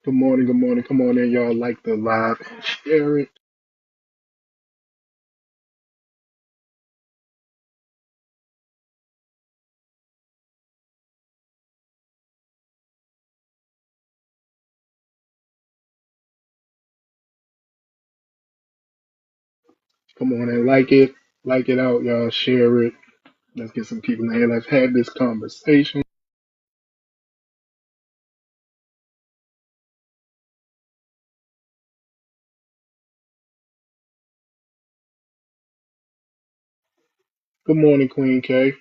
Good morning, good morning. Come on in, y'all. Like the live and share it. Come on and like it. Like it out, y'all. Share it. Let's get some people in here. Let's have this conversation. Good morning, Queen K.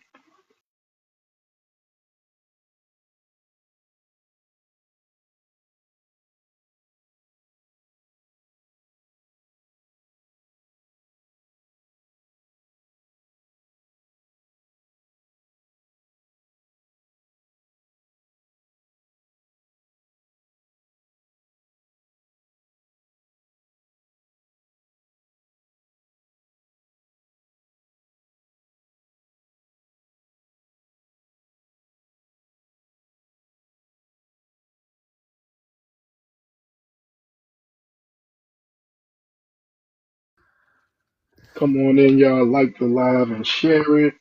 Come on in, y'all. Like the live and share it.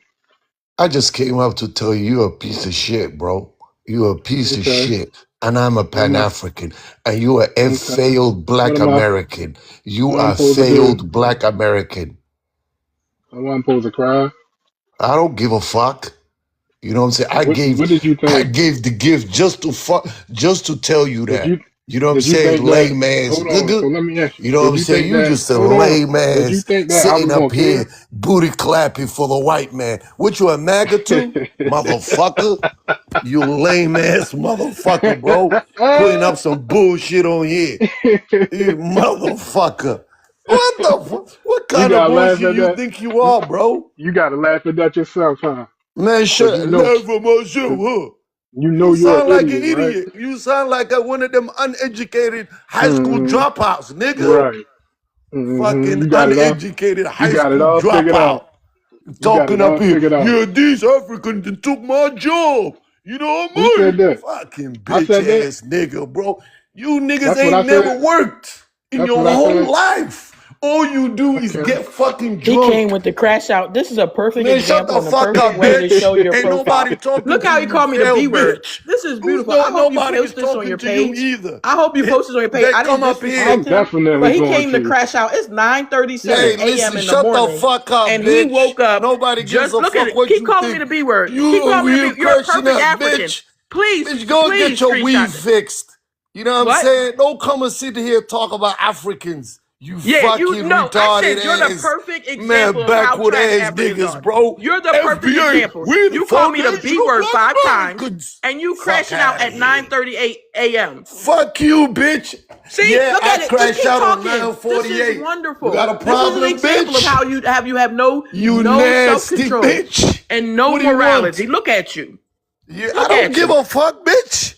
I just came up to tell you you're a piece of shit, bro. You're a piece of Okay. shit. And I'm a What am I? Pan-African. And you are a Okay. failed What black am I? American. You What I'm are supposed to do? failed black American. What I'm supposed to cry? I don't give a fuck. You know what I'm saying? I What gave What did you I think? gave the gift just to fuck, just to tell you Did that. you You know what I'm Did you saying? think that? Lame ass Hold on. So nigga. let me ask you. You know what Did I'm you saying? think You that? just a Hold on. lame Did you ass think that I sitting was up gonna here care? booty clapping for the white man. What you a MAGA too? Motherfucker. You lame ass motherfucker, bro. Putting up some bullshit on here. You motherfucker. What the what You kind of gotta laugh bullshit at you that. think you are, bro? You gotta laugh at that yourself, huh? Man, Cause shut laugh for myself, cause huh? you know You you're an sound like an idiot, right? idiot. You sound like one of them uneducated high school Hmm. dropouts, nigga. Right. Fucking You got it all. uneducated You high got it school all figured dropout. out. You got it Talking up all here, figured out. yeah, these Africans that took my job. You know what Who I said mean? that? Fucking I bitch said that. ass nigga, bro. You niggas That's what I ain't never said. worked in That's your what I whole said. life. All you do is Okay. get fucking He came drunk. with the crash out. This is a perfect Man, shut example the and a fuck perfect up, way to bitch. show your Ain't nobody profile. talking Look to how he you, called me the B failed word. bitch. This is Who's beautiful. I no hope you nobody post is this on talking your to you page. either. I hope you post this on your page. They I come didn't up here. I'm disrespect him, definitely but he going came to to. crash out. It's Yeah. 9:37 Hey, a.m. listen, in the shut the morning, fuck up, and he bitch. woke up. Nobody gives Just a look at fuck it. what Keep you calling me think. the B word. You Keep calling over me the here B. You're a cursing perfect us, African. bitch. Please, Bitch, go get please your weed screenshot this. fixed. You know what I'm What? saying? Don't come and sit here and talk about Africans. You Yeah, you fucking know, I retarded said you're the ass, perfect example man, of how backward trash ass Africans niggas, are. bro. You're the perfect FBI, example. we're the You call me the foundation B of word black 5 times, Americans. and you Fuck crashing out out of at here. 9:38 a.m. Fuck you, bitch. See, Yeah, look I at it. Just crashed keep out on talking. This is 948. You wonderful. got a This is an problem, example of bitch? how you have no You no self nasty control bitch. and no What do you want? morality. Look at you. Yeah, I Look don't at give you. a fuck, bitch.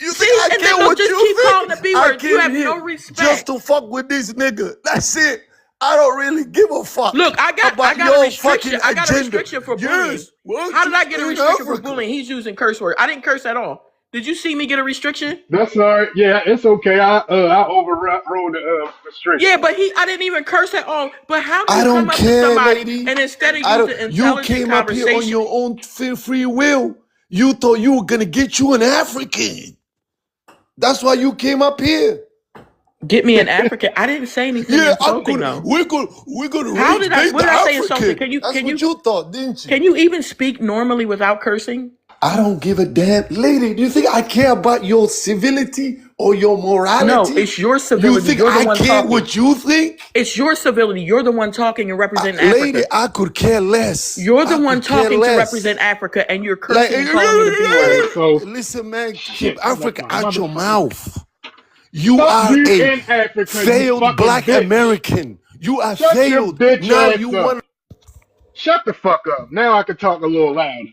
You think See, I and then care look, what just you keep calling think? the B I word. You came have here no just respect. to fuck with this nigga. That's it. I don't really give a fuck Look, I about got a your restriction. fucking I got a agenda. restriction for bullying. Yes, well, How did I just get a in restriction for Africa. bullying? He's using curse words. I didn't curse at all. Did you see me get a restriction? That's all right. Yeah, it's okay. I overrode the Yeah, restriction. but I didn't even curse at all. But how do I you come don't up to care, somebody lady. and instead of I don't. using You intelligent came up here on conversation, your own free will. You thought you were gonna get you an African. That's why you came up here. get me an African? I didn't say anything Yeah, I'm insulting gonna though. we're gonna How rage did I? bait What the did I say insulting? African. That's Can what you you thought, didn't you? can you even speak normally without cursing? I don't give a damn. Lady, do you think I care about your civility or your No, morality? it's your You civility. think You're the I one care talking. what you think? It's your civility. You're the one talking and representing Lady, Africa. I could care less. You're the I one could care talking to less. represent Africa, and you're Like, cursing and calling me the B All right, word. so listen, man, keep shit, I left Africa my out your motherfucking. mouth. You Fuck are you a in Africa, you failed fucking black bitch. American. You are Shut your failed. bitch Now you ass up. want Shut the fuck up. Now I can talk a little louder.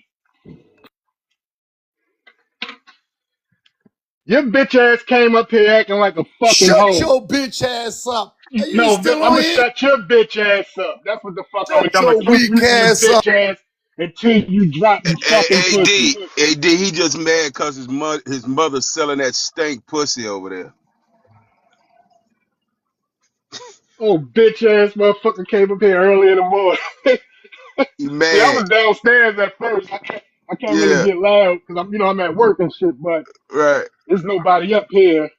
Your bitch ass came up here acting like a fucking shut hoe. your bitch ass up. Are you No, still I'm on gonna here? shut your bitch ass up. That's what the fuck I'm gonna Shut do. I'm gonna your keep weak muting your ass up. bitch ass until you drop the fucking pussy. AD, he just mad cause his mother selling that stank pussy over there. Oh, bitch ass motherfucker came up here early in the morning. He See, I mad. was downstairs at first. I can't really Yeah, get loud because I'm at work and shit. But right. there's nobody up here.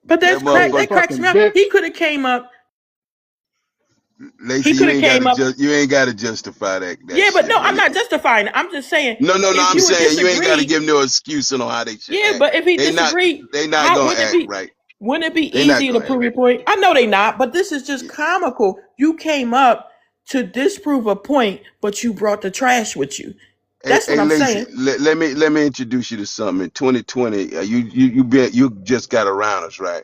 But That that motherfucker. cracks me Fucking up. bitch. He could have came up. He Lacey, could have came up. you ain't got to justify that Yeah, but no, shit. I'm not justifying it. I'm just saying No, if I'm you would saying you ain't got to disagree. give no excuse on how they should Yeah, act. but if he They not disagreed, they not how gonna wouldn't it act be? right. Wouldn't it be They not easier to gonna act prove your right. point? I know they not, but this is just comical. You came up to disprove a point, but you brought the trash with you. That's what Hey I'm Lacey, saying. let me introduce you to something. In 2020, you just got around us, right?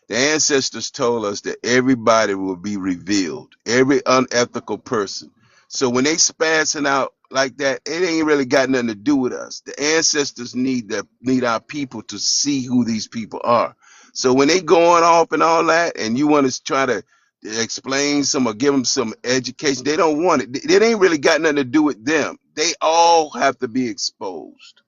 The ancestors told us that everybody will be revealed, every unethical person. So when they spazzing out like that, it ain't really got nothing to do with us. The ancestors need our people to see who these people are. So when they going off and all that, and you want to try to explain some or give them some education, they don't want it. It ain't really got nothing to do with them. They all have to be exposed.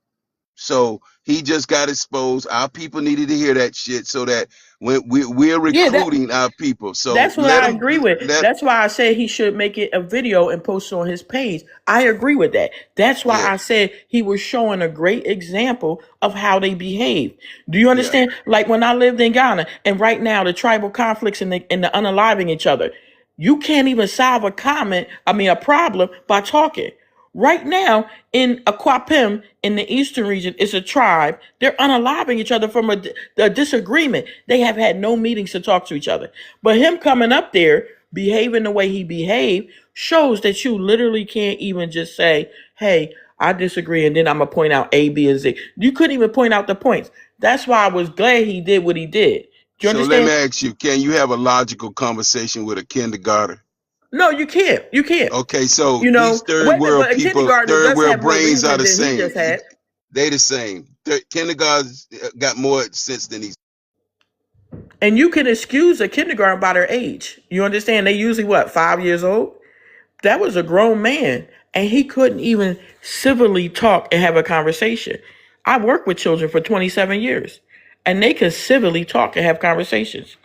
So he just got exposed. Our people needed to hear that shit so that when we're Yeah, recruiting our people. So that's what let I them agree with. let That's why I said he should make it a video and post it on his page. I agree with that. That's why yeah, I said he was showing a great example of how they behave. Do you yeah. understand? Like when I lived in Ghana, and right now the tribal conflicts and the unaliving each other, you can't even solve a problem by talking. Right now in Aquapim in the eastern region is a tribe. They're unaliving each other from a disagreement. They have had no meetings to talk to each other. But him coming up there, behaving the way he behaved, shows that you literally can't even just say, hey, I disagree, and then I'm going to point out A, B, and Z. You couldn't even point out the points. That's why I was glad he did what he did. Do you So let me understand? ask you, can you have a logical conversation with a kindergarten? No, you can't. You can't. Okay, so You these know, third wait a minute, world but a people, kindergartner third does world have more brains are reasoning the than he same. just had. They the same. Kindergartens got more sense than these. And you can excuse a kindergarten by their age. You understand? They usually what, 5 years old? That was a grown man, and he couldn't even civilly talk and have a conversation. I worked with children for 27 years, and they could civilly talk and have conversations.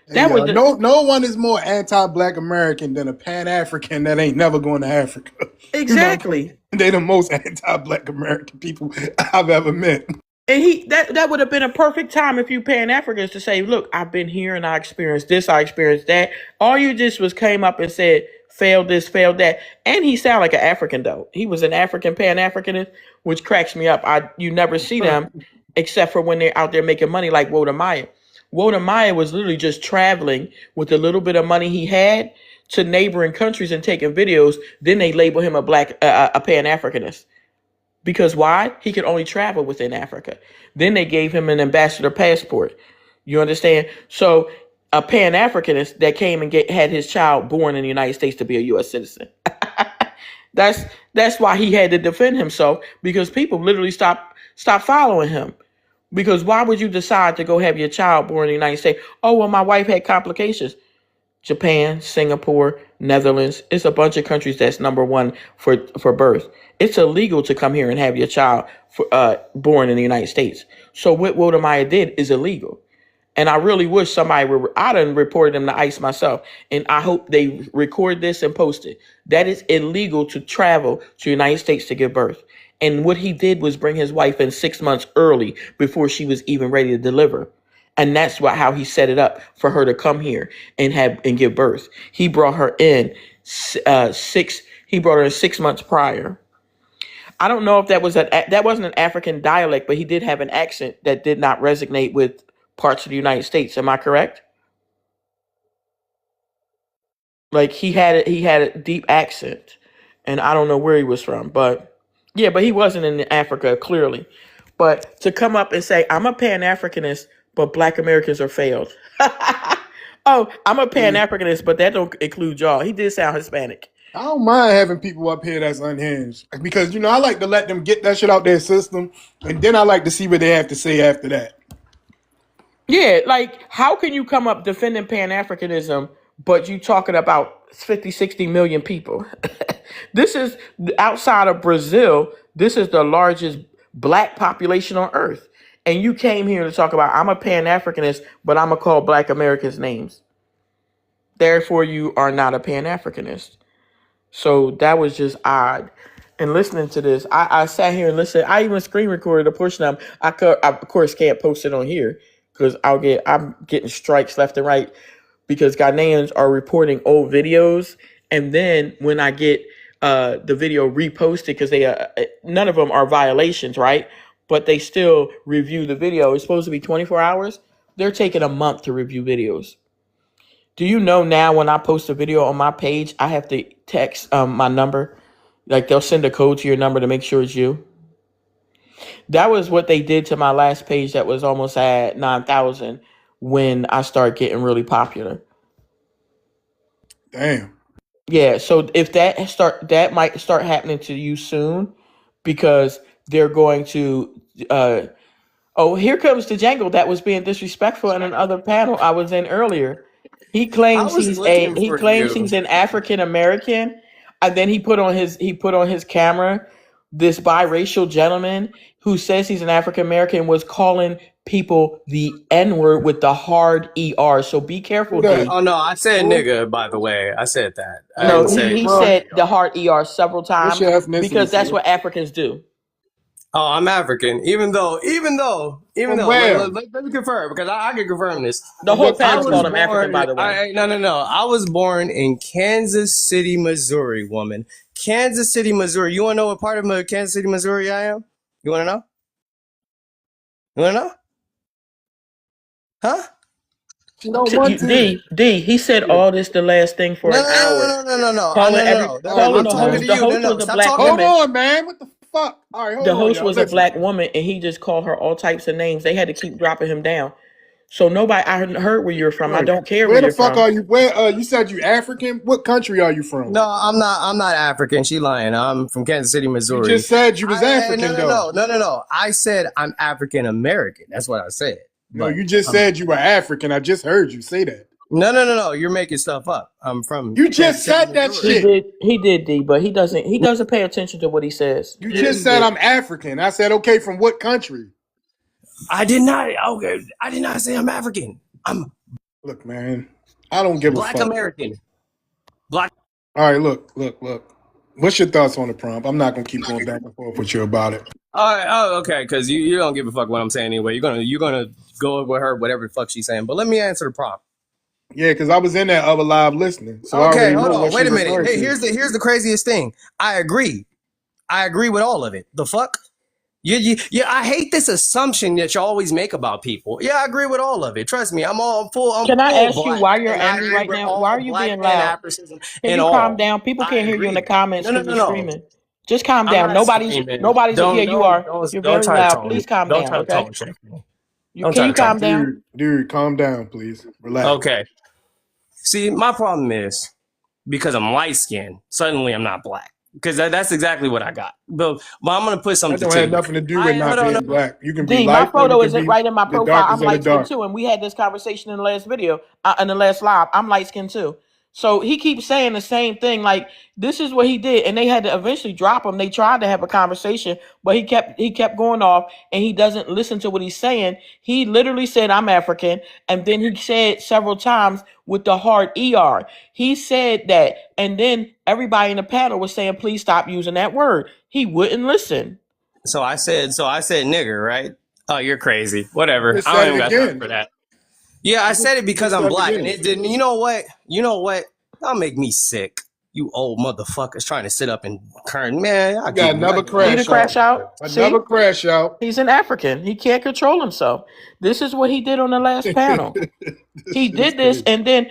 Hey, That was the, no one is more anti-Black American than a Pan-African that ain't never going to Africa. You know what I'm saying? exactly. They the most anti-Black American people I've ever met. And that would have been a perfect time if you Pan Africans to say, look, I've been here and I experienced this, I experienced that. All you just was came up and said, failed this, failed that. And he sounded like an African though. He was an African Pan Africanist, which cracks me up. You never see them except for when they're out there making money like Woda Maya. Woda Maya was literally just traveling with the little bit of money he had to neighboring countries and taking videos. Then they label him a Pan Africanist. Because why? He could only travel within Africa. Then they gave him an ambassador passport. You understand? So a Pan Africanist that came and had his child born in the United States to be a U.S. citizen. That's that's why he had to defend himself because people literally stopped following him. Because why would you decide to go have your child born in the United States? Oh well, my wife had complications. Japan, Singapore, Netherlands. It's a bunch of countries that's number one for birth. It's illegal to come here and have your child born in the United States. So what Wodamaya did is illegal. And I really wish somebody would. I done reported them to ICE myself, and I hope they record this and post it. That is illegal to travel to the United States to give birth. And what he did was bring his wife in 6 months early before she was even ready to deliver. And that's how he set it up for her to come here and give birth. He brought her in six. He brought her in 6 months prior. I don't know if that wasn't an African dialect, but he did have an accent that did not resonate with parts of the United States. Am I correct? Like he had a deep accent, and I don't know where he was from, but yeah, but he wasn't in Africa clearly. But to come up and say I'm a Pan Africanist, but Black Americans are failed. Oh, I'm a Pan Hey, Africanist, but that don't include y'all. He did sound Hispanic. I don't mind having people up here that's unhinged because I like to let them get that shit out their system, and then I like to see what they have to say after that. Yeah, like how can you come up defending Pan Africanism, but you talking about 50, 60 million people? This is outside of Brazil, this is the largest black population on earth. And you came here to talk about I'm a Pan Africanist, but I'm gonna call Black Americans names. Therefore, you are not a Pan-Africanist. So that was just odd. And listening to this, I sat here and listened. I even screen recorded a portion of them. I of course can't post it on here because I'm getting strikes left and right because Ghanaians are reporting old videos, and then when I get the video reposted because they none of them are violations, right? But they still review the video. It's supposed to be 24 hours. They're taking a month to review videos. Do you know now when I post a video on my page, I have to text my number? Like they'll send a code to your number to make sure it's you. That was what they did to my last page that was almost at 9,000 when I started getting really popular. Damn. Yeah, so if that might start happening to you soon because they're going to oh, here comes the Django that was being disrespectful in another panel I was in earlier. He I claims was looking he for claims you. he's an African American, and then he put on his camera this biracial gentleman who says he's an African American was calling people the N-word with the hard ER. So be careful, Who that? D. Oh no, I said Who? nigga. By the way, I said that. I Hey, No, didn't where you say he from? said the hard ER several What's times your ethnicity, because that's sir? what Africans do. Oh, I'm African. Even though, From where? let me confirm because I can confirm this. The From whole what I panel's was called country? him African, by born. the way. No. I was born in Kansas City, Missouri. Woman, Kansas City, Missouri. You want to know what part of Kansas City, Missouri I am? You want to know? You want to know? Huh? She don't want to. D, he said Yeah. all this the last thing for No, an no, hour. no, no, no, no, no, Calling no. All right, calling the listen, I'm talking host. to man. The you. No, host no. was a Stop black talking. Hold woman. on, man. What the fuck? All right, hold The on, host y'all. was a Listen. black woman, and he just called her all types of names. They had to keep dropping him down. So nobody, I heard where you're from. I Right. don't care where Where the you're fuck from. are you? Where you said you African? What country are you from? No, I'm not. I'm not African. She lying. I'm from Kansas City, You Missouri. just said you was African, though. No. I said I'm African American. That's what I said. No, But you just said you were African. I just heard you say that. no. You're making stuff up. I'm from You Kansas just City, said that Missouri. shit. He did, D, but he doesn't pay attention to what he says. You Yeah, just he said did. I'm African. I said, okay, from what country? I did not. Okay, I did not say I'm African. I'm Look, man, I don't give a Black fuck. American. Black. All right, look. What's your thoughts on the prompt? I'm not gonna keep going back and forth with you about it. All right. Oh, okay. Because you don't give a fuck what I'm saying anyway. You're gonna go with her whatever the fuck she's saying. But let me answer the prompt. Yeah, because I was in that other live listening, so I Okay, already hold know on. what she Wait a minute. referring Hey, to. here's the craziest thing. I agree with all of it. The fuck? Yeah, I hate this assumption that you always make about people. Yeah, I agree with all of it. Trust me, I'm Can I full ask you black, why you're and I angry agree right with now? Why are all you black being pan loud? Africanism Can and you calm all. down? People I can't hear you in the agree. comments because you're No. screaming. Just calm I'm down. not screaming. Yeah, you are. You're Don't very try to loud. tone. Please calm Don't down, try to okay? tone check me. Don't Can try you to tone. calm down? Dude, calm down, please. Relax. Okay. See, my problem is because I'm light skinned, suddenly I'm not black. Because that's exactly what I got. But I'm gonna put That something don't to have you. nothing to do with not Hold on. being black. You can be D, my light or you photo can isn't be right in my the profile. I'm darkest of the light skinned dark. too, and we had this conversation in the last video, in the last live. I'm light skinned too. So he keeps saying the same thing. Like this is what he did, and they had to eventually drop him. They tried to have a conversation, but he kept going off, and he doesn't listen to what he's saying. He literally said, "I'm African," and then he said several times with the hard er. He said that, and then everybody in the panel was saying, "Please stop using that word." He wouldn't listen. So I said nigger, right? Oh, you're crazy. Whatever. You just I don't said even it got time again. for that. Yeah, I said it You because just I'm said it black, and again. it didn't. You know what? That'll make me sick. You old motherfuckers trying to sit up and current man. You got another Need to crash crash out. out? Another See? crash out. He's an African. He can't control himself. This is what he did on the last panel. This He shit is did this, crazy. and then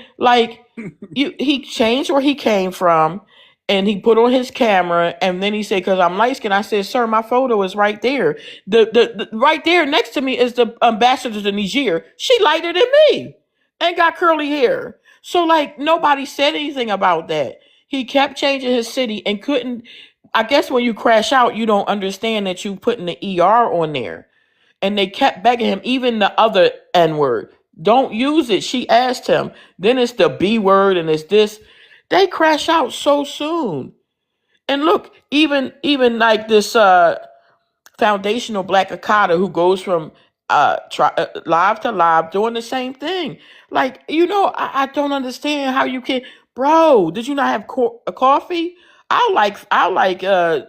he changed where he came from, and he put on his camera, and then he said, "Because I'm light skinned." I said, "Sir, my photo is right there. The right there next to me is the ambassador to Niger. She lighter than me, and got curly hair. So like nobody said anything about that. He kept changing his city and couldn't. I guess when you crash out, you don't understand that you putting the ER on there. And they kept begging him, even the other N word. Don't use it. She asked him. Then it's the B word and it's this. They crash out so soon. And look, even like this foundational black Akata who goes from live to live doing the same thing. Like, I don't understand how you can, bro. Did you not have a coffee? I like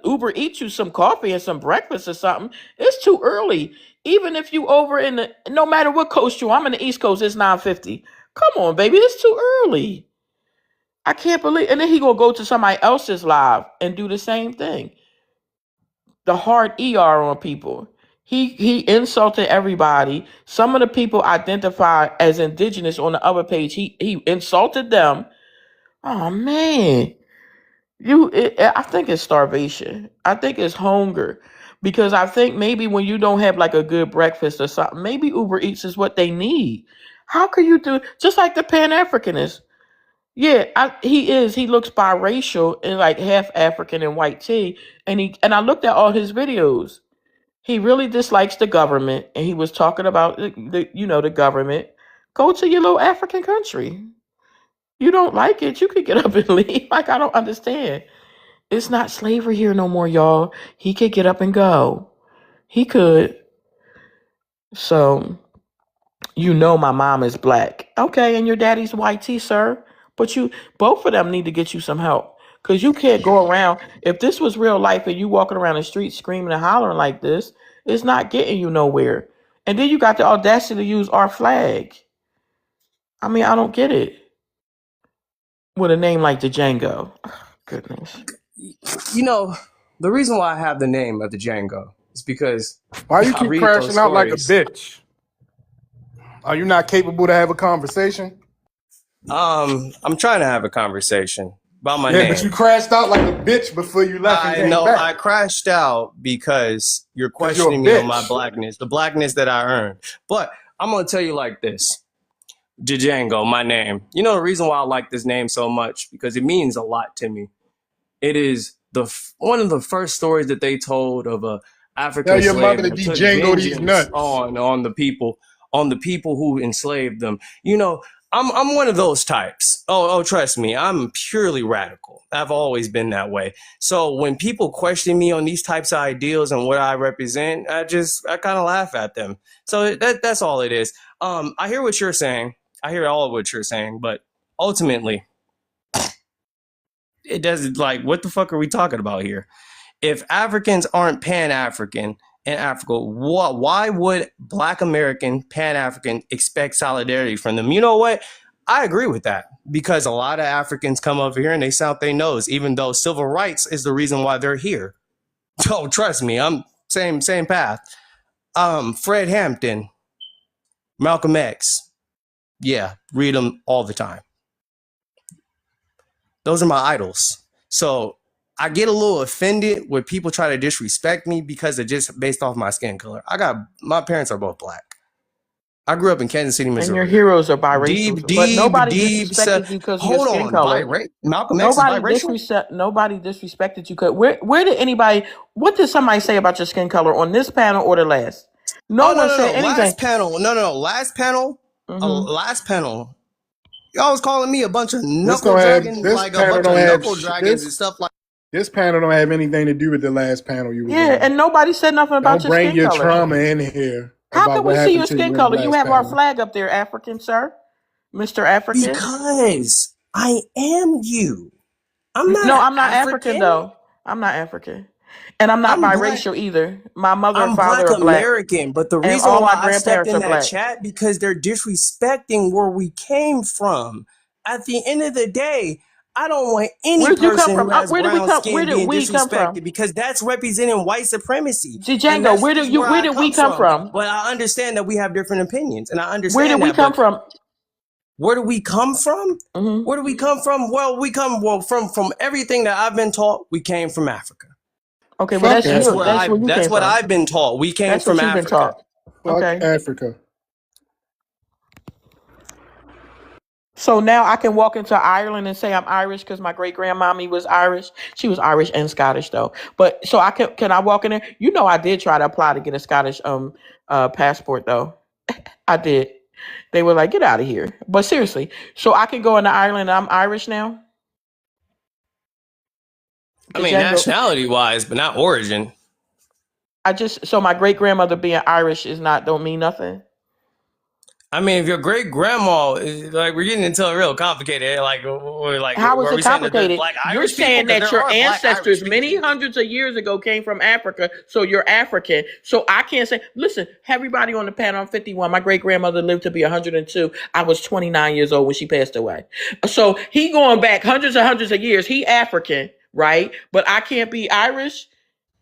Uber eat you some coffee and some breakfast or something. It's too early. Even if you over in the, no matter what coast I'm in the East Coast, it's 9:50. Come on, baby, it's too early. I can't believe. And then he gonna go to somebody else's live and do the same thing. The hard ER on people. He insulted everybody. Some of the people identified as indigenous on the other page, he insulted them. Oh man, I think it's starvation. I think it's hunger, because I think maybe when you don't have like a good breakfast or something, maybe Uber Eats is what they need. How can you do just like the Pan Africanist? Yeah, he is. He looks biracial and like half African and white tea. And I looked at all his videos. He really dislikes the government, and he was talking about the government. Go to your little African country. You don't like it, you could get up and leave. Like, I don't understand. It's not slavery here no more, y'all. He could get up and go. He could. So, my mom is black. Okay, and your daddy's white tea, sir. But both of them need to get you some help. Because you can't go around, if this was real life and you walking around the street screaming and hollering like this, it's not getting you nowhere. And then you got the audacity to use our flag. I mean, I don't get it. With a name like the Django. Goodness. The reason why I have the name of the Django is because Why you I keep read crashing those out like a stories. bitch? Are you not capable to have a conversation? I'm trying to have a conversation about my Yeah, name. but you crashed out like a bitch before you left and I came know back. I crashed out because you're 'Cause you're a questioning me on bitch. my blackness, the blackness that I earned. But I'm gonna tell you like this. Django, my name. You know the reason why I like this name so much? Because it means a lot to me. It is one of the first stories that they told of a African Tell your slave mother to that took Django these vengeance nuts. on the people who enslaved them. I'm one of those types. Oh, trust me, I'm purely radical. I've always been that way. So when people question me on these types of ideals and what I represent, I kind of laugh at them. So that's all it is. I hear what you're saying. I hear all of what you're saying, but ultimately, it doesn't, like, what the fuck are we talking about here? If Africans aren't Pan-African in Africa, why would Black American Pan-African expect solidarity from them? You know what? I agree with that, because a lot of Africans come over here and they sound their nose, even though civil rights is the reason why they're here. Oh, trust me, I'm same path. Fred Hampton, Malcolm X, yeah, read them all the time. Those are my idols. So I get a little offended when people try to disrespect me because of just based off my skin color. My parents are both black. I grew up in Kansas City, Missouri. And your heroes are biracial. But nobody disrespected you because of your skin color. Malcolm X is biracial? Nobody disrespected you. Where did anybody, what did somebody say about your skin color on this panel or the last? No one said anything. Last panel. Last panel. Y'all was calling me a bunch of knuckle dragons and stuff like. This panel don't have anything to do with the last panel you were on. And nobody said nothing about your skin color. Don't bring your trauma in here. How can we see your skin color? You have our flag up there, African, sir. Mr. African. Because I am you. I'm not. No, I'm not African though. I'm not African. And I'm not biracial either. My mother and father are black. American, but the reason why I stepped in that chat, because they're disrespecting where we came from. At the end of the day, I don't want any person who has brown skin being disrespected, because that's representing white supremacy. Django, where did we come from? But I understand that we have different opinions, and I understand. Where did we come from? Where do we come from? Mm-hmm. Where do we come from? Well, we come from everything that I've been taught. We came from Africa. Okay, well that's what I've been taught. We came from Africa. Okay, Africa. So now I can walk into Ireland and say I'm Irish because my great grandmommy was Irish. She was Irish and Scottish though. But so can I walk in there? I did try to apply to get a Scottish passport though. I did. They were like, get out of here. But seriously, so I can go into Ireland and I'm Irish now? I mean, nationality wise, but not origin. So my great grandmother being Irish don't mean nothing. I mean, if your great grandma is like, we're getting into a real complicated, like, How is are it we saying that there's complicated? black You're Irish people? saying Because that there your are black Irish ancestors many people. hundreds of years ago came from Africa, so you're African. So I can't say, listen, everybody on the panel, I'm 51. My great grandmother lived to be 102. I was 29 years old when she passed away. So he going back hundreds of years. He African, right? But I can't be Irish.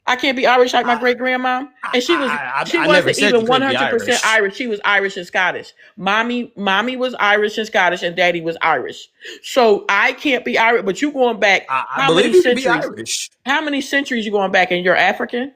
I can't be Irish like my great grandma. And she I never wasn't said you even couldn't be 100% Irish. Irish. She was Irish and Scottish. Mommy was Irish and Scottish, and daddy was Irish. So I can't be Irish, but you going back I how many believe you can be centuries? Irish. How many centuries you going back and you're African?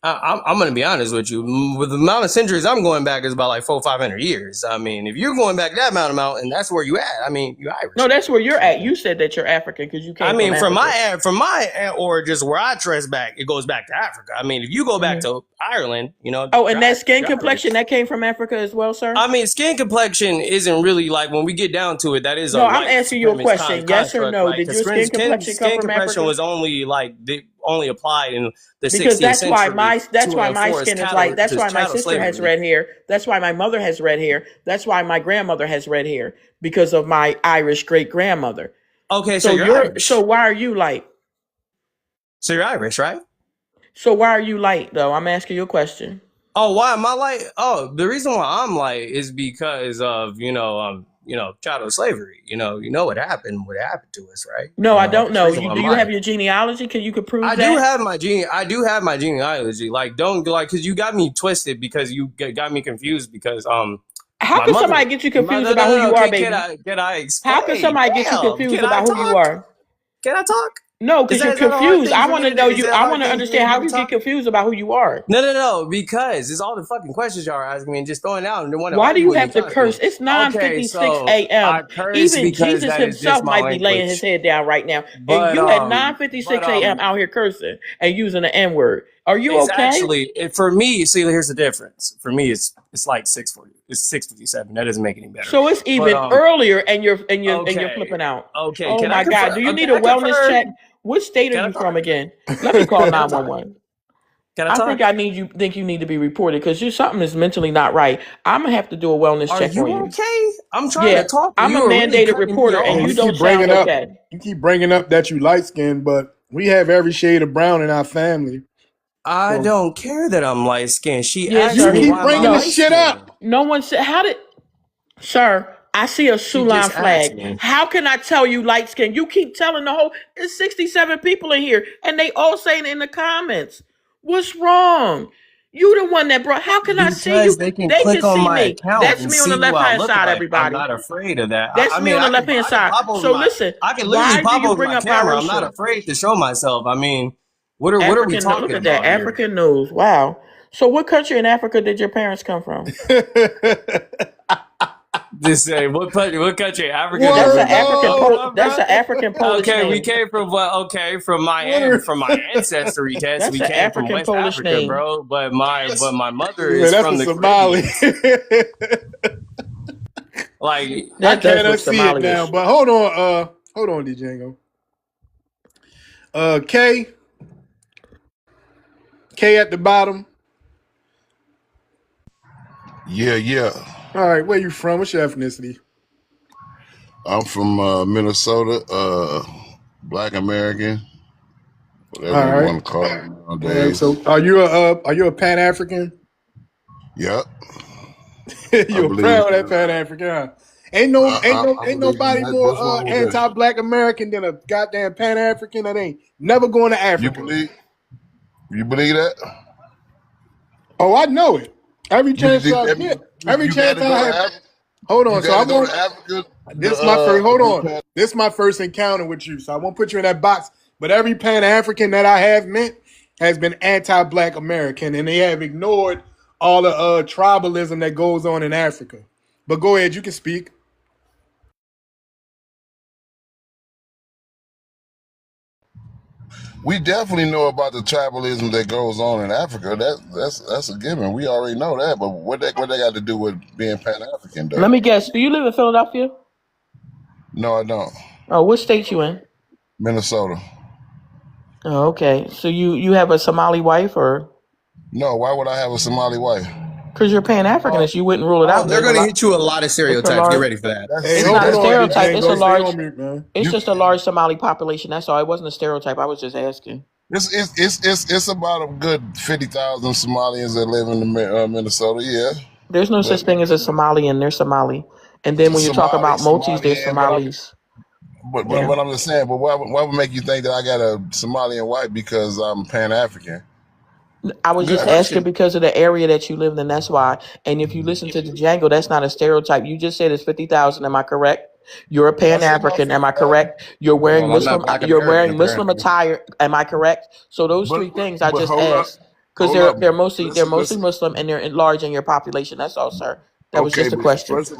I'm going to be honest with you. With the amount of centuries I'm going back is about like 400-500 years. I mean, if you're going back that amount, and that's where you at, I mean, you're Irish. No, that's where you're at. You said that you're African because you came. I mean, from my or just where I trace back, it goes back to Africa. I mean, if you go back to Ireland, you know. Oh, and that skin complexion that came from Africa as well, sir. I mean, skin complexion isn't really like when we get down to it. That is no. I'm asking you a question. Yes or no? Like, did your skin complexion come from Africa? Was only like only applied in the because 16th that's century. why my skin is like. That's why my sister slavery. has red hair. That's why my mother has red hair. That's why my grandmother has red hair because of my Irish great grandmother. Okay, so you're Irish. So why are you light? So you're Irish, right? So why are you light though? I'm asking you a question. Oh, why am I light? Oh, the reason why I'm light is because of chattel slavery. You know what happened to us, right? No, I don't know. Do you have your genealogy? You could prove that? I do have my genealogy. Like, because you got me twisted because you got me confused because How can somebody get you confused about who you are, baby? Can I explain? How can somebody get you confused about who you are? Can I talk? No, because you're confused. I want to know you. I want to understand how you get confused about who you are. No, because it's all the fucking questions y'all are asking me and just throwing out. Why do you have to curse? It's 9:56 a.m. Even Jesus himself might be laying his head down right now. And you at 9:56 a.m. out here cursing and using the N-word. Are you okay? Actually, for me, see, here's the difference. For me, it's like 6:40. It's 6:57. That doesn't make it any better. So it's even earlier, and you're flipping out. Okay. Oh my God! Do you need a wellness check? What state are you from again? Let me call 911. I think you need to be reported because something is mentally not right. I'm gonna have to do a wellness check on you. Are you okay? I'm trying to talk. I'm a mandated reporter, and you don't sound okay. You keep bringing up that you light skinned, but we have every shade of brown in our family. I don't care that I'm light skinned. You keep bringing this shit up. No one said sir. I see a Sulan flag. How can I tell you light skin? You keep telling it's 67 people in here, and they all saying in the comments. What's wrong? You the one that brought. How can I see you? They can click on my account. That's me on the left hand side, everybody. I'm not afraid of that. That's me on the left hand side. So listen, I can literally pop over my camera. I'm not afraid to show myself. I mean, what are we talking about? Look at that African news. Wow. So what country in Africa did your parents come from? Just say what country? Africa. That's an African Polish Okay, name. we came from from my ancestry test. We came from West Africa, name. Bro. But my mother is from the Somali. Like I cannot see it now. But hold on, Django. K at the bottom. Yeah. All right, where you from? What's your ethnicity? I'm from Minnesota, Black American, whatever you want to call it nowadays. So are you a Pan-African? Yep. You're proud of that Pan-African, huh? Ain't nobody more anti-Black American than a goddamn Pan-African that ain't never going to Africa. You believe that? Oh, I know it. Every chance I get. Every chance I have. Hold on. So I won't. This is my first. Hold on. This is my first encounter with you. So I won't put you in that box. But every Pan-African that I have met has been anti-Black American, and they have ignored all the tribalism that goes on in Africa. But go ahead. You can speak. We definitely know about the tribalism that goes on in Africa. That's a given. We already know that. But what they got to do with being Pan-African, though? Let me guess. Do you live in Philadelphia? No, I don't. Oh, what state you in? Minnesota. Oh, okay. So you have a Somali wife or? No, why would I have a Somali wife? Because you're Pan-Africanist, you wouldn't rule it out. They're going to hit you a lot of stereotypes. Get ready for that. It's not a stereotype. It's a large. It's just a large Somali population. That's all. It wasn't a stereotype. I was just asking. It's about a good 50,000 Somalians that live in Minnesota. Yeah. There's no such thing as a Somalian. They're Somali. And then when you talk about Motis, they're Somalis. But what I'm just saying, but what would make you think that I got a Somalian wife because I'm Pan-African? I was just asking because of the area that you live in. That's why. And if you listen to the Django, that's not a stereotype. You just said it's 50,000. Am I correct? You're a Pan-African. Am I correct? You're wearing Muslim. You're wearing Muslim attire. Am I correct? So those three things I just asked because they're mostly Muslim and they're large in your population. That's all, sir. That was just a question. First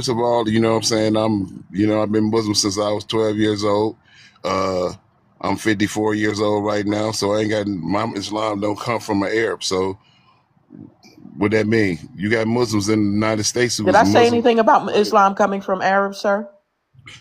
of all, you know what I'm saying? I've been Muslim since I was 12 years old. I'm 54 years old right now, so I ain't got my Islam don't come from an Arab. So what that mean? You got Muslims in the United States who did I say anything about Islam coming from Arabs, sir?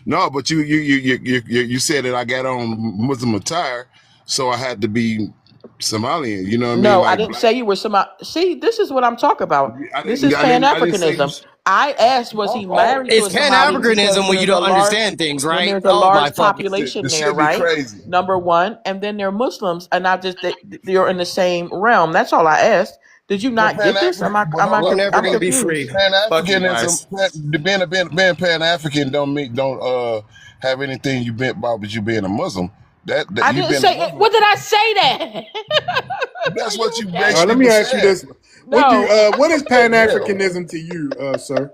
No, but you said that I got on Muslim attire, so I had to be Somalian. You know what I mean? No, I didn't say you were Somali. See, this is what I'm talking about. This is Pan-Africanism. I asked, was he married to a Somali? It's Pan-Africanism when you don't understand things, right? There's a large population there, right? Crazy. Number one, and then they're Muslims, and not just they're in the same realm. That's all I asked. Did you not get this? I'm never going to be free. Pan-Africanism, being Pan-African don't have anything you been about with you being a Muslim. I didn't say. What did I say that? That's what you basically let me ask you this. What is Pan-Africanism to you, sir?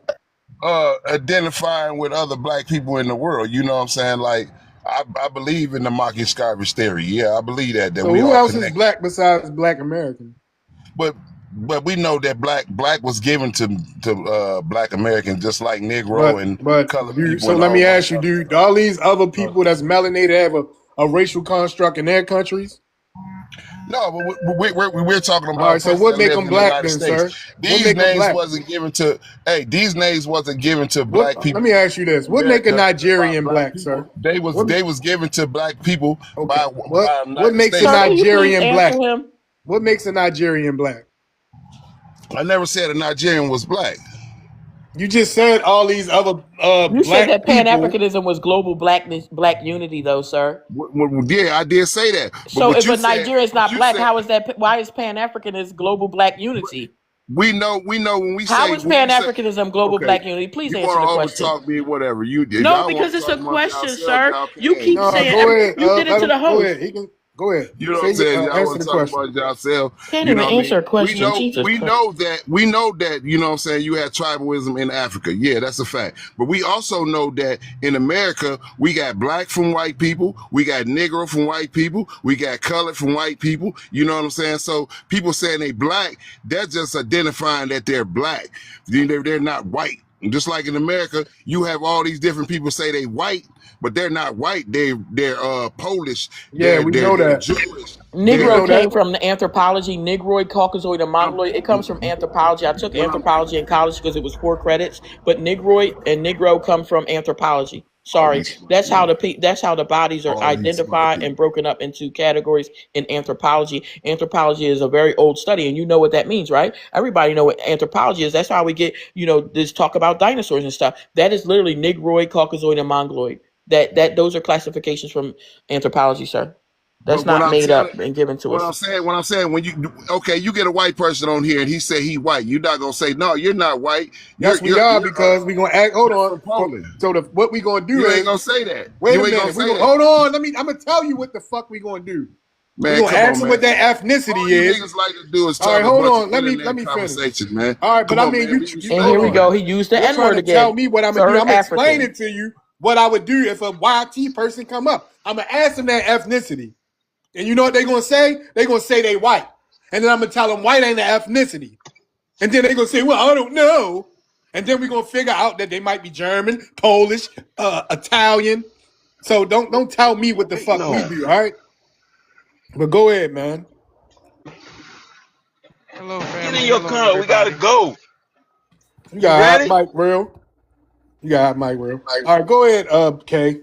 Identifying with other black people in the world. You know what I'm saying? Like, I believe in the Marcus Garvey theory. Yeah, I believe that. So who else is black besides Black Americans? But we know that black was given to Black Americans just like Negro and colored people. So let me ask you, do all these other people that's melanated have a racial construct in their countries? No, but we're talking about. All right, so what make them black then, sir? These names wasn't given to. Hey, these names wasn't given to black people. Let me ask you this: what make a Nigerian black, sir? They was given to black people by what makes a Nigerian black? What makes a Nigerian black? I never said a Nigerian was black. You just said all these other you said that Pan-Africanism was global black unity, though, sir. Yeah, I did say that. So if a Nigerian is not black, how is that? Why is Pan-Africanism global black unity? We know when we say. How is Pan-Africanism global black unity? Please answer the question. Talk me whatever you did. No, because it's a question, sir. You keep saying you did it to the host. Go ahead. You know what I'm saying? Y'all want to talk about yourself. Can't even answer a question. We know that, you know what I'm saying, you had tribalism in Africa. Yeah, that's a fact. But we also know that in America, we got black from white people, we got Negro from white people, we got colored from white people. You know what I'm saying? So people saying they black, they're just identifying that they're black. They're not white. Just like in America, you have all these different people say they white, but they're not white. They're Polish. Yeah, we know that. Jewish. Negro came from the anthropology, Negroid, Caucasoid, and Mongoloid. It comes from anthropology. I took anthropology in college because it was 4 credits, but Negroid and Negro come from anthropology. Sorry, that's how the bodies are identified and broken up into categories in anthropology. Anthropology is a very old study, and you know what that means, right? Everybody know what anthropology is. That's how we get, this talk about dinosaurs and stuff. That is literally Negroid, Caucasoid, and Mongoloid. That those are classifications from anthropology, sir. That's not made up and given to us. What I'm saying, when you get a white person on here and he say he white, you're not gonna say no, you're not white. Yes, we are, because we're gonna act. Hold on. So what we gonna do? You ain't gonna say that. Wait a minute. Hold on. I'm gonna tell you what the fuck we gonna do. Man, we're gonna ask them what that ethnicity is. Niggas like to do is all right, hold on. Let me finish, man. All right, but I mean, and here we go. He used the N-word again. Tell me what I'm gonna do. I'm explaining to you what I would do if a YT person come up. I'm gonna ask them that ethnicity. And you know what they're going to say? They're going to say they white. And then I'm going to tell them white ain't an ethnicity. And then they're going to say, well, I don't know. And then we're going to figure out that they might be German, Polish, Italian. So don't tell me what the fuck we do, all right? But go ahead, man. Hello, family. Get in your car. We got to go. You got hot mic, real. All right, go ahead, Kay.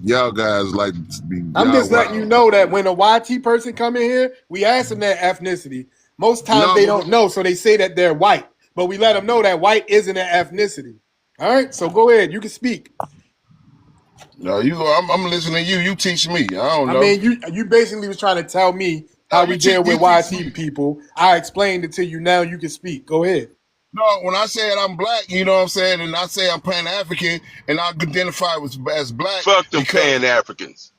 Y'all guys like to be. I'm just letting you know that when a YT person come in here, we ask them their ethnicity. Most times they don't know, so they say that they're white. But we let them know that white isn't an ethnicity. All right, so go ahead. You can speak. No, you go. I'm listening to you. You teach me. I don't know. I mean, you basically was trying to tell me how we deal with YT people. I explained it to you. Now you can speak. Go ahead. No, when I said I'm black, you know what I'm saying, and I say I'm Pan-African, and I identify as black. Fuck them Pan-Africans.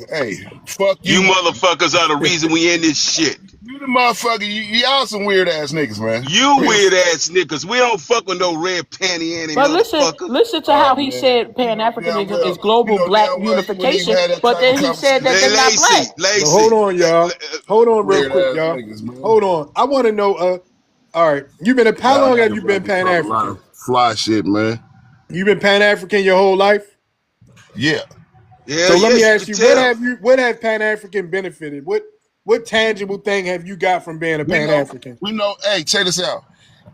Hey, fuck you. You motherfuckers are the reason we in this shit. You the motherfucker. Y'all some weird ass niggas, man. You weird ass niggas. We don't fuck with no red panty any motherfuckers. Listen to how he said Pan-Africanism is global black unification, but then he said that they're not black. So hold on, y'all. Hold on real quick, y'all. Hold on. I want to know, all right, how long have you been Pan-African? Fly shit, man. You been Pan-African your whole life? Yeah. So let me ask you, what have Pan-African benefited? What tangible thing have you got from being a Pan-African? We know, hey, check this out.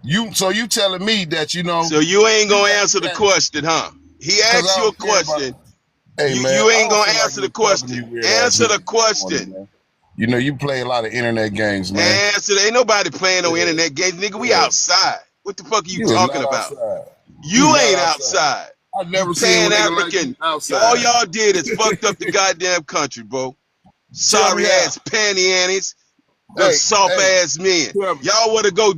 You telling me that you know. So you ain't gonna answer the question, huh? He asked you a question. Hey, man, you ain't gonna answer the question. Answer the question. You know, you play a lot of internet games, man. Ain't nobody playing no internet games, nigga. We outside. What the fuck are you talking about? You ain't outside. I've never seen Pan-African. All y'all did is fucked up the goddamn country, bro. Sorry ass panty annies. Soft ass men. Y'all want to go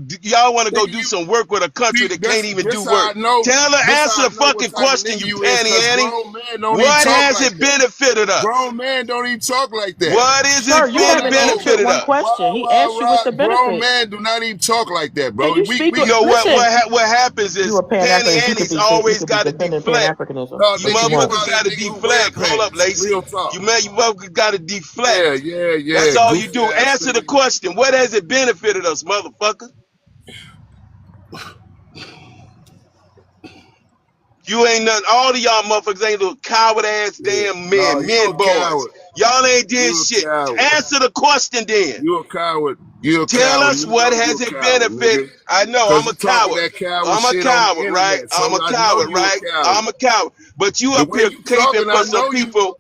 do some work with a country that can't even do work. Tell her, answer the fucking question, you panty annie. What has it benefited us? Grown man don't even talk like that. What is it benefited us? Question. He asked you what's the benefit. Grown man do not even talk like that, bro. You know what happens is panty annies always got to deflect. You motherfuckers got to deflect. Hold up, Lacey. You motherfuckers got to deflect. Yeah. That's all you do. Answer the question. What has it benefited us, motherfucker? You ain't nothing. All of y'all motherfuckers ain't little coward ass damn men, boys. Y'all ain't did shit. Answer the question then. You a coward. Tell us what has it benefited. I know I'm a coward. I'm a coward, right? I'm a coward, right? I'm a coward. But you up here caping for some people.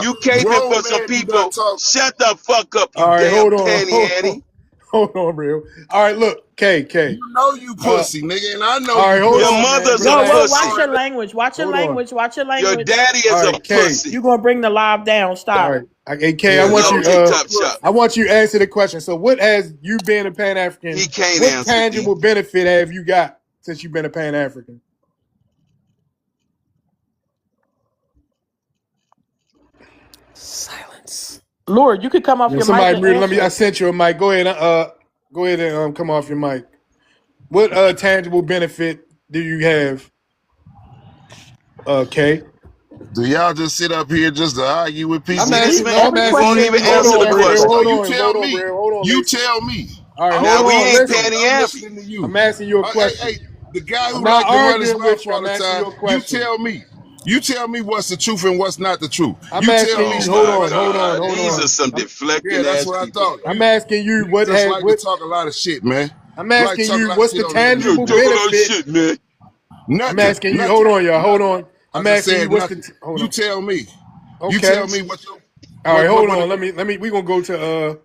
You caping for some people. Shut the fuck up, you damn panty annie. Hold on, real. All right, look, K. You know you pussy, nigga, and I know all right, hold your on, mother's a pussy. Watch your language. Watch your language. Your daddy is a pussy. You gonna bring the live down? Stop. All right. Hey, K, I want you to answer the question. So, what has you been a Pan-African? He can't what answer. Tangible benefit have you got since you've been a Pan-African? Silence. Lord, you could come off your mic. I sent you a mic. Go ahead. Go ahead and come off your mic. What tangible benefit do you have, Kay? Do y'all just sit up here just to argue with people? I'm asking, won't even answer the question. You tell me. All right, now we ain't Pan-African. I'm asking you a question. Hey, the guy who like to run his mouth all the time, you tell me. You tell me what's the truth and what's not the truth. I'm asking you. Hold on. These are some deflecting that's what I thought. I'm asking you what has. Like to talk a lot of shit, man. I'm asking you what's the tangible benefit. Shit, man. I'm asking you. Hold on, y'all. Hold on. I'm asking you what's the. You tell me. Okay. You tell me what's. All right, hold on. Let me. We gonna go to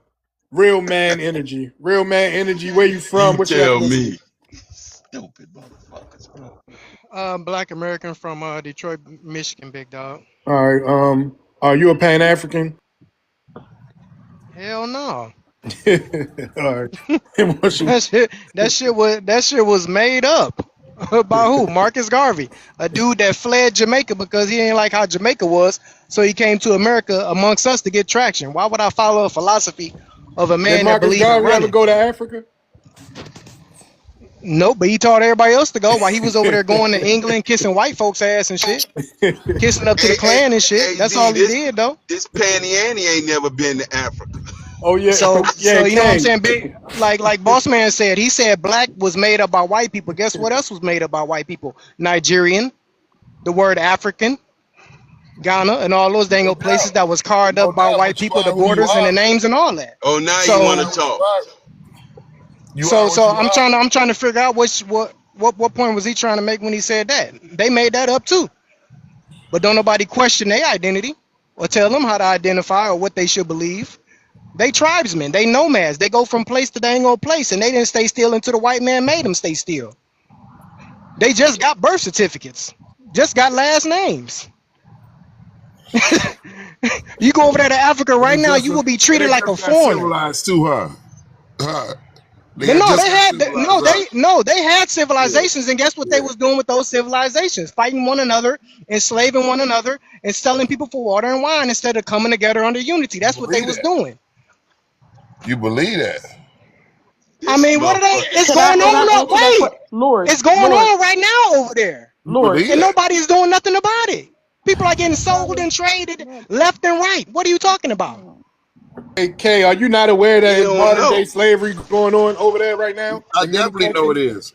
Real Man Energy. Real Man Energy. Where you from? You tell me. Stupid motherfuckers, bro. Black American from Detroit, Michigan, big dog. All right. Are you a Pan-African? Hell no. All right. that shit was made up. By who? Marcus Garvey, a dude that fled Jamaica because he ain't like how Jamaica was, so he came to America amongst us to get traction. Why would I follow a philosophy of a man that believes in running? Marcus Garvey ever go to Africa? Nope, but he taught everybody else to go while he was over there going to England, kissing white folks' ass and shit, kissing up to the Klan and shit. That's all he did, though. This Panty Annie ain't never been to Africa. Oh yeah. So you know what I'm saying? Big, like Boss Man said, he said black was made up by white people. Guess what else was made up by white people? Nigerian, the word African, Ghana, and all those dang old places that was carved up by white people, the borders and the names and all that. Oh, now you want to talk. So I'm trying to figure out what point was he trying to make when he said that? They made that up too. but don't nobody question their identity or tell them how to identify or what they should believe. They tribesmen, they nomads, they go from place to dang old place, and they didn't stay still until the white man made them stay still. They just got birth certificates, just got last names. You go over there to Africa right now, you will be treated like a foreigner. Civilized too, huh? They had civilizations, and guess what they was doing with those civilizations? Fighting one another, enslaving one another, and selling people for water and wine instead of coming together under unity. That's what they was doing. You believe that? I mean, what are they? It's going on. Wait, Lord, it's going on right now over there, Lord, and nobody's doing nothing about it. People are getting sold and traded left and right. What are you talking about? Hey, Kay, are you not aware that modern day slavery going on over there right now? I definitely know it is.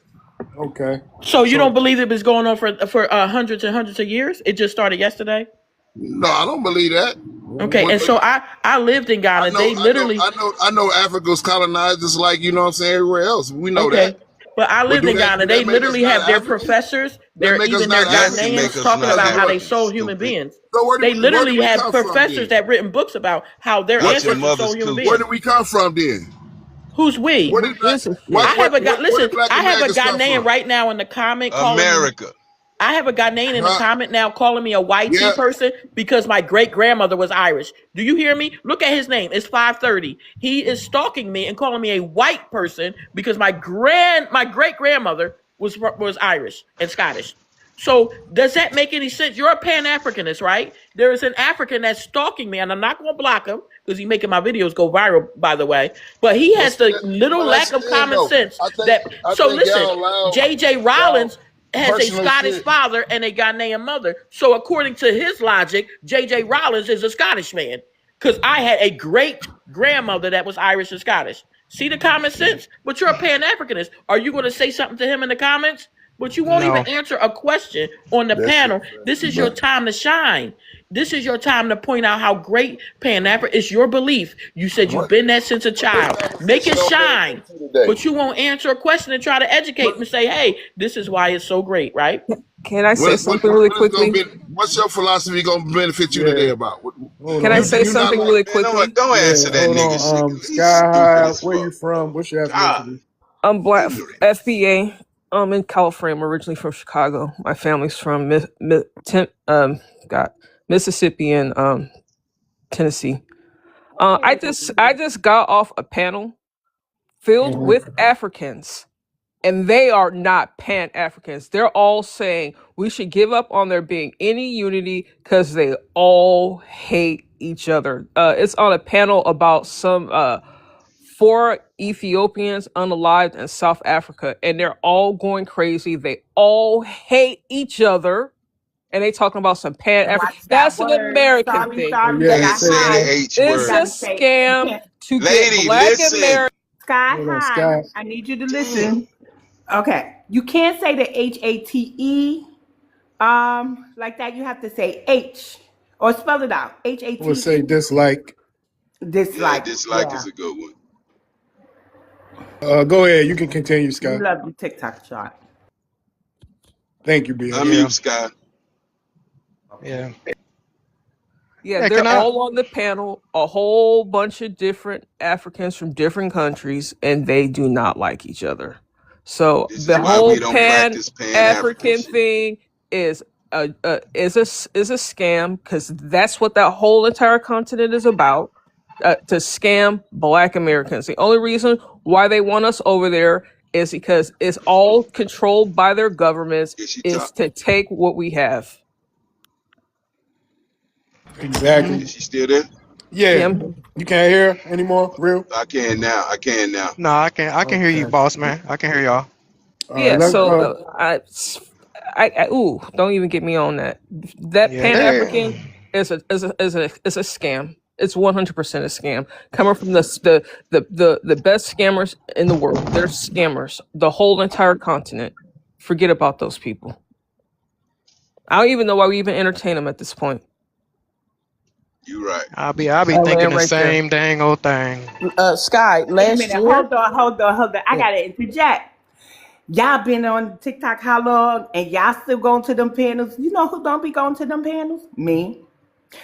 Okay. So you don't believe it was going on for hundreds and hundreds of years? It just started yesterday? No, I don't believe that. Okay, and so I lived in Ghana. I know Africa was colonized just like, you know what I'm saying, everywhere else. We know that. But I lived in Ghana. They literally have their professors, even their Ghanaians talking about how they sold human beings. They literally have professors that written books about how their ancestors sold human beings. Where did we come from then? Who's we? I have a Ghanaian right now in the comment calling America. I have a Ghanaian in the comment now calling me a white person because my great grandmother was Irish. Do you hear me? Look at his name. It's 5:30. He is stalking me and calling me a white person because my great grandmother was Irish and Scottish. So does that make any sense? You're a pan-Africanist, right? There is an African that's stalking me, and I'm not going to block him because he's making my videos go viral, by the way. But he has the little lack of common sense So listen, J.J. Rollins has a Scottish father and a Ghanaian mother. So according to his logic, J.J. Rollins is a Scottish man because I had a great grandmother that was Irish and Scottish. See the common sense? But you're a pan-Africanist. Are you going to say something to him in the comments? But you won't even answer a question on the panel. This is your time to shine. This is your time to point out how great Pan-Africa is. Your belief. You said you've been that since a child. Make it shine. But you won't answer a question and try to educate and say, hey, this is why it's so great, right? Can I say something really quickly? What's your philosophy going to benefit you today about? Can I say something really quickly? Don't answer that nigga. Sky High, where you from? What's your ethnicity? I'm Black, FBA. I'm in California. I'm originally from Chicago. My family's from Mississippi and Tennessee. I just got off a panel filled with Africans, and they are not Pan-Africans. They're all saying we should give up on there being any unity because they all hate each other. It's on a panel about some 4 Ethiopians unalived in South Africa, and they're all going crazy. They all hate each other, and they talking about some Pan-African. That's an American thing. It's a scam to get Black Americans. Sky High, I need you to listen. Okay, you can't say the HATE like that. You have to say H or spell it out. HATE. We'll say dislike. Dislike. Yeah, dislike is a good one. Go ahead. You can continue, Sky. You love your TikTok shot. Thank you, B. Unmute, Sky. Yeah. Yeah, they're all on the panel, a whole bunch of different Africans from different countries, and they do not like each other. So the whole Pan-African thing is a scam because that's what that whole entire continent is about. To scam Black Americans. The only reason why they want us over there is because it's all controlled by their governments, is to take what we have. Exactly. Is she still there? Yeah. You can't hear anymore? Real? I can now. No, I can hear you, boss man. I can hear y'all. Don't even get me on that. That Pan-African is a scam. It's 100% a scam. Coming from the best scammers in the world. They're scammers. The whole entire continent. Forget about those people. I don't even know why we even entertain them at this point. You right. I'll be thinking the same dang old thing. Sky, last year. Hold on. I gotta interject. Y'all been on TikTok how long, and y'all still going to them panels? You know who don't be going to them panels? Me.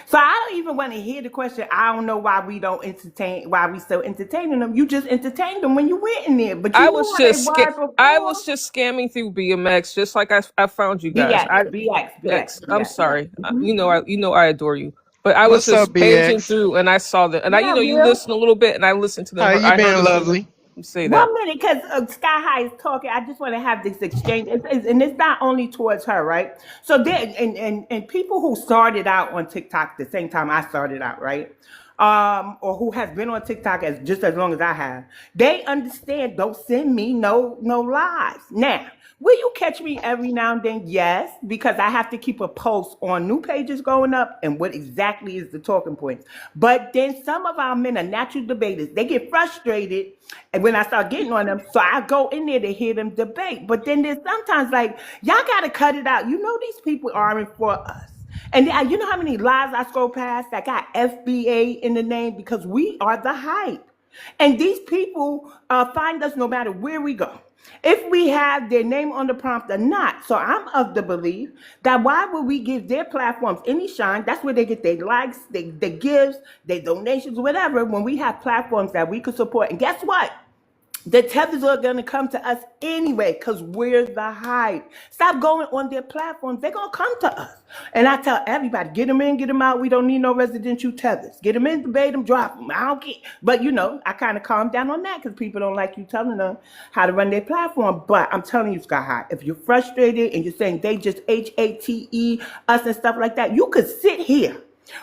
So I don't even want to hear the question. I don't know why we don't entertain, why we still entertaining them. You just entertained them when you went in there, but you knew what they were I before. was just scamming through BMX, just like I found you guys. BX, BX, BX, X. I'm BX. sorry. Mm-hmm. You know I adore you. But I was What's up, just paging BX? through and I saw that, and What up, you Will? listen a little bit, and I listened to them. How you I heard been, them lovely? say that. 1 minute, because Sky High is talking. I just want to have this exchange, and it's not only towards her, right? So there, and people who started out on TikTok the same time I started out, right? Or who has been on TikTok as just as long as I have, they understand. Don't send me no lies. Now, will you catch me every now and then? Yes, because I have to keep a pulse on new pages going up and what exactly is the talking points. But then some of our men are natural debaters. They get frustrated, and when I start getting on them, so I go in there to hear them debate. But then there's sometimes like, y'all got to cut it out. You know these people aren't for us. And you know how many lives I scroll past that got FBA in the name, because we are the hype. And these people find us no matter where we go, if we have their name on the prompt or not. So I'm of the belief that why would we give their platforms any shine? That's where they get their likes, their gifts, their donations, whatever, when we have platforms that we could support. And guess what? The tethers are going to come to us anyway because we're the hype. Stop going on their platforms. They're going to come to us. And I tell everybody, get them in, get them out. We don't need no residential tethers. Get them in, debate them, drop them. I don't care. But, I kind of calm down on that because people don't like you telling them how to run their platform. But I'm telling you, Sky High, if you're frustrated and you're saying they just HATE us and stuff like that, you could sit here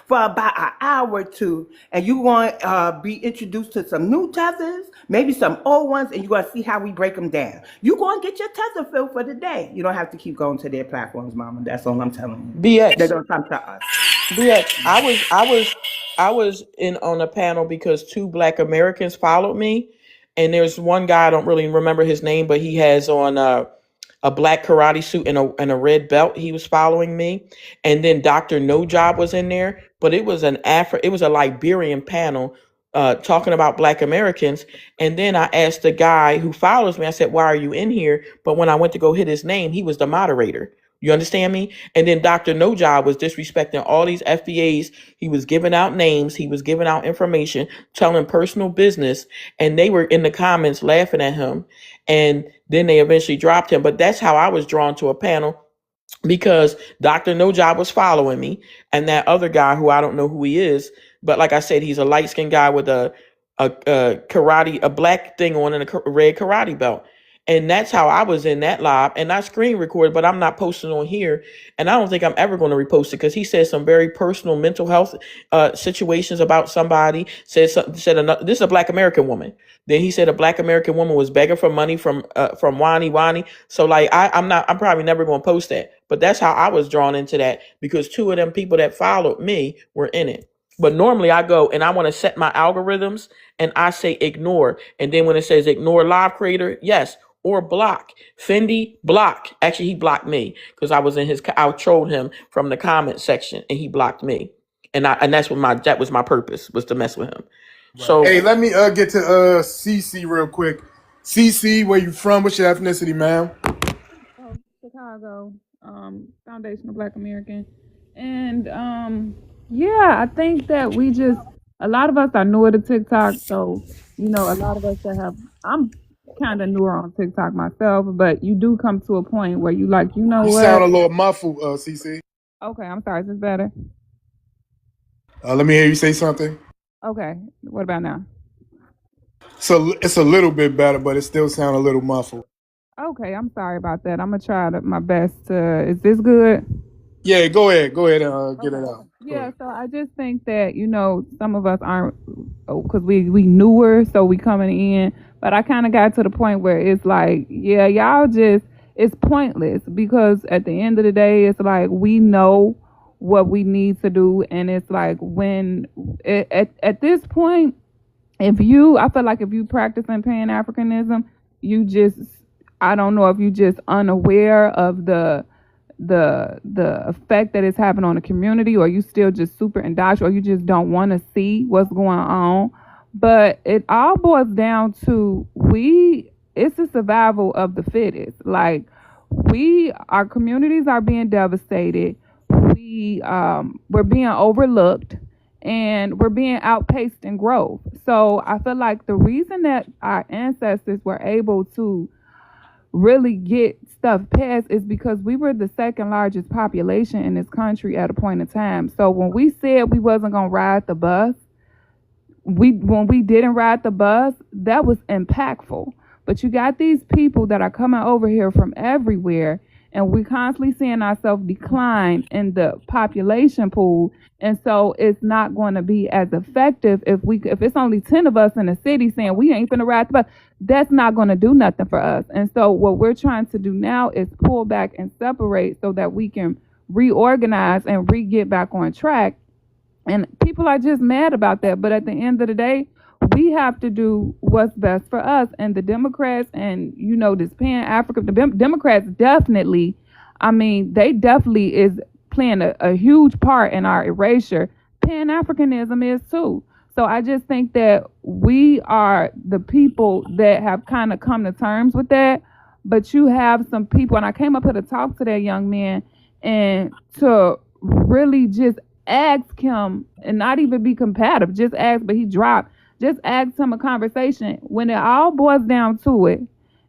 for about an hour or two, and you're going to be introduced to some new tethers, maybe some old ones, and you're going to see how we break them down. You're going to get your tether filled for the day. You don't have to keep going to their platforms, Mama. That's all I'm telling you. They're BX. going to come to us. BX. I was in on a panel because two Black Americans followed me, and there's one guy, I don't really remember his name, but he has on a black karate suit and a red belt. He was following me, and then Dr. No Job was in there, but it was it was a Liberian panel talking about Black Americans. And then I asked the guy who follows me, I said, "Why are you in here?" But when I went to go hit his name, he was the moderator. You understand me? And then Dr. No Job was disrespecting all these FBAs. He was giving out names. He was giving out information, telling personal business. And they were in the comments laughing at him. And then they eventually dropped him. But that's how I was drawn to a panel, because Dr. No Job was following me, and that other guy who I don't know who he is, but like I said, he's a light skinned guy with a black thing on and a red karate belt. And that's how I was in that live, and I screen recorded, but I'm not posting on here. And I don't think I'm ever going to repost it because he said some very personal mental health situations about somebody. Said another, this is a Black American woman. Then he said a Black American woman was begging for money from Wani. So like I'm probably never going to post that. But that's how I was drawn into that, because two of them people that followed me were in it. But normally I go and I want to set my algorithms and I say ignore. And then when it says ignore live creator, yes, or block. Fendi block. Actually, he blocked me because I was in I trolled him from the comment section and he blocked me. And that was my purpose, was to mess with him. Right. So hey, let me get to CC real quick. CC, where you from? What's your ethnicity, ma'am? Oh, Chicago, foundational Black American. And yeah, I think that a lot of us are newer to TikTok. So, a lot of us I'm kind of newer on TikTok myself, but you do come to a point where you like, You what? sound a little muffled, CC. Okay, I'm sorry. Is this better? Let me hear you say something. Okay, what about now? So it's a little bit better, but it still sounds a little muffled. Okay, I'm sorry about that. I'm gonna try my best to. Is this good? Yeah, go ahead and get it out. Yeah, so I just think that some of us aren't, because we newer, so we coming in. But I kind of got to the point where it's like, yeah, y'all it's pointless, because at the end of the day, it's like we know what we need to do, and it's like at this point, I feel like if you practicing pan-Africanism, I don't know if you just unaware of the effect that it's having on the community, or you still just super indoctrinated, or you just don't want to see what's going on. But it all boils down to, we it's the survival of the fittest. Like our communities are being devastated. We're being overlooked, and we're being outpaced in growth. So I feel like the reason that our ancestors were able to really get stuff passed is because we were the second largest population in this country at a point in time. So when we said we wasn't gonna ride the bus, when we didn't ride the bus, that was impactful. But you got these people that are coming over here from everywhere, and we constantly seeing ourselves decline in the population pool. And so it's not going to be as effective if it's only 10 of us in the city saying we ain't finna ride the bus. That's not going to do nothing for us. And so what we're trying to do now is pull back and separate so that we can reorganize and get back on track. And people are just mad about that. But at the end of the day, we have to do what's best for us. And the Democrats and, this pan-African, the Democrats definitely, they definitely is playing a huge part in our erasure. Pan-Africanism is too. So I just think that we are the people that have kind of come to terms with that. But you have some people, and I came up here to talk to that young man and to really just ask him and not even be combative, just ask, but he dropped. Just ask him a conversation. When it all boils down to it,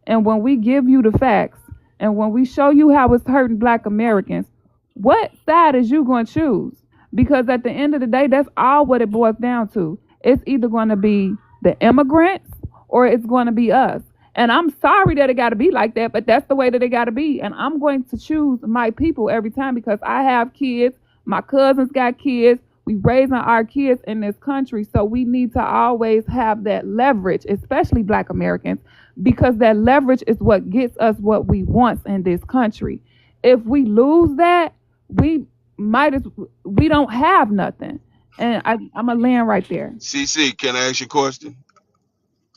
and when we give you the facts, and when we show you how it's hurting Black Americans, what side is you going to choose? Because at the end of the day, that's all what it boils down to. It's either going to be the immigrants or it's going to be us. And I'm sorry that it got to be like that, but that's the way that it got to be. And I'm going to choose my people every time because I have kids. My cousins got kids. We raising our kids in this country. So we need to always have that leverage, especially Black Americans, because that leverage is what gets us what we want in this country. If we lose that, we don't have nothing. And I'm going to land right there. CC, can I ask you a question?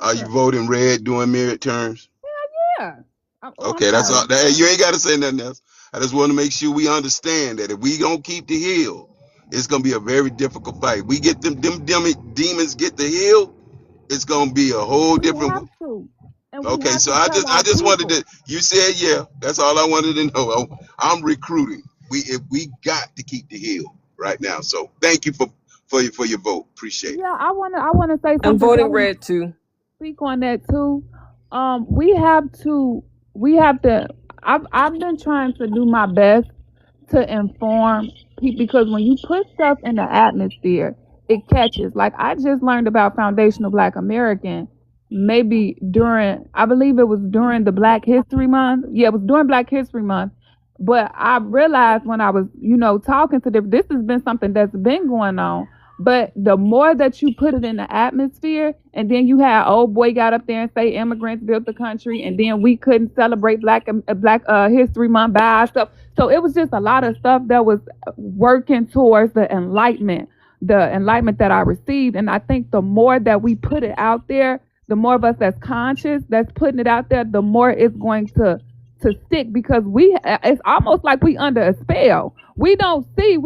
Are you Sure. voting red during midterms? Yeah. Okay, that's all. You ain't got to say nothing else. I just want to make sure we understand that if we don't keep the hill, it's gonna be a very difficult fight. We get them demons get the hill, it's gonna be a whole We different. have to. And we Okay, have so to I tell our just wanted people. to. You said yeah. That's all I wanted to know. I'm recruiting. We got to keep the hill right now. So thank you for your vote. Appreciate it. Yeah, I wanna say I'm something. voting red too. Speak on that too. We have to. I've been trying to do my best to inform people because when you put stuff in the atmosphere, it catches. Like I just learned about Foundational Black American maybe I believe it was during the Black History Month. Yeah, it was during Black History Month. But I realized when I was, talking to them, this has been something that's been going on. But the more that you put it in the atmosphere, and then you had old boy got up there and say immigrants built the country, and then we couldn't celebrate Black History Month by ourselves. So it was just a lot of stuff that was working towards the enlightenment that I received. And I think the more that we put it out there, the more of us that's conscious, that's putting it out there, the more it's going to stick because it's almost like we under a spell. We don't see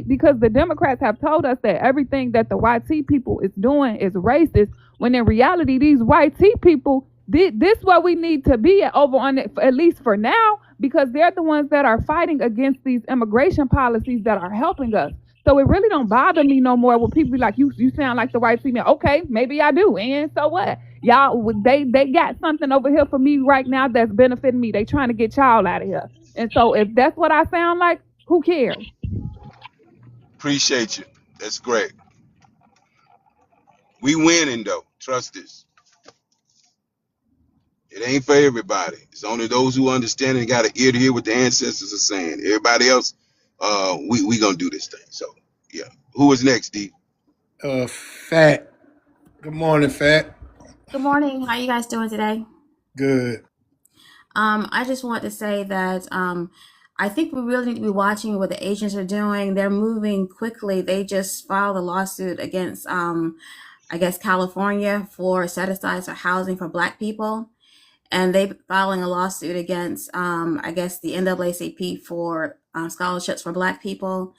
because the Democrats have told us that everything that the white tea people is doing is racist, when in reality these white tea people, this what we need to be over on it, at least for now, because they're the ones that are fighting against these immigration policies that are helping us. So it really don't bother me no more when people be like, you sound like the white female. Okay, maybe I do. And so what? Y'all, they got something over here for me right now that's benefiting me. They trying to get y'all out of here. And so if that's what I sound like, who cares? Appreciate you. That's great. We winning though. Trust this. It ain't for everybody. It's only those who understand and got an ear to hear what the ancestors are saying. Everybody else, we gonna do this thing. So yeah. Who is next, D? Fat. Good morning, Fat. Good morning. How you guys doing today? Good. I just want to say that I think we really need to be watching what the agents are doing. They're moving quickly. They just filed a lawsuit against, I guess, California for set-asides for housing for Black people. And they filing a lawsuit against, I guess, the NAACP for scholarships for Black people.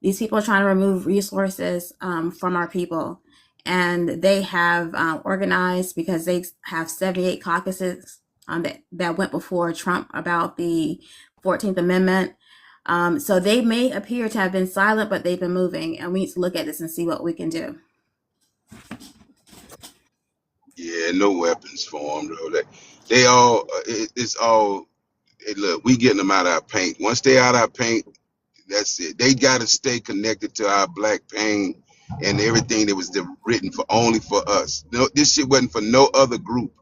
These people are trying to remove resources from our people. And they have organized because they have 78 caucuses that went before Trump about the 14th Amendment. So they may appear to have been silent, but they've been moving, and we need to look at this and see what we can do. Yeah, no weapons for them though. They all, it's all. Look, we getting them out of our paint. Once they out of our paint, that's it. They got to stay connected to our black pain and everything that was written for only for us. No, this shit wasn't for no other group.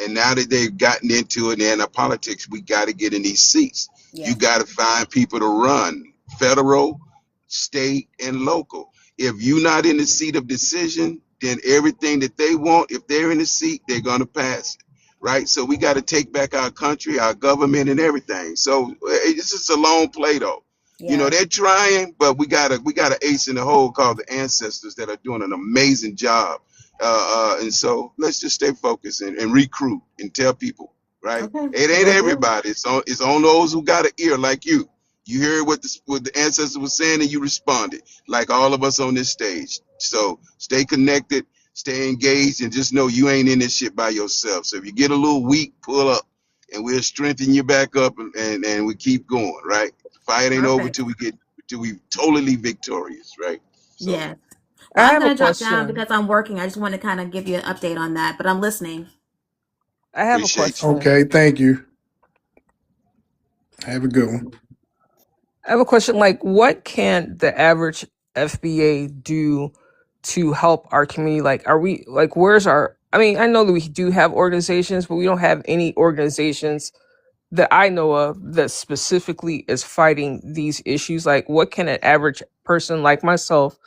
And now that they've gotten into it and the politics, we got to get in these seats. Yeah. You got to find people to run federal, state, and local. If you're not in the seat of decision, then everything that they want, if they're in the seat, they're going to pass it. Right. So we got to take back our country, our government, and everything. So it's just a long play, though. Yeah. You know, they're trying, but we got an ace in the hole called the ancestors that are doing an amazing job. And so let's just stay focused and recruit and tell people, right? Okay. It ain't everybody. It's on those who got an ear like you. You heard what the ancestors was saying and you responded, like all of us on this stage. So stay connected, stay engaged, and just know you ain't in this shit by yourself. So if you get a little weak, pull up, and we'll strengthen you back up, and we keep going, right? The fight ain't over till we totally victorious, right? So, yeah. I I'm have going a to drop down question. because I'm working. I just want to kind of give you an update on that, but I'm listening. I have a appreciate you. question. Okay, thank you. Have a good one. I have a question. Like, what can the average FBA do to help our community? Like, are we like, where's our? I mean, I know that we do have organizations, but we don't have any organizations that I know of that specifically is fighting these issues. Like, what can an average person like myself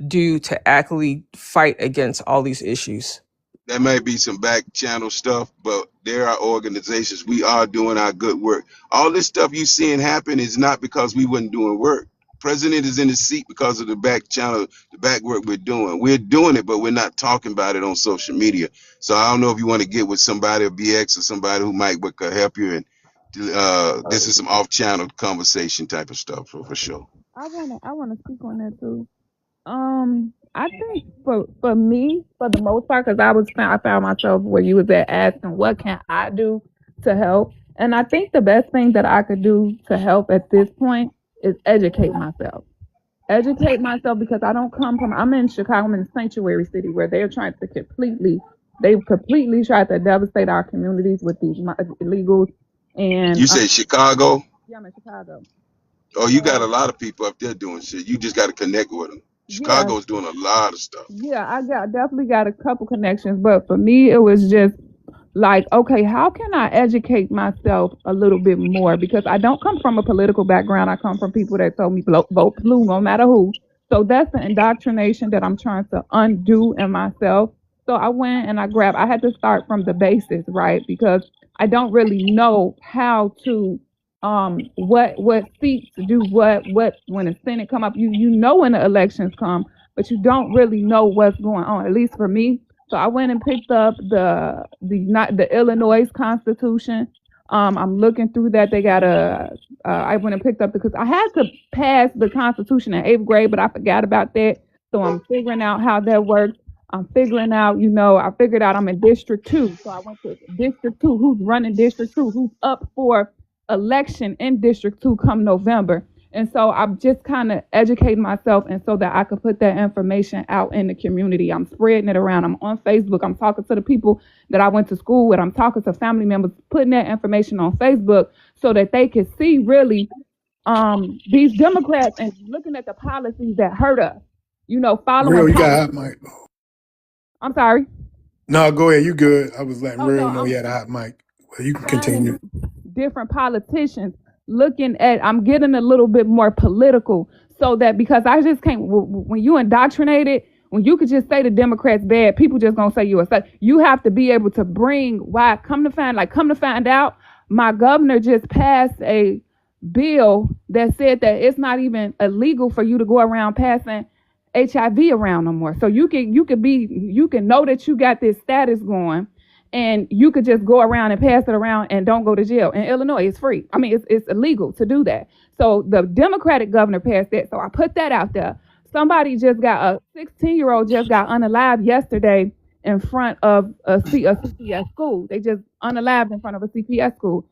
do to actually fight against all these issues? There may be some back channel stuff, but there are organizations. We are doing our good work. All this stuff you seeing happen is not because we wasn't doing work. President is in the seat because of the back channel, the back work we're doing. We're doing it, but we're not talking about it on social media. So I don't know if you want to get with somebody, a BX or somebody who might could help you. And this is some off-channel conversation type of stuff for sure. I wanna speak on that too. I think for me, for the most part, because I found myself where you was at asking, what can I do to help? And I think the best thing that I could do to help at this point is educate myself. Educate myself because I don't come from. I'm in Chicago, I'm in a sanctuary city where they're trying to they've completely tried to devastate our communities with these illegals. And You say Chicago? yeah, I'm in Chicago. Oh, you got a lot of people up there doing shit. You just got to connect with them. Yeah, Chicago's doing a lot of stuff. yeah, definitely got a couple connections, but for me, it was just like, okay, how can I educate myself a little bit more? Because I don't come from a political background. I come from people that told me vote blue no matter who. So that's the indoctrination that I'm trying to undo in myself. So I went and I had to start from the basis, right? Because I don't really know how to what seats do what when the Senate come up. You know when the elections come, but you don't really know what's going on, at least for me. So I went and picked up the Illinois Constitution. I'm looking through that. They got I went and picked up because I had to pass the Constitution in 8th grade, but I forgot about that. So I'm figuring out how that works. I'm figuring out, I figured out I'm in District 2. So I went to District 2. Who's running District 2? Who's up for election in District 2 come November? And so I'm just kind of educating myself and so that I could put that information out in the community. I'm spreading it around. I'm on Facebook. I'm talking to the people that I went to school with. I'm talking to family members, putting that information on Facebook so that they can see really these Democrats and looking at the policies that hurt us, following. Real, you got hot mic. I'm sorry. No, go ahead. You good. I was letting Real no, know he had a hot mic. Well, you can continue. Different politicians I'm getting a little bit more political so that because I just can't, when you indoctrinated, when you could just say the Democrats bad, people just gonna say you a slut. You have to be able to come to find out, my governor just passed a bill that said that it's not even illegal for you to go around passing HIV around no more. So you can know that you got this status going, and you could just go around and pass it around and don't go to jail. In Illinois, it's free. I mean, it's illegal to do that. So the Democratic governor passed that. So I put that out there. Somebody a 16-year-old just got unalived yesterday in front of a CPS school. They just unalived in front of a CPS school.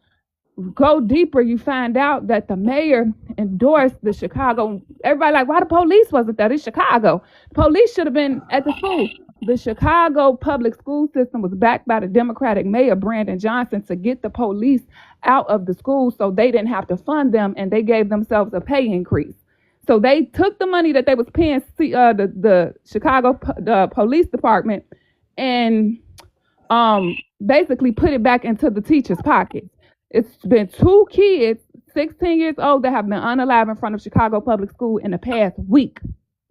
Go deeper, you find out that the mayor endorsed the Chicago. Everybody like, why the police wasn't there? It's Chicago. Police should have been at the school. The Chicago public school system was backed by the Democratic mayor, Brandon Johnson, to get the police out of the schools so they didn't have to fund them, and they gave themselves a pay increase. So they took the money that they was paying the Chicago police department and basically put it back into the teachers' pockets. It's been 2 kids, 16 years old, that have been unalive in front of Chicago Public School in the past week.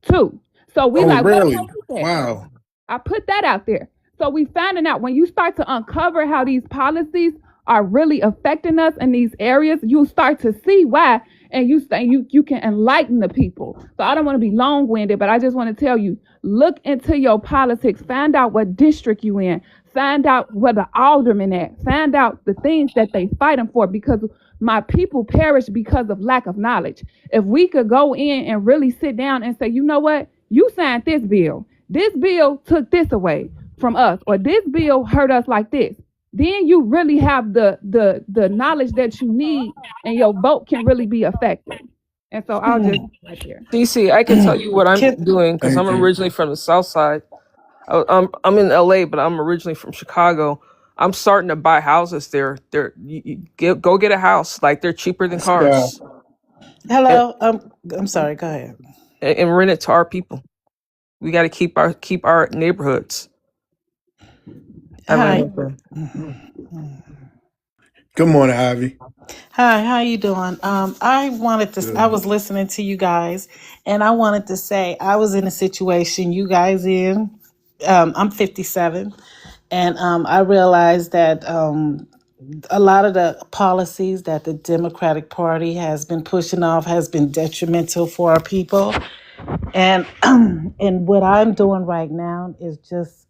2. So we really? Wow. I put that out there. So we finding out when you start to uncover how these policies are really affecting us in these areas, you start to see why, and you can enlighten the people. So I don't want to be long-winded, but I just want to tell you, look into your politics, find out what district you in, find out where the alderman at, find out the things that they fighting for, because my people perish because of lack of knowledge. If we could go in and really sit down and say, you know what, you signed this bill took this away from us, or this bill hurt us like this, then you really have the knowledge that you need, and your vote can really be effective. And so I'll just right there. DC, I can tell you what I'm doing, because I'm originally from the South Side. I'm in LA, but I'm originally from Chicago. I'm starting to buy houses there. Go get a house. Like, they're cheaper than cars. Hello. I'm sorry. Go ahead. And rent it to our people. We got to keep our neighborhoods. Hi. Good morning, Ivy. Hi. How you doing? I was listening to you guys, and I wanted to say I was in a situation you guys in. I'm 57, and I realized that a lot of the policies that the Democratic Party has been pushing off has been detrimental for our people. And and what I'm doing right now is just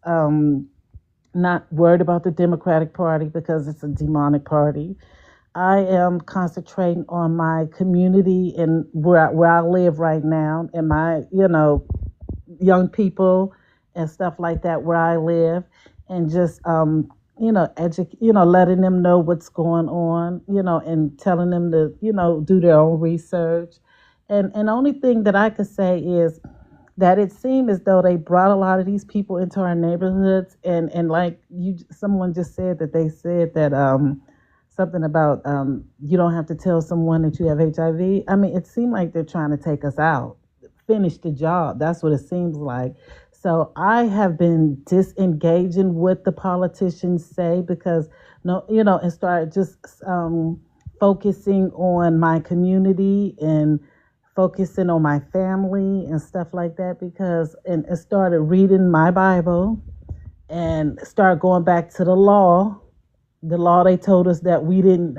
not worried about the Democratic Party, because it's a demonic party. I am concentrating on my community and where I live right now, and my young people and stuff like that where I live, and just letting them know what's going on, and telling them to do their own research. And the only thing that I could say is that it seemed as though they brought a lot of these people into our neighborhoods, and like someone just said that they said that something about you don't have to tell someone that you have HIV. I mean, it seemed like they're trying to take us out, finish the job. That's what it seems like. So I have been disengaging what the politicians say, because and start just focusing on my community and focusing on my family and stuff like that, and started reading my Bible and start going back to the law they told us that we didn't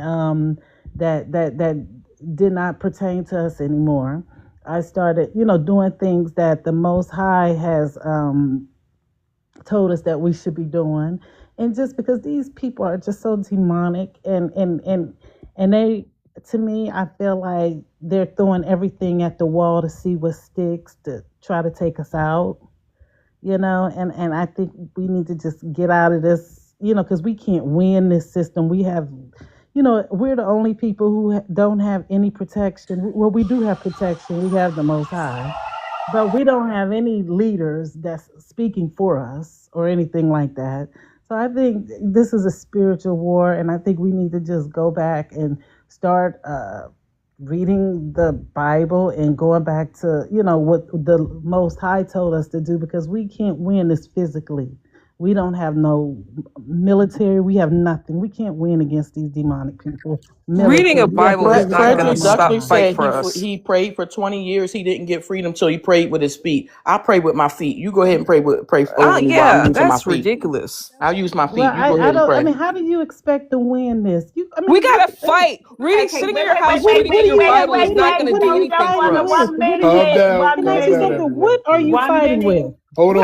that did not pertain to us anymore. I started doing things that the Most High has told us that we should be doing, and just because these people are just so demonic, and they, to me, I feel like they're throwing everything at the wall to see what sticks, to try to take us out, and I think we need to just get out of this, because we can't win this system. We have, we're the only people who don't have any protection. Well, we do have protection. We have the Most High, but we don't have any leaders that's speaking for us or anything like that. So I think this is a spiritual war, and I think we need to just go back and start reading the Bible and going back to, what the Most High told us to do, because we can't win this physically. We don't have no military. We have nothing. We can't win against these demonic people. Reading a Bible is not going to stop fight for us. He prayed for 20 years. He didn't get freedom till he prayed with his feet. I pray with my feet. You go ahead and pray over me while I'm using my feet. Ridiculous. I'll use my feet. Well, you go ahead and pray. I mean, how do you expect to win this? We gotta fight. Sitting in your house reading your Bible is not going to do anything for us. What are you fighting with? Hold on,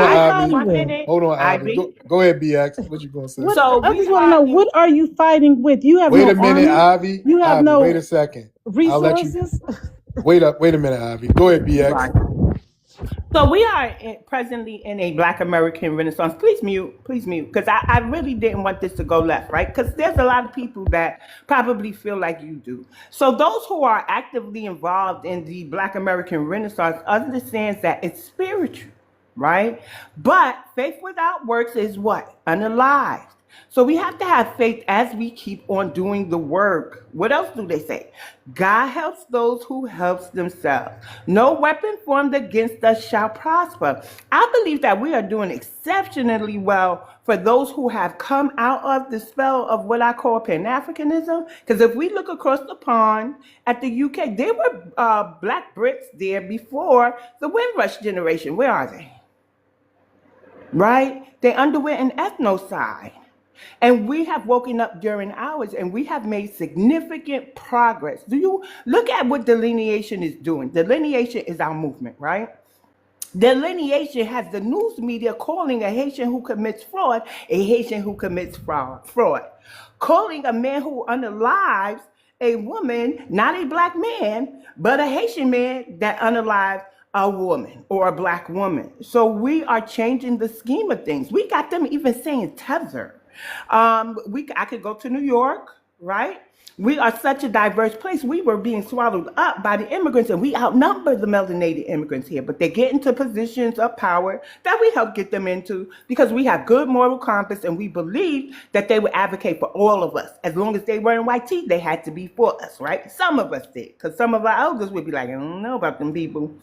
Ivy. Go ahead, BX. What you gonna say? So I just want to know, what are you fighting with? You have wait a minute, Ivy. You have no. Wait a second. Resources. Wait a minute, Ivy. Go ahead, BX. So we are presently in a Black American Renaissance. Please mute, because I really didn't want this to go left, right? Because there's a lot of people that probably feel like you do. So those who are actively involved in the Black American Renaissance understands that it's spiritual, right? But faith without works is what? Unalive. So we have to have faith as we keep on doing the work. What else do they say? God helps those who helps themselves. No weapon formed against us shall prosper. I believe that we are doing exceptionally well for those who have come out of the spell of what I call pan-Africanism. Because if we look across the pond at the UK, there were Black Brits there before the Windrush generation. Where are they? Right? They underwent an ethnocide. And we have woken up during ours and we have made significant progress. Do you look at what delineation is doing? Delineation is our movement, right? Delineation has the news media calling a Haitian who commits fraud a Haitian who commits fraud. Calling a man who unalives a woman, not a Black man, but a Haitian man that unalives a woman or a Black woman. So we are changing the scheme of things. We got them even saying tether. I could go to New York, right? We are such a diverse place. We were being swallowed up by the immigrants, and we outnumber the melanated immigrants here. But they get into positions of power that we help get them into because we have good moral compass, and we believe that they would advocate for all of us. As long as they were in white teeth, they had to be for us, right? Some of us did, because some of our elders would be like, I don't know about them people.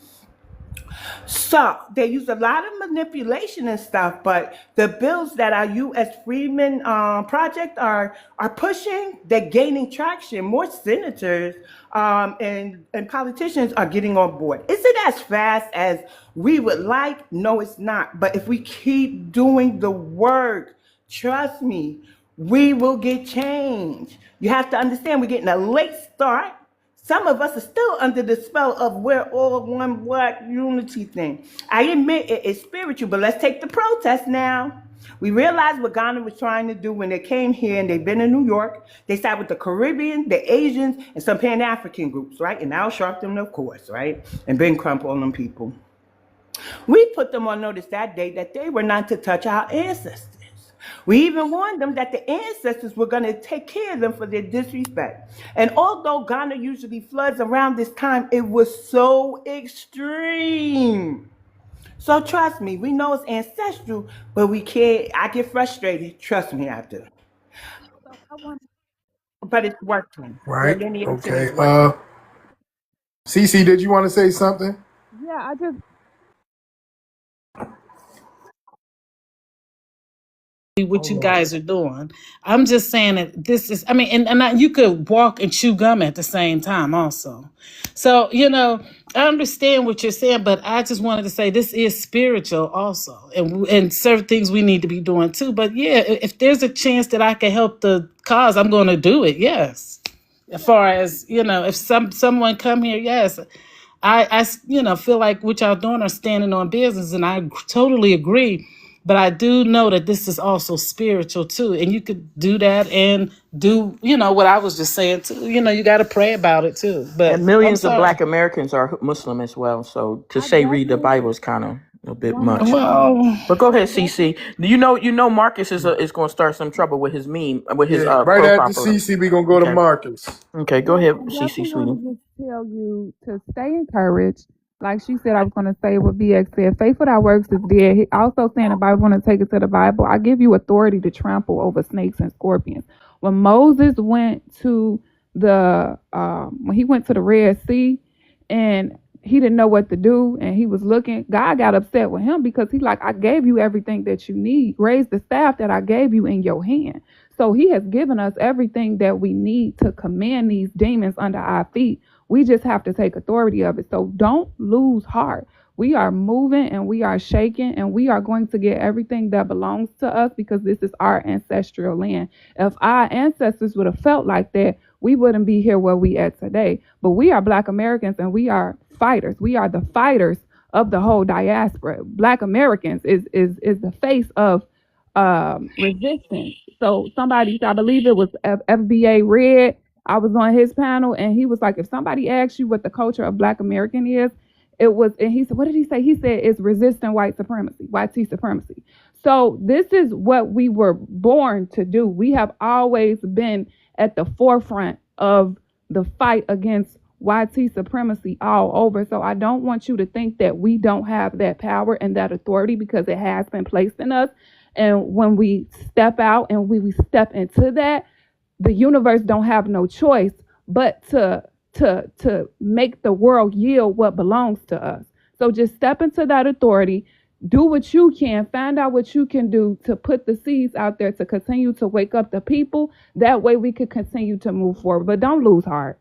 So they use a lot of manipulation and stuff, but the bills that our U.S. Freedmen Project are pushing, they're gaining traction. More senators and politicians are getting on board. Is it as fast as we would like? No, it's not. But if we keep doing the work, trust me, we will get change. You have to understand we're getting a late start. Some of us are still under the spell of we're all one Black unity thing. I admit it is spiritual, but let's take the protest now. We realized what Ghana was trying to do when they came here and they've been in New York. They sat with the Caribbean, the Asians, and some Pan-African groups, right? And Al Sharpton, of course, right? And Ben Crump, all them people. We put them on notice that day that they were not to touch our ancestors. We even warned them that the ancestors were going to take care of them for their disrespect. And although Ghana usually floods around this time, it was so extreme. So trust me, we know it's ancestral, but we can't. I get frustrated. Trust me, I do. But it's working. Right. Okay. Cece, did you want to say something? Yeah, I just what you guys are doing. I'm just saying that this is, I mean, and you could walk and chew gum at the same time also. So, I understand what you're saying, but I just wanted to say this is spiritual also. And certain things we need to be doing too. But yeah, if there's a chance that I can help the cause, I'm going to do it. Yes. As far as, if someone come here, yes. I feel like what y'all doing are standing on business, and I totally agree. But I do know that this is also spiritual too, and you could do that and do, what I was just saying too. You got to pray about it too. But And millions of Black Americans are Muslim as well. So to say read the Bible is kind of a bit much. Well, but go ahead, CC. You know, Marcus is going to start some trouble with his meme, with his right after CC, we gonna go to Marcus. Okay, go ahead, I CC, definitely want sweetie. to just tell you to stay encouraged. Like she said, I was going to say what BX said. Faith without works is dead. He also saying the Bible, want to take it to the Bible. I give you authority to trample over snakes and scorpions. When Moses went to when he went to the Red Sea and he didn't know what to do and he was looking, God got upset with him because he's like, I gave you everything that you need. Raise the staff that I gave you in your hand. So he has given us everything that we need to command these demons under our feet. We just have to take authority of it. So don't lose heart. We are moving and we are shaking and we are going to get everything that belongs to us because this is our ancestral land. If our ancestors would have felt like that, we wouldn't be here where we at today. But we are Black Americans and we are fighters. We are the fighters of the whole diaspora. Black Americans is the face of resistance. So somebody, I believe it was FBA Red, I was on his panel and he was like, if somebody asks you what the culture of Black American is, it was, and he said, what did he say? He said it's resisting white supremacy, white supremacy. So this is what we were born to do. We have always been at the forefront of the fight against YT supremacy all over. So I don't want you to think that we don't have that power and that authority, because it has been placed in us. And when we step out and we step into that, the universe don't have no choice but to make the world yield what belongs to us. So just step into that authority, do what you can, find out what you can do to put the seeds out there to continue to wake up the people. That way we could continue to move forward, but don't lose heart.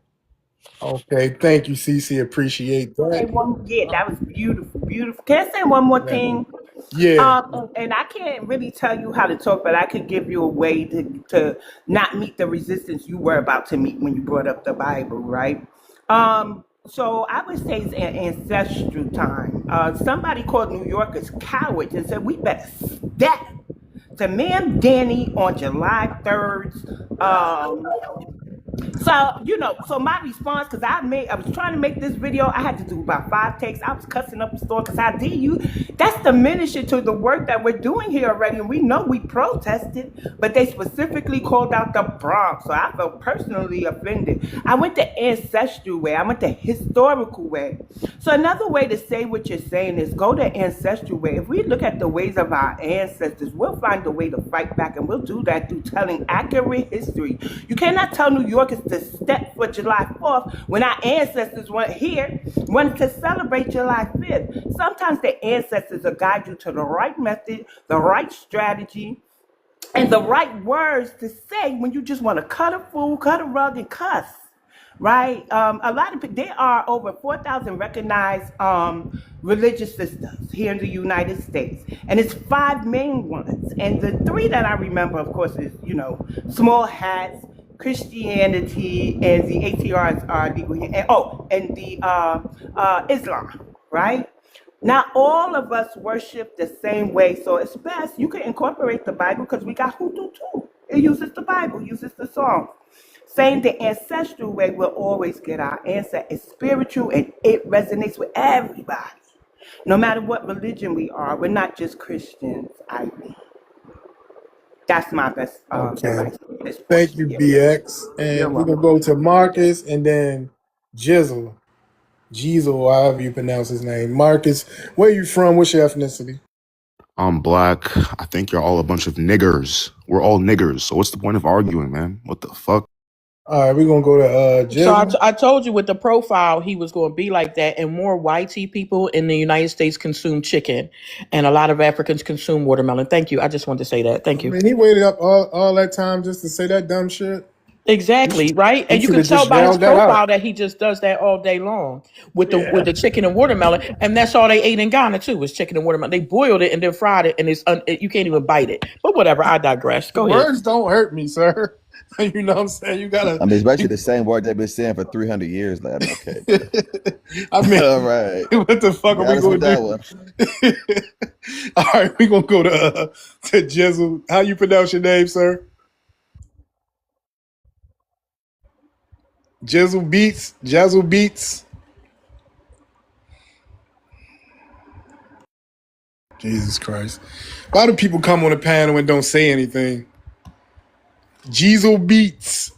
Okay, thank you, Cece. Appreciate that. Yeah, that was beautiful, beautiful. Can I say one more thing? Yeah. And I can't really tell you how to talk, but I could give you a way to not meet the resistance you were about to meet when you brought up the Bible, right? So I would say it's an ancestral time. Somebody called New Yorkers cowards and said we better step to Ma'am Danny on July 3rd. So my response, because I was trying to make this video, I had to do about 5 takes. I was cussing up the store because I did you. That's diminishing to the work that we're doing here already. And we know we protested, but they specifically called out the Bronx. So I felt personally offended. I went the ancestral way. I went the historical way. So another way to say what you're saying is go the ancestral way. If we look at the ways of our ancestors, we'll find a way to fight back, and we'll do that through telling accurate history. You cannot tell New Yorkers to step for July 4th when our ancestors weren't here, wanted to celebrate July 5th. Sometimes the ancestors will guide you to the right method, the right strategy, and the right words to say when you just want to cut a fool, cut a rug, and cuss. Right? A lot of people, there are over 4,000 recognized religious systems here in the United States. And it's 5 main ones. And the 3 that I remember, of course, is, small hats, Christianity, and the ATRs are legal here. And the Islam, right? Not all of us worship the same way. So it's best you can incorporate the Bible, because we got Hutu too. It uses the Bible, uses the Psalms. Saying the ancestral way will always get our answer. It's spiritual and it resonates with everybody. No matter what religion we are, we're not just Christians either. That's my best advice. Thank you, BX. And we're going to go to Marcus and then Jizzle. Jizzle, however you pronounce his name. Marcus, where you from? What's your ethnicity? I'm black. I think you're all a bunch of niggers. We're all niggers. So what's the point of arguing, man? What the fuck? All right, we're going to go to Jizzle. So I told you with the profile, he was going to be like that. And more YT people in the United States consume chicken. And a lot of Africans consume watermelon. Thank you. I just wanted to say that. Thank you. I mean, he waited up all that time just to say that dumb shit. Exactly, right? And you can tell by his profile that he just does that all day long with the chicken and watermelon. And that's all they ate in Ghana too, was chicken and watermelon. They boiled it and then fried it, and you can't even bite it. But whatever, I digress. Go ahead. Words don't hurt me, sir. You know what I'm saying? You gotta. I mean, it's basically the same word they've been saying for 300 years. Like, okay. I mean, all right. What the fuck are we going to do? All right, we're going to go to Jizzle. How you pronounce your name, sir? Jizzle Beats. Jesus Christ. Why do people come on the panel and don't say anything? Jizzle Beats.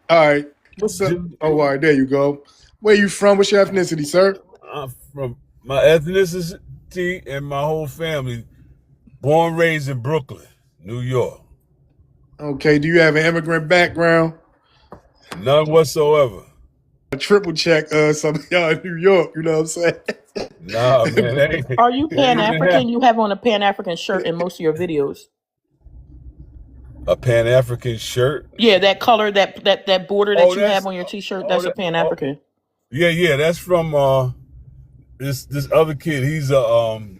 All right. What's up? Oh, all right. There you go. Where you from? What's your ethnicity, sir? I'm from my ethnicity and my whole family. Born, raised in Brooklyn, New York. Okay. Do you have an immigrant background? None whatsoever. Triple check some of y'all in New York, you know what I'm saying? Nah, man. Are you Pan-African? You have on a Pan-African shirt in most of your videos. A Pan-African shirt? Yeah, that color, that border that you have on your t-shirt, that's a Pan-African. Yeah, that's from this other kid. He's an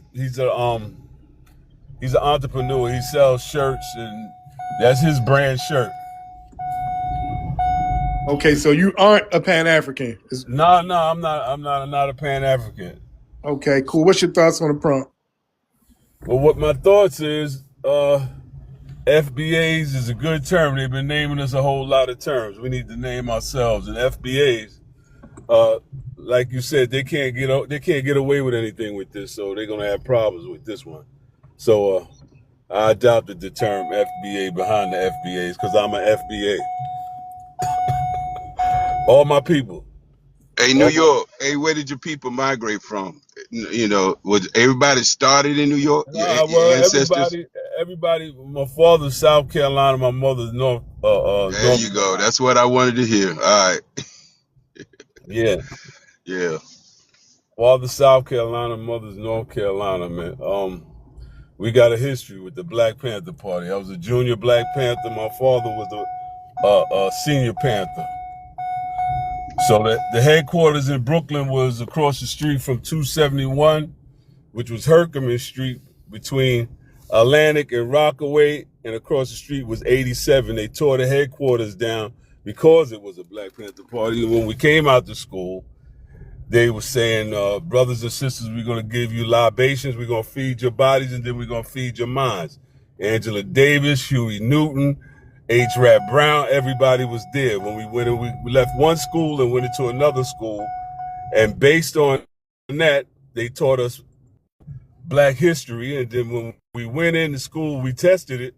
entrepreneur. He sells shirts, and that's his brand shirt. Okay, so you aren't a Pan-African. No, I'm not a Pan-African. Okay, cool. What's your thoughts on the prompt? Well, what my thoughts is, FBAs is a good term. They've been naming us a whole lot of terms. We need to name ourselves. And FBAs like you said, they can't get away with anything with this, so they're gonna have problems with this one. So I adopted the term FBA behind the FBAs because I'm an FBA. All my people. Hey, New York. Hey, where did your people migrate from? You know, was everybody started in New York? Your Well, ancestors? everybody. My father's South Carolina, my mother's North. There you go. That's what I wanted to hear. All right. Yeah. Yeah. Father's South Carolina, mother's North Carolina, man. We got a history with the Black Panther Party. I was a junior Black Panther. My father was a senior Panther. So the headquarters in Brooklyn was across the street from 271, which was Herkimer Street between Atlantic and Rockaway, and across the street was 87. They tore the headquarters down because it was a Black Panther Party. And when we came out to school, they were saying, brothers and sisters, we're going to give you libations, we're going to feed your bodies, and then we're going to feed your minds. Angela Davis, Huey Newton, H. Rap Brown, everybody was there. When we went, we left one school and went into another school, and based on that, they taught us Black history. And then when we went into school, we tested it,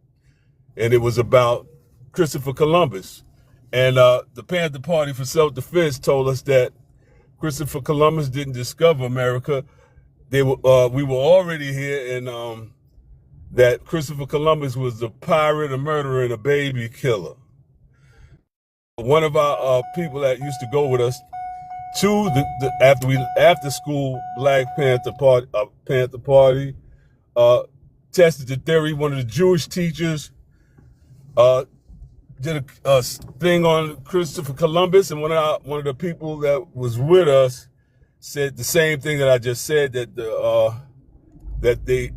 and it was about Christopher Columbus. And the Panther Party for Self-Defense told us that Christopher Columbus didn't discover America. We were already here, and that Christopher Columbus was a pirate, a murderer, and a baby killer. One of our people that used to go with us to the after school Black Panther Party tested the theory. One of the Jewish teachers did a thing on Christopher Columbus, and one of the people that was with us said the same thing that I just said, that that they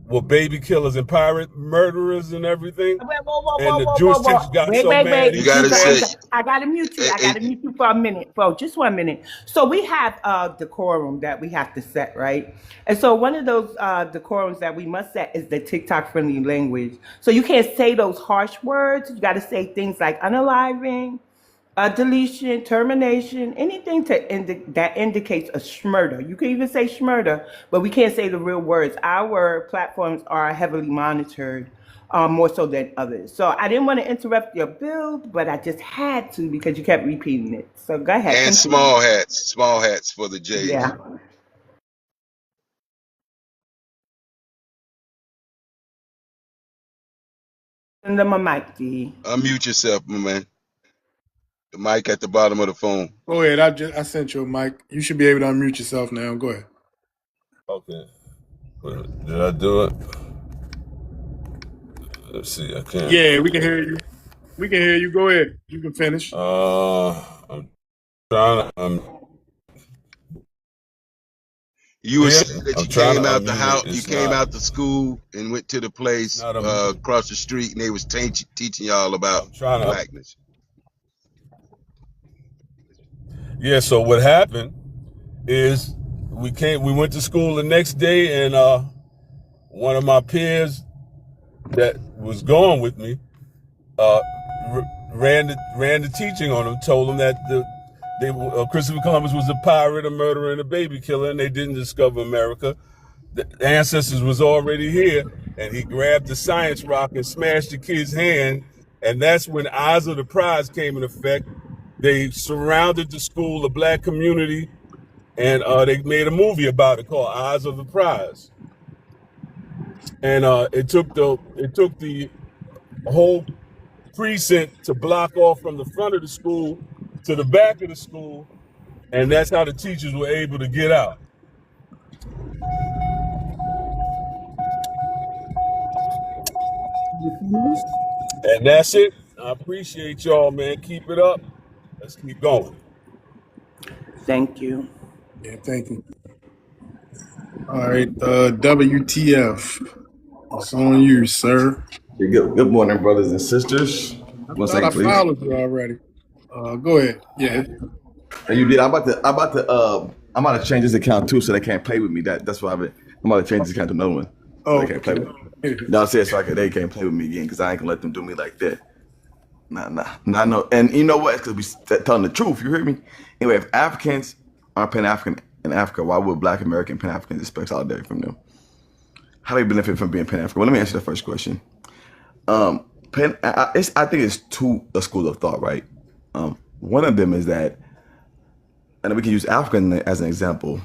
were baby killers and pirate murderers and everything. And the Jewish teachers got so mad. You gotta say, I gotta mute you. I gotta mute you for a minute, bro. Just 1 minute. So we have decorum that we have to set, right? And so one of those decorums that we must set is the TikTok friendly language. So you can't say those harsh words. You gotta say things like unaliving, deletion, termination, anything that indicates a schmurder. You can even say schmurder, but we can't say the real words. Our platforms are heavily monitored, more so than others. So I didn't want to interrupt your build, but I just had to because you kept repeating it. So go ahead. And small hats for the J's. Yeah. And then my mic, D. Unmute yourself, my man. The mic at the bottom of the phone. Go ahead. I sent you a mic. You should be able to unmute yourself now. Go ahead. Okay. Did I do it? Let's see. I can't. Yeah, we can hear you. We can hear you. Go ahead. You can finish. I'm trying to. You were saying that you came out the house, you came out the school and went to the place across the street, and they was teaching y'all about blackness. Yeah, so what happened is we went to school the next day, and one of my peers that was going with me ran the teaching on them, told them that Christopher Columbus was a pirate, a murderer, and a baby killer, and they didn't discover America. The ancestors was already here, and he grabbed the science rock and smashed the kid's hand, and that's when Eyes of the Prize came in effect. They surrounded the school, the Black community, and they made a movie about it called Eyes of the Prize. And it took the whole precinct to block off from the front of the school to the back of the school, and that's how the teachers were able to get out. And that's it. I appreciate y'all, man. Keep it up. Let's keep going. Thank you. Yeah, thank you. All right, WTF. It's on you, sir. Good morning, brothers and sisters. One second, please. I followed you already. Go ahead. Yeah. You did. I'm about to change this account too, so they can't play with me. That's why I'm about to change this account to another one. So they can't play with me. No, I said so they can't play with me again because I ain't gonna let them do me like that. No. And you know what? Because we telling the truth. You hear me? Anyway, if Africans are Pan-African in Africa, why would Black American Pan-Africans expect solidarity from them? How do they benefit from being Pan-African? Well, let me answer the first question. I think it's two schools of thought, right? One of them is that, and we can use Africa as an example.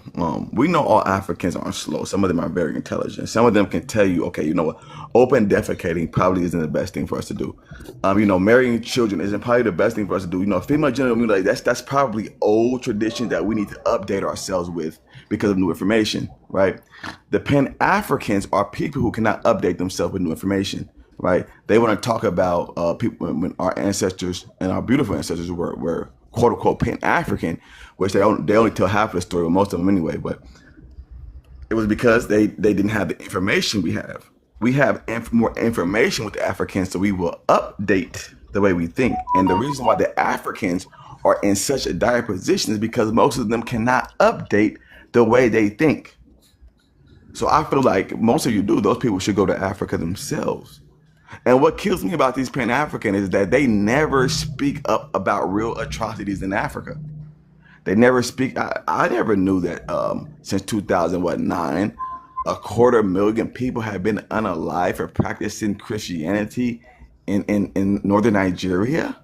We know all Africans aren't slow. Some of them are very intelligent. Some of them can tell you, okay, you know what, open defecating probably isn't the best thing for us to do. Marrying children isn't probably the best thing for us to do. Female genital mutilation, that's probably old tradition that we need to update ourselves with because of new information, right? The Pan-Africans are people who cannot update themselves with new information, right? They want to talk about people when our ancestors and our beautiful ancestors were quote unquote Pan-African, which they only tell half of the story, well, most of them anyway, but it was because they didn't have the information we have. We have more information with the Africans, so we will update the way we think. And the reason why the Africans are in such a dire position is because most of them cannot update the way they think. So I feel like most of you those people should go to Africa themselves. And what kills me about these Pan-African is that they never speak up about real atrocities in Africa. They never speak. I never knew that since 2009, 250,000 people have been unalive for practicing Christianity in northern Nigeria.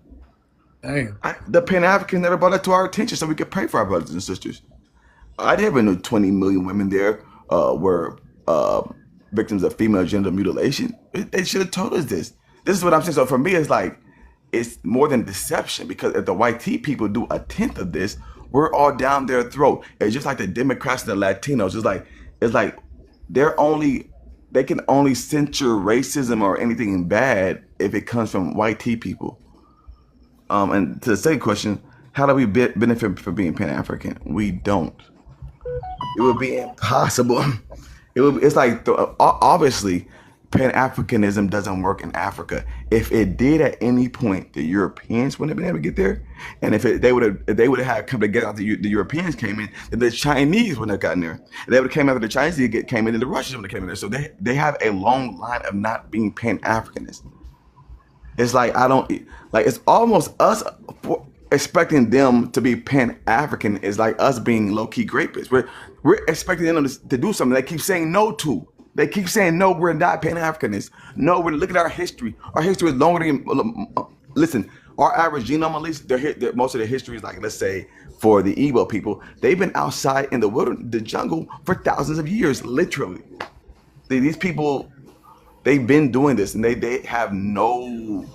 Damn. The Pan-Africans never brought that to our attention so we could pray for our brothers and sisters. I never knew 20 million women there were victims of female genital mutilation. They should have told us this. This is what I'm saying. So for me, it's like, it's more than deception, because if the white tea people do a tenth of this, we're all down their throat. It's just like the Democrats and the Latinos. It's like they can only censure racism or anything bad if it comes from white tea people. And to the second question, how do we benefit from being Pan-African? We don't. It would be impossible. It's like, obviously, Pan-Africanism doesn't work in Africa. If it did at any point, the Europeans wouldn't have been able to get there. And if they would have had come together after the Europeans came in, then the Chinese wouldn't have gotten there. If they would have came after the Chinese came in, then the Russians would have came in there. So they have a long line of not being Pan-Africanist. It's like, it's almost us expecting them to be Pan-African is like us being low-key rapists. We're expecting them to do something they keep saying no to. They keep saying, no, we're not Pan-Africanists. No, look at our history. Our history is longer than, listen, our average genome, at least, most of their history is like, let's say, for the Igbo people, they've been outside in the wilderness, the jungle, for thousands of years, literally. These people, they've been doing this, and they have no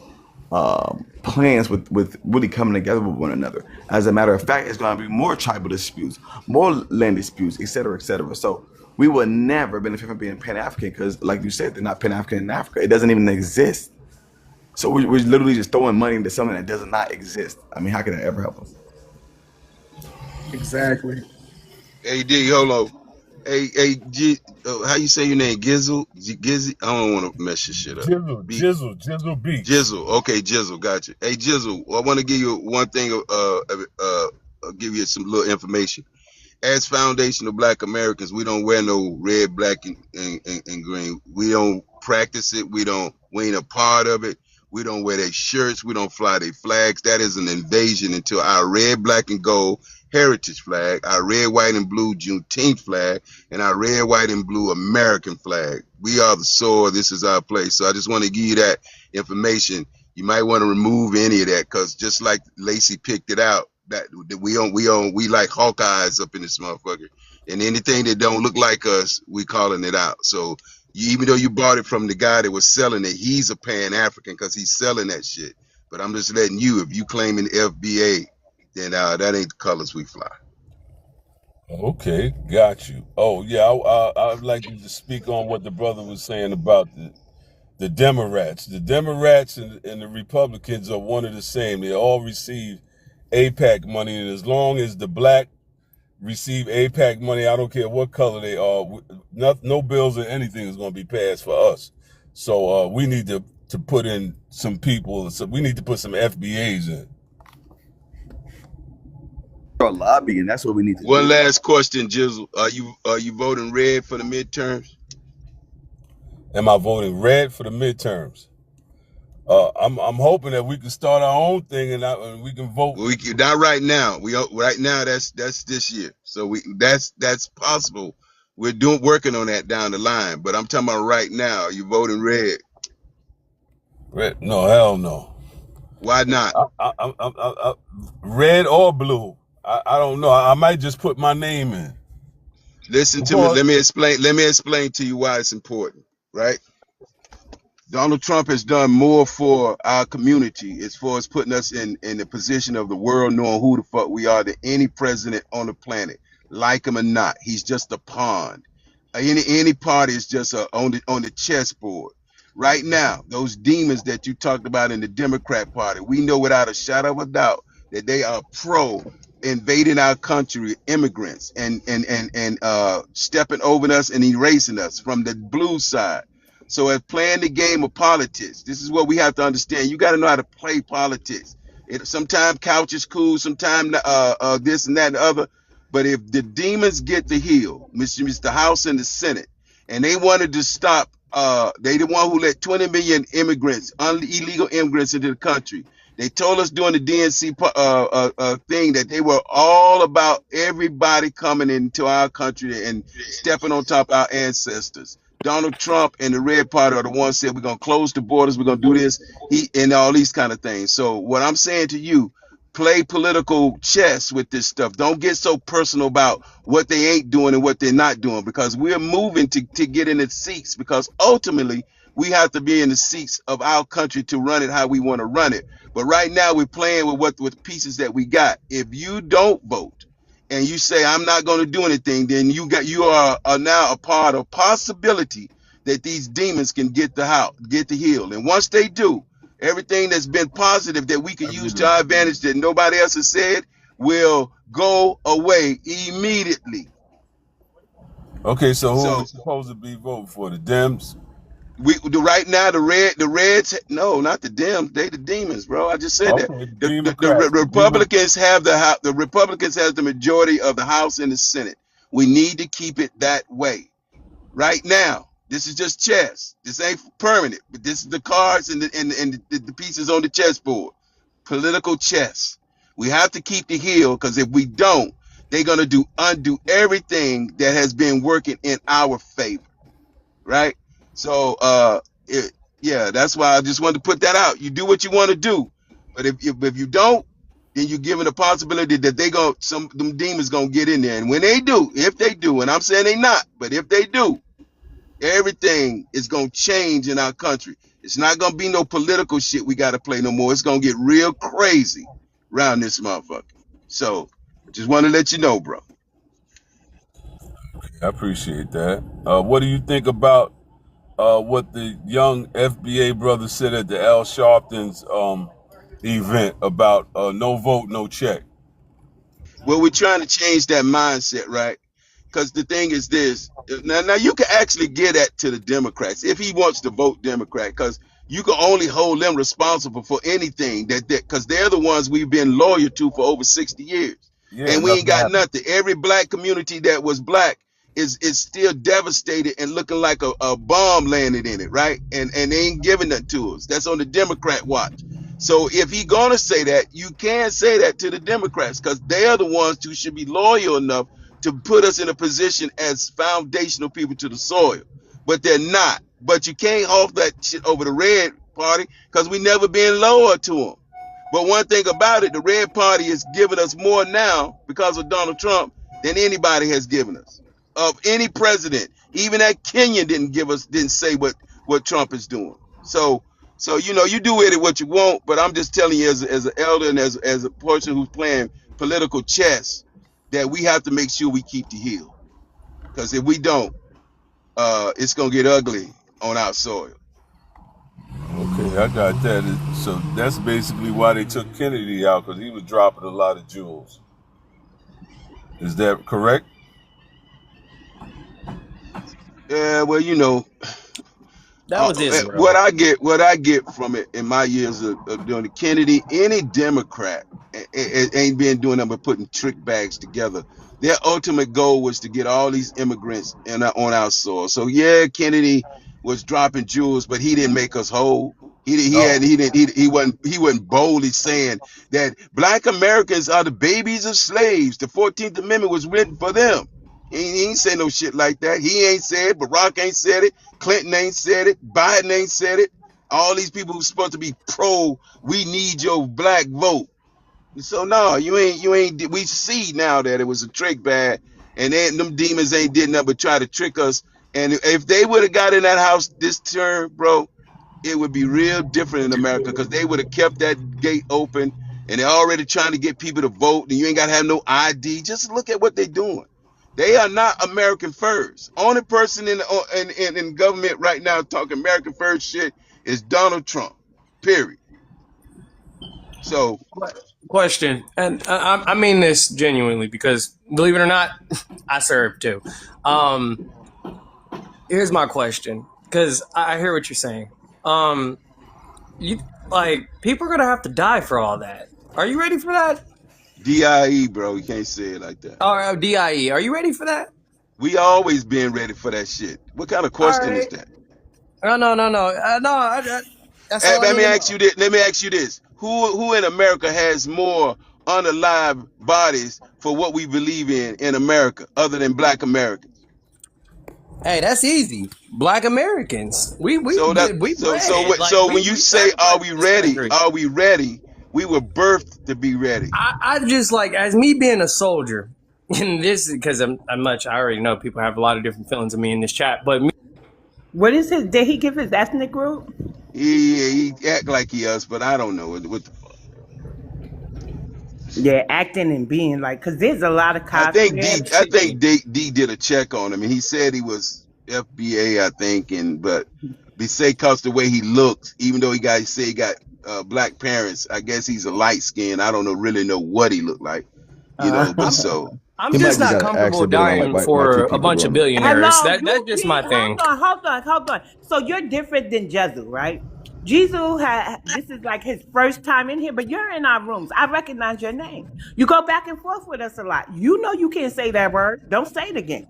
plans with really coming together with one another. As a matter of fact, it's going to be more tribal disputes, more land disputes, et cetera, et cetera. So we will never benefit from being Pan-African because, like you said, they're not Pan-African in Africa. It doesn't even exist. So we're literally just throwing money into something that does not exist. I mean, how can that ever help us? Exactly. Hey, D, hold on. Hey, how you say your name? Gizzle? Gizzy? I don't want to mess your shit up. Jizzle Beats. Jizzle. Okay, Jizzle. Gotcha. Hey, Jizzle, I want to give you one thing. Give you some little information. As foundational Black Americans, we don't wear no red, black, and green. We don't practice it. We ain't a part of it. We don't wear their shirts. We don't fly their flags. That is an invasion into our red, black, and gold heritage flag, our red, white, and blue Juneteenth flag, and our red, white, and blue American flag. We are the soil. This is our place. So I just want to give you that information. You might want to remove any of that, because just like Lacey picked it out, that we like Hawkeyes up in this motherfucker, and anything that don't look like us, we calling it out. So even though you bought it from the guy that was selling it, he's a Pan-African because he's selling that shit. But I'm just letting you, if you claiming FBA, then that ain't the colors we fly. Okay, got you. Oh yeah, I'd like you to speak on what the brother was saying about the Democrats. The Democrats and the Republicans are one of the same. They all receive AIPAC money, and as long as the black receive AIPAC money, I don't care what color they are, no bills or anything is going to be passed for us. So we need to put in some people. So we need to put some FBAs in. Lobbying, that's what we need to do. One last question, Jizzle. Are you voting red for the midterms? Am I voting red for the midterms? I'm hoping that we can start our own thing and we can vote. Not right now. Right now. That's this year. So that's possible. We're working on that down the line. But I'm talking about right now. You voting red? Red? No, hell no. Why not? Red or blue? I don't know. I might just put my name in. Listen to me. Let me explain to you why it's important. Right? Donald Trump has done more for our community as far as putting us in the position of the world knowing who the fuck we are than any president on the planet, like him or not. He's just a pawn. Any party is just on the chessboard. Right now, those demons that you talked about in the Democrat Party, we know without a shadow of a doubt that they are pro invading our country, immigrants, and stepping over us and erasing us from the blue side. So as playing the game of politics, this is what we have to understand. You got to know how to play politics. Sometimes couch is cool, sometimes this and that and the other. But if the demons get the heel, Mr. House and the Senate, and they wanted to stop, they the one who let 20 million immigrants, illegal immigrants into the country. They told us during the DNC thing that they were all about everybody coming into our country and stepping on top of our ancestors. Donald Trump and the Red Party are the ones said we're gonna close the borders, we're gonna do this, and all these kind of things. So what I'm saying to you, play political chess with this stuff. Don't get so personal about what they ain't doing and what they're not doing, because we're moving to get in the seats, because ultimately we have to be in the seats of our country to run it how we want to run it. But right now we're playing with pieces that we got. If you don't vote and you say I'm not going to do anything, then you are now a part of possibility that these demons can get the heel. And once they do, everything that's been positive that we could use to our advantage that nobody else has said will go away immediately. Okay, so who are we supposed to be voting for? The Dems? Right now the Reds, no, not the Dems, they the demons, bro. I just said that. The Republicans have the Republicans have the majority of the House and the Senate. We need to keep it that way. Right now, this is just chess. This ain't permanent, but this is the cards and the pieces on the chessboard. Political chess. We have to keep the heel, because if we don't, they're gonna undo everything that has been working in our favor. Right? So yeah, that's why I just wanted to put that out. You do what you want to do, but if you don't, then you're given the possibility that them demons gonna get in there. And when they do, if they do, and I'm saying they not, but if they do, everything is gonna change in our country. It's not gonna be no political shit we gotta play no more. It's gonna get real crazy around this motherfucker. So just want to let you know, bro. I appreciate that. What do you think about what the young FBA brother said at the Al Sharpton's event about no vote, no check? Well, we're trying to change that mindset, right? Because the thing is this. Now you can actually get that to the Democrats if he wants to vote Democrat, because you can only hold them responsible for anything because they're the ones we've been loyal to for over 60 years. Yeah, and we ain't got nothing. Every black community that was black is still devastated and looking like a bomb landed in it, right? And they ain't giving that to us. That's on the Democrat watch. So if he gonna say that, you can say that to the Democrats, because they are the ones who should be loyal enough to put us in a position as foundational people to the soil. But they're not. But you can't hold that shit over the Red Party, because we never been loyal to them. But one thing about it, the Red Party is giving us more now because of Donald Trump than anybody has given us. Of any president. Even that Kenyan didn't say what Trump is doing. So you do with it what you want, but I'm just telling you as an elder and as a person who's playing political chess, that we have to make sure we keep the heel. Because if we don't, it's gonna get ugly on our soil. Okay, I got that. So that's basically why they took Kennedy out, because he was dropping a lot of jewels. Is that correct? Yeah, well, that was Israel. What I get from it in my years of doing the Kennedy, any Democrat ain't been doing nothing but putting trick bags together. Their ultimate goal was to get all these immigrants on our soil. So yeah, Kennedy was dropping jewels, but he didn't make us whole. He wasn't boldly saying that black Americans are the babies of slaves. The 14th Amendment was written for them. He ain't say no shit like that. He ain't said it. Barack ain't said it. Clinton ain't said it. Biden ain't said it. All these people who's supposed to be pro, we need your black vote. So no, you ain't. We see now that it was a trick bag, and then them demons ain't did nothing but try to trick us. And if they would have got in that house this term, bro, it would be real different in America because they would have kept that gate open, and they're already trying to get people to vote, and you ain't got to have no ID. Just look at what they're doing. They are not American first. Only person in government right now talking American first shit is Donald Trump. Period. So Question, and I mean this genuinely because believe it or not, I serve too. Here's my question because I hear what you're saying. You like people are gonna have to die for all that. Are you ready for that? DIE, bro, you can't say it like that. Or DIE, are you ready for that? We always been ready for that shit. What kind of question is that? No. That's all I Let need me to ask know. you this. Let me ask you this: Who in America has more unalive bodies for what we believe in America, other than Black Americans? Hey, that's easy. Black Americans. We So bred. Like when you we say, "Are sacrificed we for this ready? country. Are we ready?" We were birthed to be ready. I just like as me being a soldier, and this because I already know people have a lot of different feelings of me in this chat, but me, What is his? Did he give his ethnic group? He act like he us, but I don't know what the fuck. Yeah, acting and being like, cause there's a lot of cosplay. I think D did a check on him, and he said he was FBA, I think, but they say cause the way he looks, even though he got black parents, I guess he's a light skin. I don't really know what he looked like, but so. I'm He might just just not got an comfortable accent better than dying white for a people, bunch bro. of billionaires. Hello, That's you just be my thing. hold on. So you're different than Jezu, right? Jesu this is like his first time in here, but you're in our rooms. I recognize your name. You go back and forth with us a lot. You know you can't say that word. Don't say it again.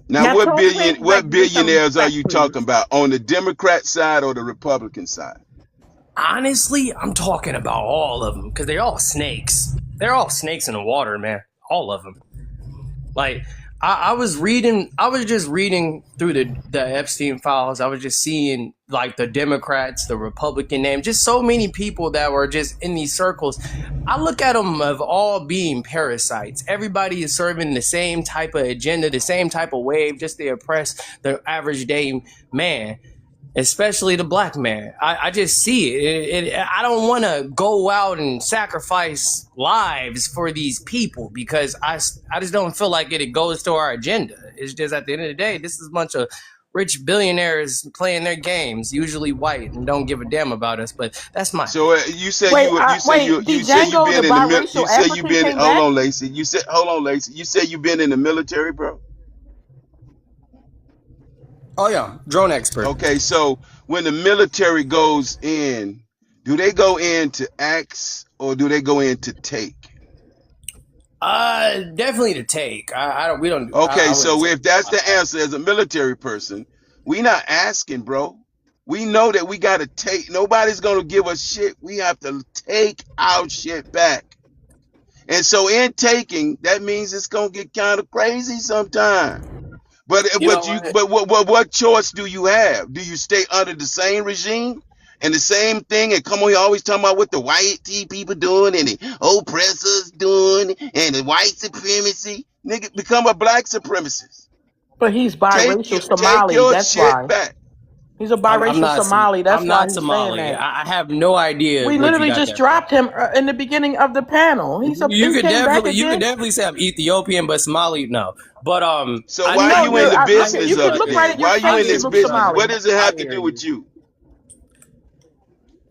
Now, Now talk what with some billionaires are respect, you please. talking about, on the Democrat side or the Republican side? Honestly, I'm talking about all of them because they're all snakes. They're all snakes in the water, man. All of them. Like I was just reading through the Epstein files. I was just seeing like the Democrats, the Republican name, just so many people that were just in these circles. I look at them of all being parasites. Everybody is serving the same type of agenda, the same type of wave, just to oppress the average day man. Especially the black man. I just see it. I don't want to go out and sacrifice lives for these people because I just don't feel like it goes to our agenda. It's just at the end of the day, this is a bunch of rich billionaires playing their games, usually white, and don't give a damn about us. But that's my So opinion. you say Wait, you say you Django, the been in the you biracial say you African been came hold back? on, Lacey. Hold on, Lacey. You say you been in the military, bro? Oh yeah, drone expert. Okay, so when the military goes in, do they go in to axe or do they go in to take? Definitely to take. I don't. We don't. Okay, I wouldn't so say. if that's the answer as a military person, we not asking, bro. We know that we got to take. Nobody's going to give us shit. We have to take our shit back. And so in taking, that means it's going to get kind of crazy sometime. But You know what? what choice do you have? Do you stay under the same regime and the same thing and come on here always talking about what the white people doing and the oppressors doing and the white supremacy? Nigga, become a black supremacist. But he's biracial Take Somali. your That's shit why. back. He's a I'm biracial not. Somali. That's I'm why not he's saying Somali. that. I have no idea We where you literally got just that from. dropped him in the beginning of the panel. You He could came back again. definitely say I'm Ethiopian, but Somali no. But So I why are No, need you in your. the I hear business you you, can of it look brother. right then? at your Why are you I in face. You hear this look you, business? brother. What Somali. does it I have to hear do you. with you?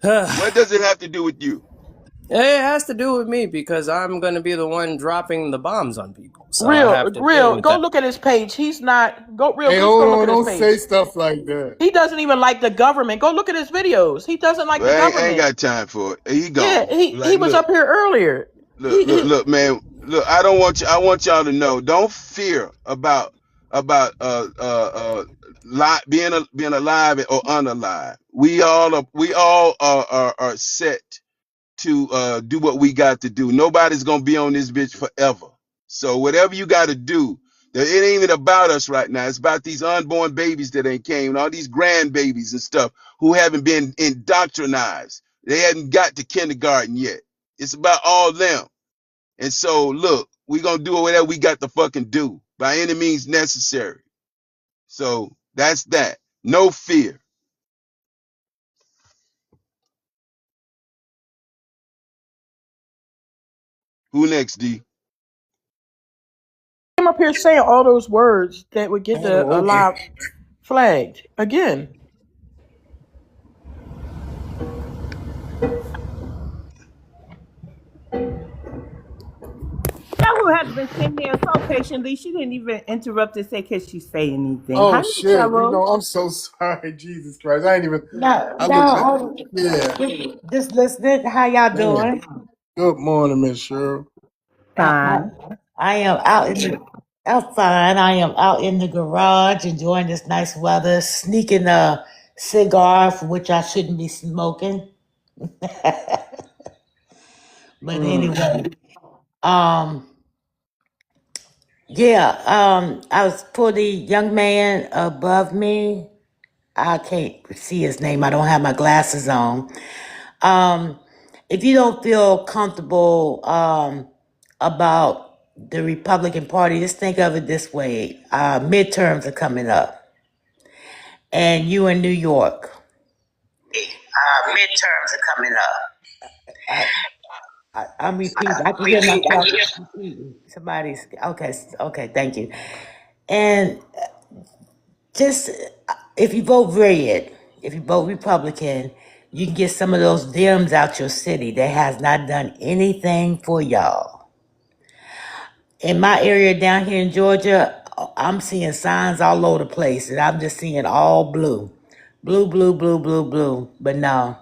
What It does it have to do with you? has to do with me because I'm going to be the one dropping the bombs on people, so I have to deal with Go that. look at his page. He's not go real. Hey, Just hold go look on. at his Don't say page. stuff like that. He doesn't even like the government. Go look at his videos. He doesn't like the Well, I ain't government. got time for it. He Yeah, gone. he Like, was up here earlier. look, He man. Look, I don't want you. I want y'all to know. Don't fear about about being alive or unalive. We all are set to do what we got to do. Nobody's gonna be on this bitch forever. So whatever you got to do, it ain't even about us right now. It's about these unborn babies that ain't came, and all these grandbabies and stuff who haven't been indoctrinized. They hadn't got to kindergarten yet. It's about all them. And so look, we gonna do whatever we got to fucking do by any means necessary. So that's that. No fear. Who next, D? Came up here saying all those words that would get the Oh, okay. alive flagged again. That who has been sitting there so patiently. She didn't even interrupt to say, "Can she say anything?" Oh Hi, shit. Cheryl. I'm so sorry. Jesus Christ. I ain't even. No, I looked at. no, Yeah. just listening. How y'all Man. doing? Good morning, Miss Cheryl. I, Fine. I am out in the outside. I am out in the garage enjoying this nice weather, sneaking a cigar for which I shouldn't be smoking. But Mm. anyway, um, yeah, I was for the young man above me. I can't see his name. I don't have my glasses on. Um, if you don't feel comfortable about the Republican Party, just think of it this way: midterms are coming up, and you in New York. Midterms are coming up. I'm repeating. I can hear myself repeating. Somebody's okay. Okay, thank you. And just if you vote red, if you vote Republican, you can get some of those Dems out your city that has not done anything for y'all. In my area down here in Georgia, I'm seeing signs all over the place, and I'm just seeing all blue. Blue, blue, blue, blue, blue. But no,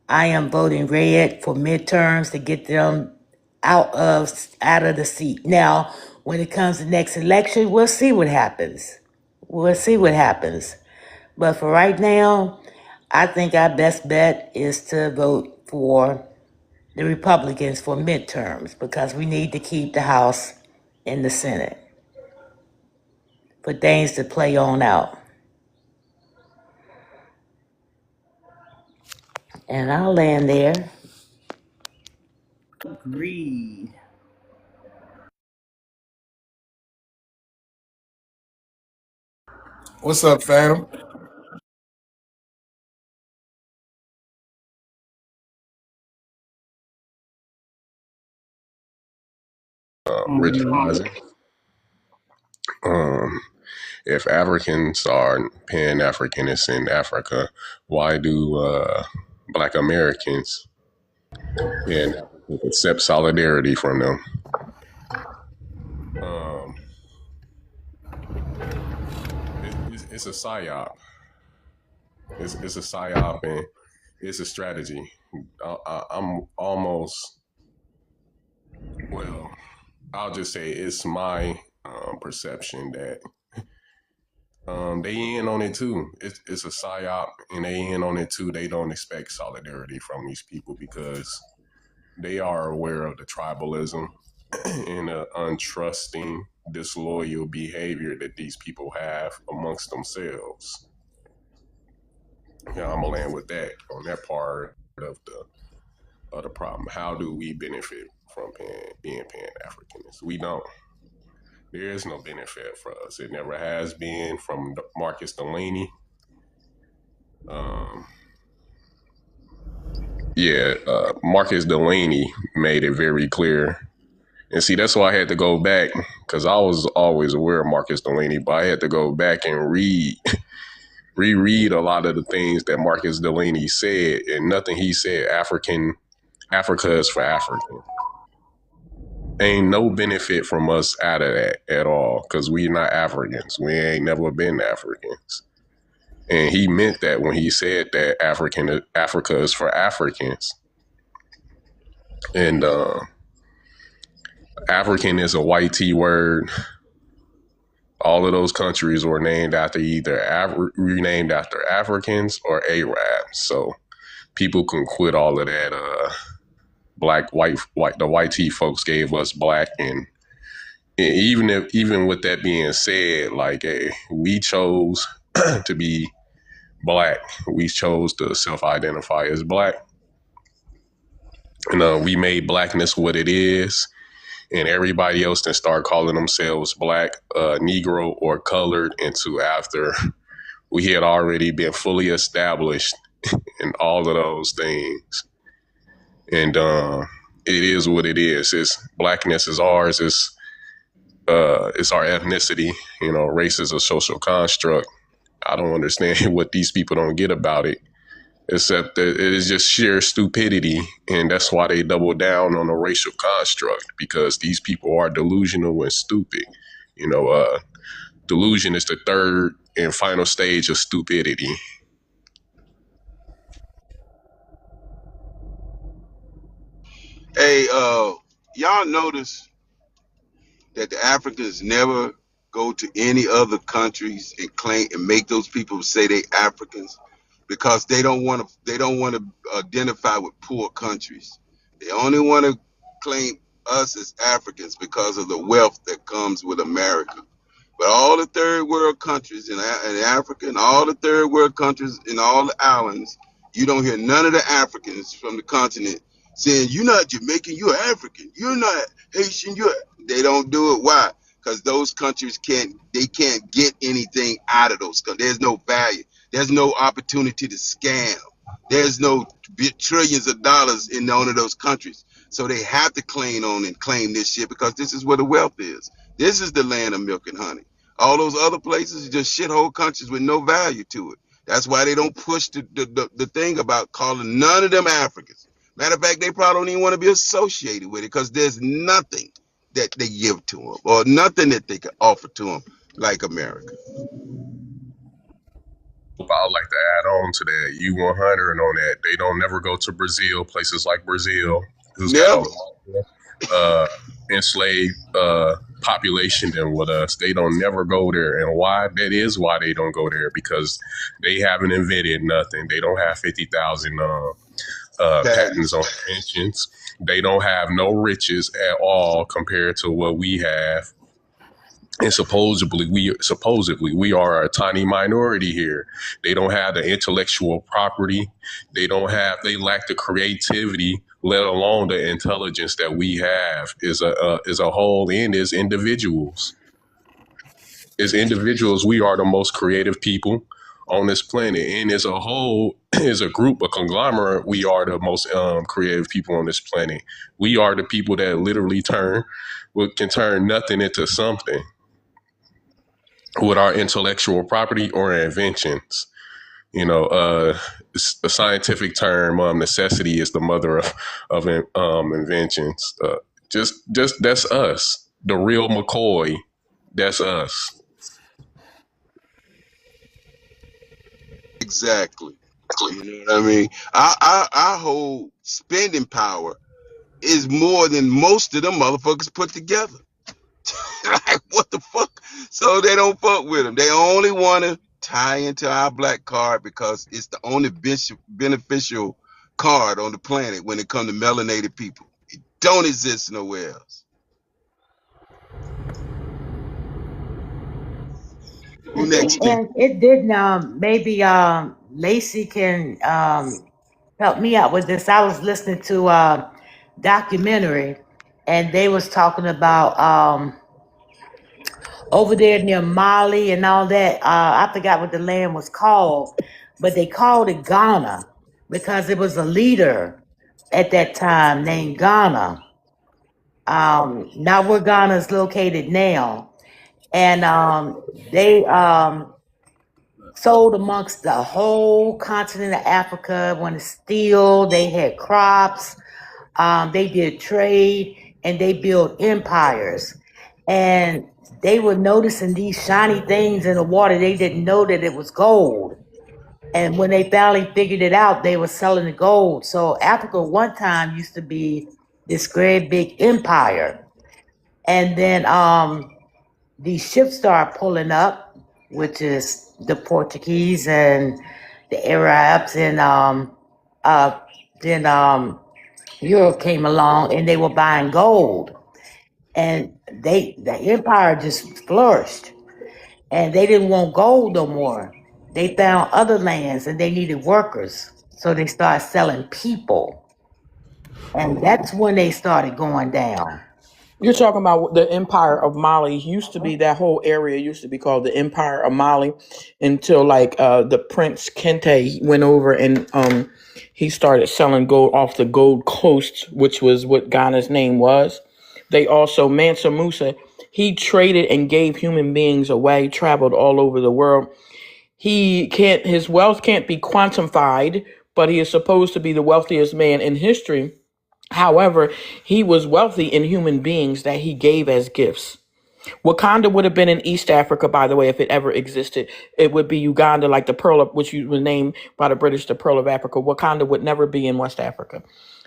I am voting red for midterms to get them out of the seat. Now, when it comes to next election, we'll see what happens. We'll see what happens. But for right now, I think our best bet is to vote for the Republicans for midterms because we need to keep the House and the Senate for things to play on out. And I'll land there. Agreed. What's up, Phantom? Mhm. Ritualizing. Um, if Africans are pan-Africanists in Africa, why do Black Americans pan-Africans accept solidarity from them? Um, it's a psyop. It's a psyop and it's a strategy. I'm almost well. I'll just say it's my perception that they in on it too. It's a psyop, and they in on it too. They don't expect solidarity from these people because they are aware of the tribalism and the untrusting, disloyal behavior that these people have amongst themselves. Yeah, I'm gonna land with that on that part of the problem. How do we benefit from being Pan Africanists? We don't. There is no benefit for us. It never has been from Marcus Delaney. Um, Marcus Delaney made it very clear. And see, that's why I had to go back because I was always aware of Marcus Delaney, but I had to go back and reread a lot of the things that Marcus Delaney said, and nothing he said Africa is for African. Ain't no benefit from us out of that at all because we not Africans. We ain't never been Africans. And he meant that when he said that Africa is for Africans. And African is a white T word. All of those countries were named after either renamed after Africans or Arabs. So people can quit all of that. Black, white. The white tea folks gave us black, and even with that being said, like, hey, we chose to be black. We chose to self-identify as black, and we made blackness what it is. And everybody else then start calling themselves black, Negro, or colored into after we had already been fully established in all of those things. And it is what it is. It's blackness is ours. It's our ethnicity. You know, race is a social construct. I don't understand what these people don't get about it, except that it is just sheer stupidity. And that's why they double down on the racial construct, because these people are delusional and stupid. You know, delusion is the third and final stage of stupidity. Hey, y'all notice that the Africans never go to any other countries and claim and make those people say they Africans, because they don't want to identify with poor countries. They only want to claim us as Africans because of the wealth that comes with America. But all the third world countries in Africa, and all the third world countries in all the islands, you don't hear none of the Africans from the continent saying, "You're not Jamaican, you're African. You're not Haitian, you're." They don't do it. Why? Because those countries can't get anything out of those countries. There's no value. There's no opportunity to scam. There's no trillions of dollars in none of those countries. So they have to claim this shit, because this is where the wealth is. This is the land of milk and honey. All those other places are just shithole countries with no value to it. That's why they don't push the thing about calling none of them Africans. Matter of fact, they probably don't even want to be associated with it, because there's nothing that they give to them, or nothing that they can offer to them like America. I'd like to add on to that. U100 and on that. They don't never go to Brazil, places like Brazil, who's got a enslaved population than with us. They don't never go there. And why? That is why they don't go there, because they haven't invented nothing. They don't have 50,000 patents on inventions. They don't have no riches at all compared to what we have. And supposedly we are a tiny minority here. They don't have the intellectual property. They lack the creativity, let alone the intelligence that we have as a whole, and as individuals. As individuals, we are the most creative people on this planet, and as a whole, as a group, a conglomerate, we are the most creative people on this planet. We are the people that literally can turn nothing into something with our intellectual property or inventions. You know, a scientific term, necessity is the mother of inventions. Just that's us, the real McCoy. That's us. Exactly. You know what I mean? Our whole spending power is more than most of them motherfuckers put together. Like, what the fuck? So they don't fuck with them. They only want to tie into our black card because it's the only beneficial card on the planet when it comes to melanated people. It don't exist nowhere else. Who next? And it did. Maybe Lacey can help me out with this. I was listening to a documentary, and they was talking about over there near Mali and all that. I forgot what the land was called, but they called it Ghana because it was a leader at that time named Ghana. Not where Ghana is located now. And they sold amongst the whole continent of Africa. When it's steel, they had crops, they did trade, and they built empires. And they were noticing these shiny things in the water. They didn't know that it was gold. And when they finally figured it out, they were selling the gold. So Africa one time used to be this great big empire. And then these ships start pulling up, which is the Portuguese and the Arabs, and then Europe came along and they were buying gold, and the empire just flourished, and they didn't want gold no more. They found other lands and they needed workers, so they started selling people, and that's when they started going down. You're talking about the Empire of Mali. Used to be that whole area used to be called the Empire of Mali until like the Prince Kente went over and he started selling gold off the Gold Coast, which was what Ghana's name was. They also Mansa Musa, he traded and gave human beings away, traveled all over the world. His wealth can't be quantified, but he is supposed to be the wealthiest man in history. However, he was wealthy in human beings that he gave as gifts. Wakanda would have been in East Africa, by the way, if it ever existed. It would be Uganda, like the Pearl of, which was named by the British, the Pearl of Africa. Wakanda would never be in West Africa.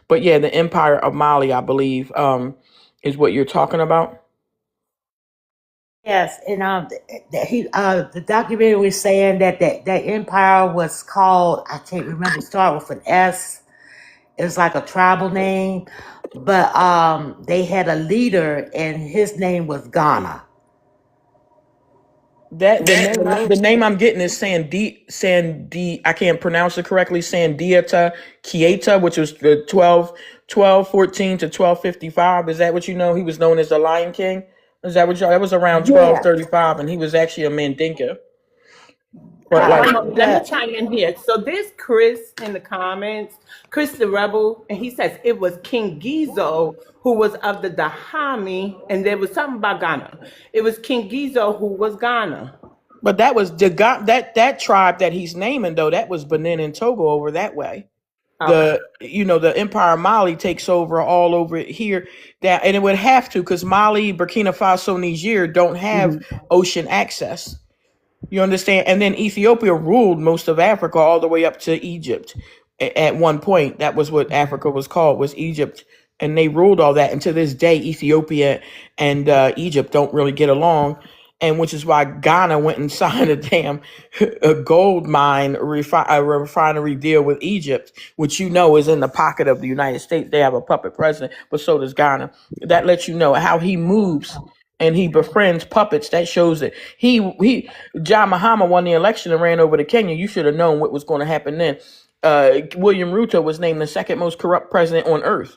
But yeah, the Empire of Mali, I believe, is what you're talking about. Yes, and the documentary was saying that that empire was called, I can't remember, start with an S. It was like a tribal name, but they had a leader, and his name was Ghana. That the name I'm getting is Sandi. I can't pronounce it correctly. Sandiata Keita, which was the 1214 to 1255. Is that what you know? He was known as the Lion King. Is that what y'all? That was around Yeah. 1235, and he was actually a Mandinka. But let me chime in here. So there's Chris in the comments, Chris the Rebel, and he says it was King Gizo who was of the Dahomey, and there was something about Ghana. It was King Gizo who was Ghana. But that was that tribe that he's naming though. That was Benin and Togo over that way. Okay. The Empire of Mali takes over all over here. That and it would have to because Mali, Burkina Faso, Niger don't have ocean access. You understand? And then Ethiopia ruled most of Africa all the way up to Egypt. At one point, that was what Africa was called, was Egypt. And they ruled all that. And to this day, Ethiopia and Egypt don't really get along. And which is why Ghana went and signed a gold mine refinery deal with Egypt, which you know is in the pocket of the United States. They have a puppet president, but so does Ghana. That lets you know how he moves and he befriends puppets. That shows that John Mahama won the election and ran over to Kenya. You should have known what was going to happen then. William Ruto was named the second most corrupt president on earth.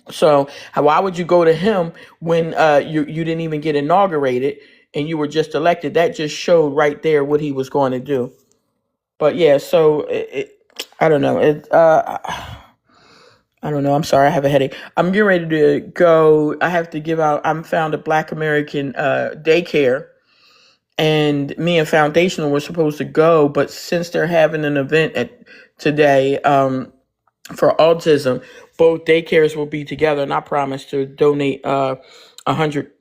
So why would you go to him when you didn't even get inaugurated and you were just elected? That just showed right there what he was going to do. But yeah, so I don't know. I don't know. I'm sorry. I have a headache. I'm getting ready to go. I have to give out. I'm found a Black American daycare, and me and Foundational were supposed to go, but since they're having an event today for autism, both daycares will be together, and I promise to donate 100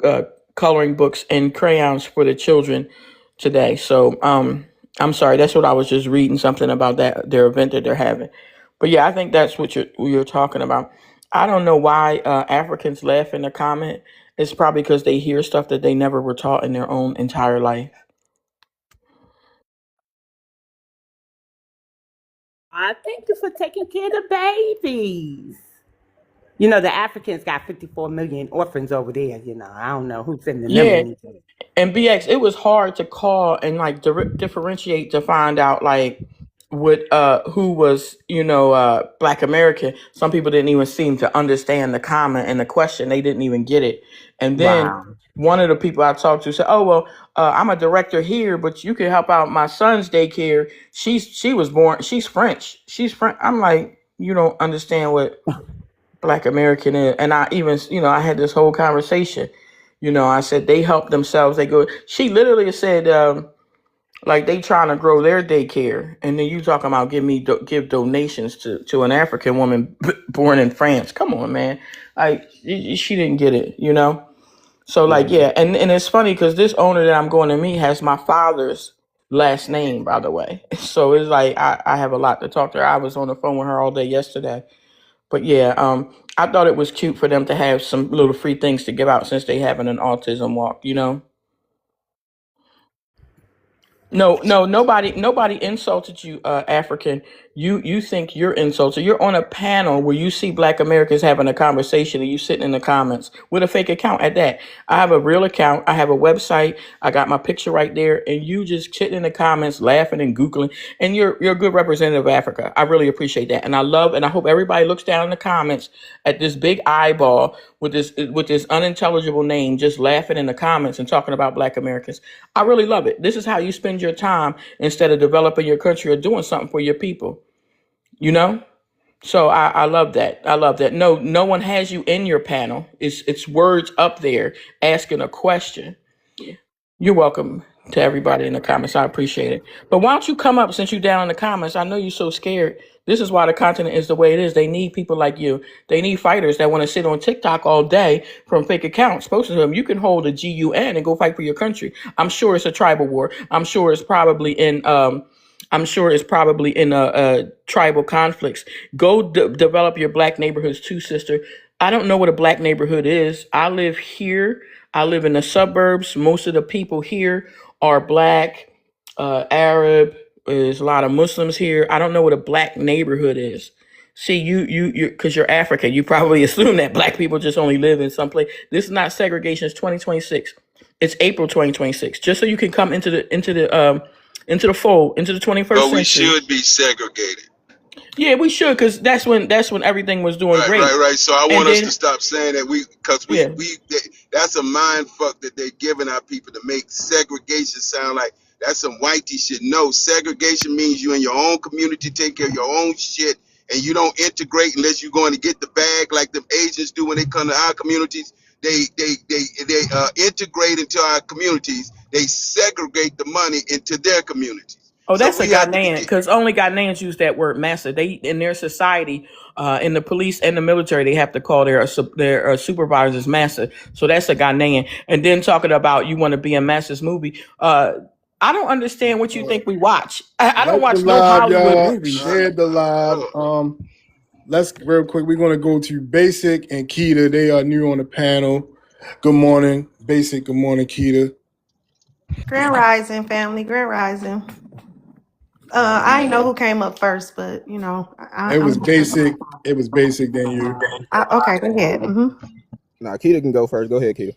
coloring books and crayons for the children today. So I'm sorry. That's what I was just reading something about their event that they're having. But yeah, I think that's what you're talking about. I don't know why Africans laugh in the comment. It's probably because they hear stuff that they never were taught in their own entire life. I thank you for taking care of the babies. You know, the Africans got 54 million orphans over there. You know, I don't know who's sending them Yeah, anything. and BX, it was hard to call and like differentiate to find out like what who was Black American. Some people didn't even seem to understand the comment and the question. They didn't even get it. And then Wow. one of the people I talked to said, "Oh well, I'm a director here, but you can help out my son's daycare. She was born. She's French. She's French." I'm like, you don't understand what Black American is. And I even I had this whole conversation. I said they help themselves. They go. She literally said, like they trying to grow their daycare, and then you talking about give donations to an African woman born in France. Come on, man. She didn't get it, So like yeah, and it's funny because this owner that I'm going to meet has my father's last name, by the way. So it's like I have a lot to talk to her. I was on the phone with her all day yesterday. But yeah, I thought it was cute for them to have some little free things to give out since they having an autism walk, No, nobody insulted you, African. You think you're insulted. You're on a panel where you see Black Americans having a conversation, and you sitting in the comments with a fake account at that. I have a real account. I have a website. I got my picture right there, and you just sitting in the comments, laughing and googling. And you're a good representative of Africa. I really appreciate that, and I love and I hope everybody looks down in the comments at this big eyeball with this unintelligible name, just laughing in the comments and talking about Black Americans. I really love it. This is how you spend your time instead of developing your country or doing something for your people. You know? So I love that. I love that. No one has you in your panel. It's words up there asking a question. You're welcome to everybody in the comments. I appreciate it. But why don't you come up since you're down in the comments? I know you're so scared. This is why the continent is the way it is. They need people like you. They need fighters that want to sit on TikTok all day from fake accounts. Posting to them, you can hold a GUN and go fight for your country. I'm sure it's a tribal war. I'm sure it's probably in tribal conflicts. Go develop your Black neighborhoods too, sister. I don't know what a Black neighborhood is. I live here. I live in the suburbs. Most of the people here are Black, Arab. There's a lot of Muslims here. I don't know what a Black neighborhood is. See, because you're African, you probably assume that Black people just only live in some place. This is not segregation. It's 2026. It's April 2026. Just so you can come into the fold, into the 21st But we century. should be segregated. Yeah, we should, because that's when everything was doing great. Right. So I And want us then, to stop saying that that's a mind fuck that they're giving our people to make segregation sound like that's some whitey shit. No, segregation means you in your own community take care of your own shit, and you don't integrate unless you're going to get the bag like the Asians do when they come to our communities. They integrate into our communities. They segregate the money into their communities. oh, So that's a we have to be. Ghanaian, because only Ghanaians use that word massa. They in their society, in the police and the military, they have to call their supervisors massa. So that's a Ghanaian. And then talking about you want to be in Massa's movie. I don't understand what you think we watch. I don't Like the watch no live, Hollywood y'all. movies. Share the live. Let's real quick. We're gonna go to Basic and Keita. They are new on the panel. Good morning, Basic. Good morning, Keita. Grand Rising, family. Grand Rising. I didn't know who came up first, but you know, It was Basic. It was Basic. Then you. Okay, go ahead. Mm-hmm. Nah, Keita can go first. Go ahead, Keita.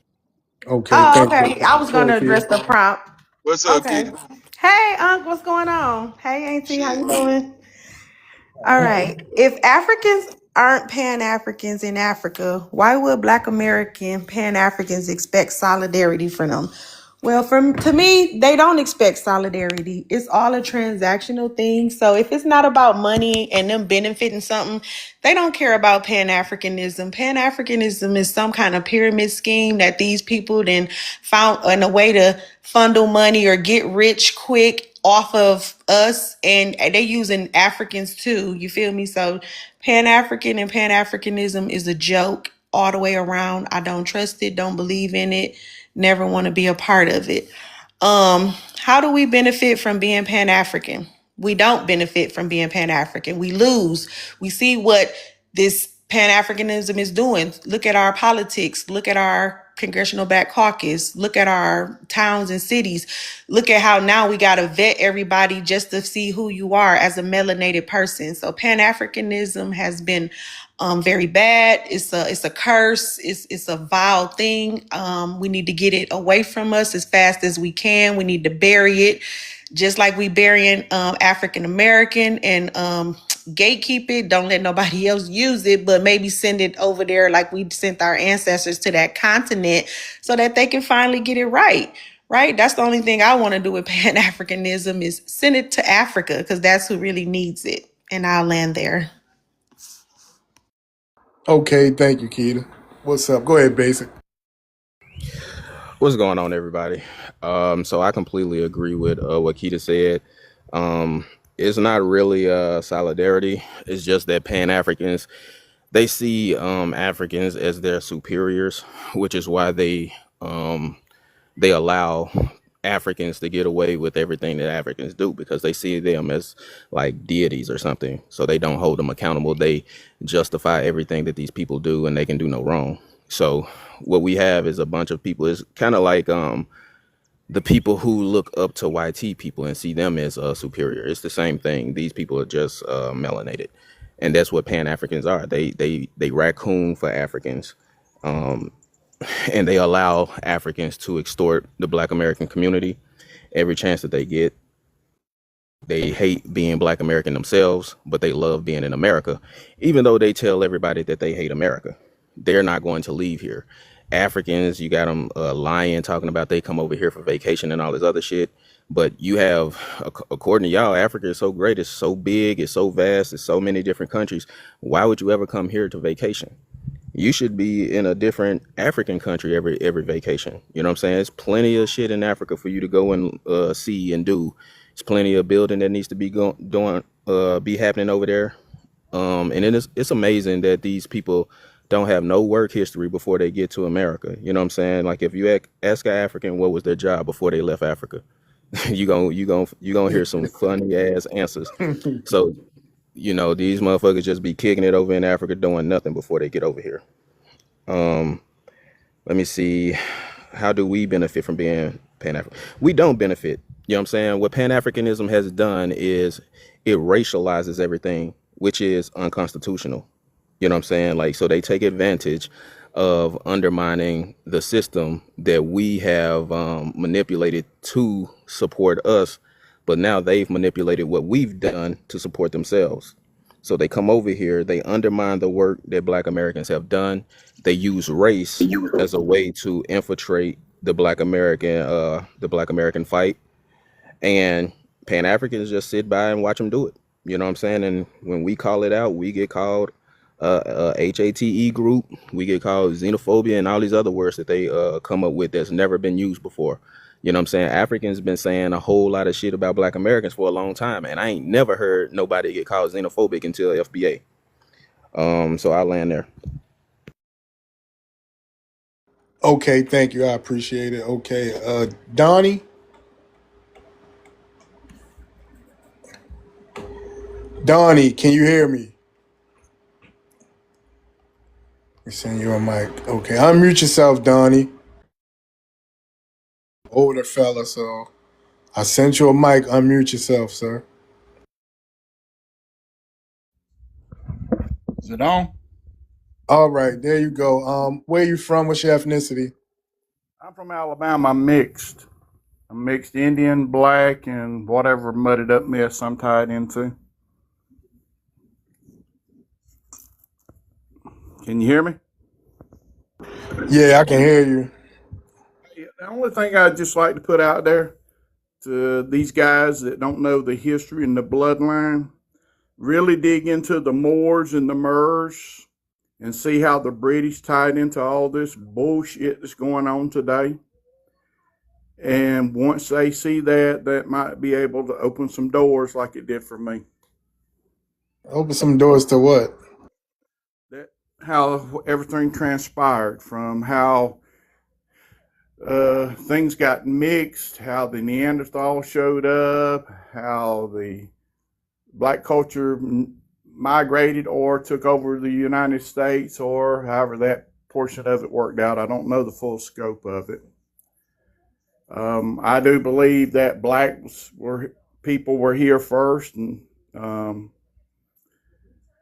Okay. Oh, Thank okay. you. I was Go gonna ahead, address Keita. the prompt. What's up, Okay. Keita? Hey, Unc, what's going on? Hey, Auntie, how you doing? All right. If Africans aren't Pan-Africans in Africa, why would Black American Pan-Africans expect solidarity from them? Well, to me, they don't expect solidarity. It's all a transactional thing. So if it's not about money and them benefiting something, they don't care about Pan-Africanism. Pan-Africanism is some kind of pyramid scheme that these people then found in a way to funnel money or get rich quick off of us, and they using Africans too. You feel me? So Pan-African and Pan-Africanism is a joke all the way around. I don't trust it, don't believe in it, never want to be a part of it. How do we benefit from being Pan-African? We don't benefit from being Pan-African. We lose. We see what this Pan-Africanism is doing. Look at our politics. Look at our congressional black caucus. Look at our towns and cities. Look at how now we got to vet everybody just to see who you are as a melanated person. So Pan-Africanism has been very bad. It's a curse. It's a vile thing. We need to get it away from us as fast as we can. We need to bury it, just like we burying African American, and gatekeep it. Don't let nobody else use it, but maybe send it over there like we sent our ancestors to that continent so that they can finally get it right. Right? That's the only thing I want to do with Pan-Africanism is send it to Africa, because that's who really needs it. And I'll land there. Okay. Thank you, Keita. What's up? Go ahead, Basic. What's going on, everybody? So I completely agree with what Keita said. It's not really solidarity. It's just that Pan-Africans, they see Africans as their superiors, which is why they allow Africans to get away with everything that Africans do, because they see them as like deities or something. So they don't hold them accountable. They justify everything that these people do, and they can do no wrong. So what we have is a bunch of people. It's kind of like the people who look up to YT people and see them as superior. It's the same thing. These people are just melanated, and that's what Pan Africans are. They raccoon for Africans, um, and they allow Africans to extort the Black American community every chance that they get. They hate being Black American themselves, but they love being in America, even though they tell everybody that they hate America. They're not going to leave here. Africans, you got them lying, talking about they come over here for vacation and all this other shit. But you have, according to y'all, Africa is so great, it's so big, it's so vast, it's so many different countries. Why would you ever come here to vacation? You should be in a different African country every vacation. You know what I'm saying? There's plenty of shit in Africa for you to go and see and do. There's plenty of building that needs to be be happening over there. And it's amazing that these people don't have no work history before they get to America. You know what I'm saying? Like if you ask an African what was their job before they left Africa, you gonna hear some funny ass answers. So, you know, these motherfuckers just be kicking it over in Africa doing nothing before they get over here. Let me see. How do we benefit from being Pan-African? We don't benefit. You know what I'm saying? What Pan-Africanism has done is it racializes everything, which is unconstitutional. You know what I'm saying? Like, so they take advantage of undermining the system that we have manipulated to support us, but now they've manipulated what we've done to support themselves. So they come over here, they undermine the work that Black Americans have done. They use race as a way to infiltrate the Black American fight, and Pan Africans just sit by and watch them do it. You know what I'm saying? And when we call it out, we get called HATE group. We get called xenophobia and all these other words that they come up with that's never been used before. You know what I'm saying? Africans been saying a whole lot of shit about Black Americans for a long time, and I ain't never heard nobody get called xenophobic until FBA. So I'll land there. Okay, thank you. I appreciate it. Okay, Donnie. Donnie, can you hear me? Let me send you a mic. Okay, unmute yourself, Donnie. Older fella, so I sent you a mic. Unmute yourself, sir. Is it on? All right, there you go. Where you from? What's your ethnicity? I'm from Alabama. I'm mixed. I'm mixed Indian, Black, and whatever mudded up mess I'm tied into. Can you hear me? Yeah, I can hear you. The only thing I'd just like to put out there to these guys that don't know the history and the bloodline, really dig into the Moors and the Moors and see how the British tied into all this bullshit that's going on today. And once they see that, that might be able to open some doors like it did for me. Open some doors to what? That how everything transpired, from how things got mixed, how the Neanderthal showed up, how the Black culture migrated or took over the United States, or however that portion of it worked out. I don't know the full scope of it. I do believe that people were here first, and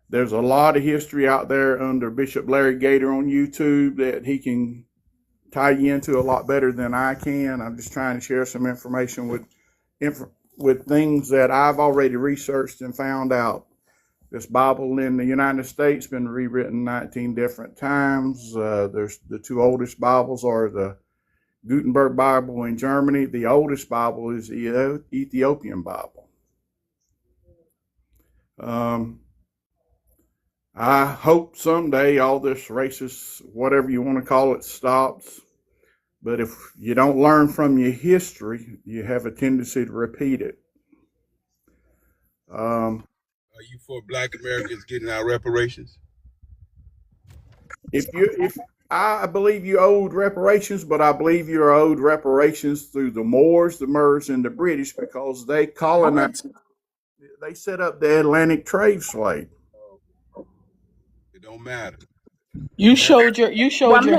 there's a lot of history out there under Bishop Larry Gator on YouTube that he can tie you into a lot better than I can. I'm just trying to share some information with things that I've already researched and found out. This Bible in the United States been rewritten 19 different times. There's the two oldest Bibles are the Gutenberg Bible in Germany. The oldest Bible is the Ethiopian Bible. I hope someday all this racist, whatever you want to call it, stops. But if you don't learn from your history, you have a tendency to repeat it. Are you for Black Americans getting our reparations? If I believe you owed reparations, but I believe you're owed reparations through the Moors, the Moors, and the British, because they colonized. They set up the Atlantic trade slave. It don't matter. You showed your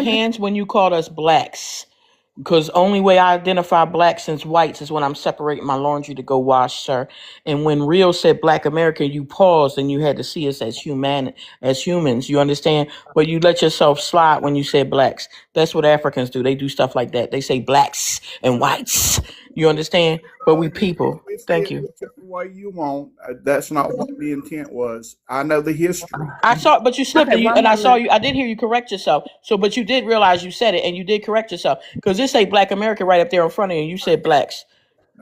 hands when you called us blacks. Because only way I identify blacks and whites is when I'm separating my laundry to go wash, sir. And when Real said Black American, you paused and you had to see us as humans. You understand? But you let yourself slide when you said blacks. That's what Africans do. They do stuff like that. They say blacks and whites. You understand? But we people. Twist Thank it you. whichever way you want. That's not what the intent was. I know the history. I saw, but you slipped Okay, it, one and I saw moment. you. I did hear you correct yourself. So, but you did realize you said it, and you did correct yourself because this say Black America right up there in front of you. And you said blacks.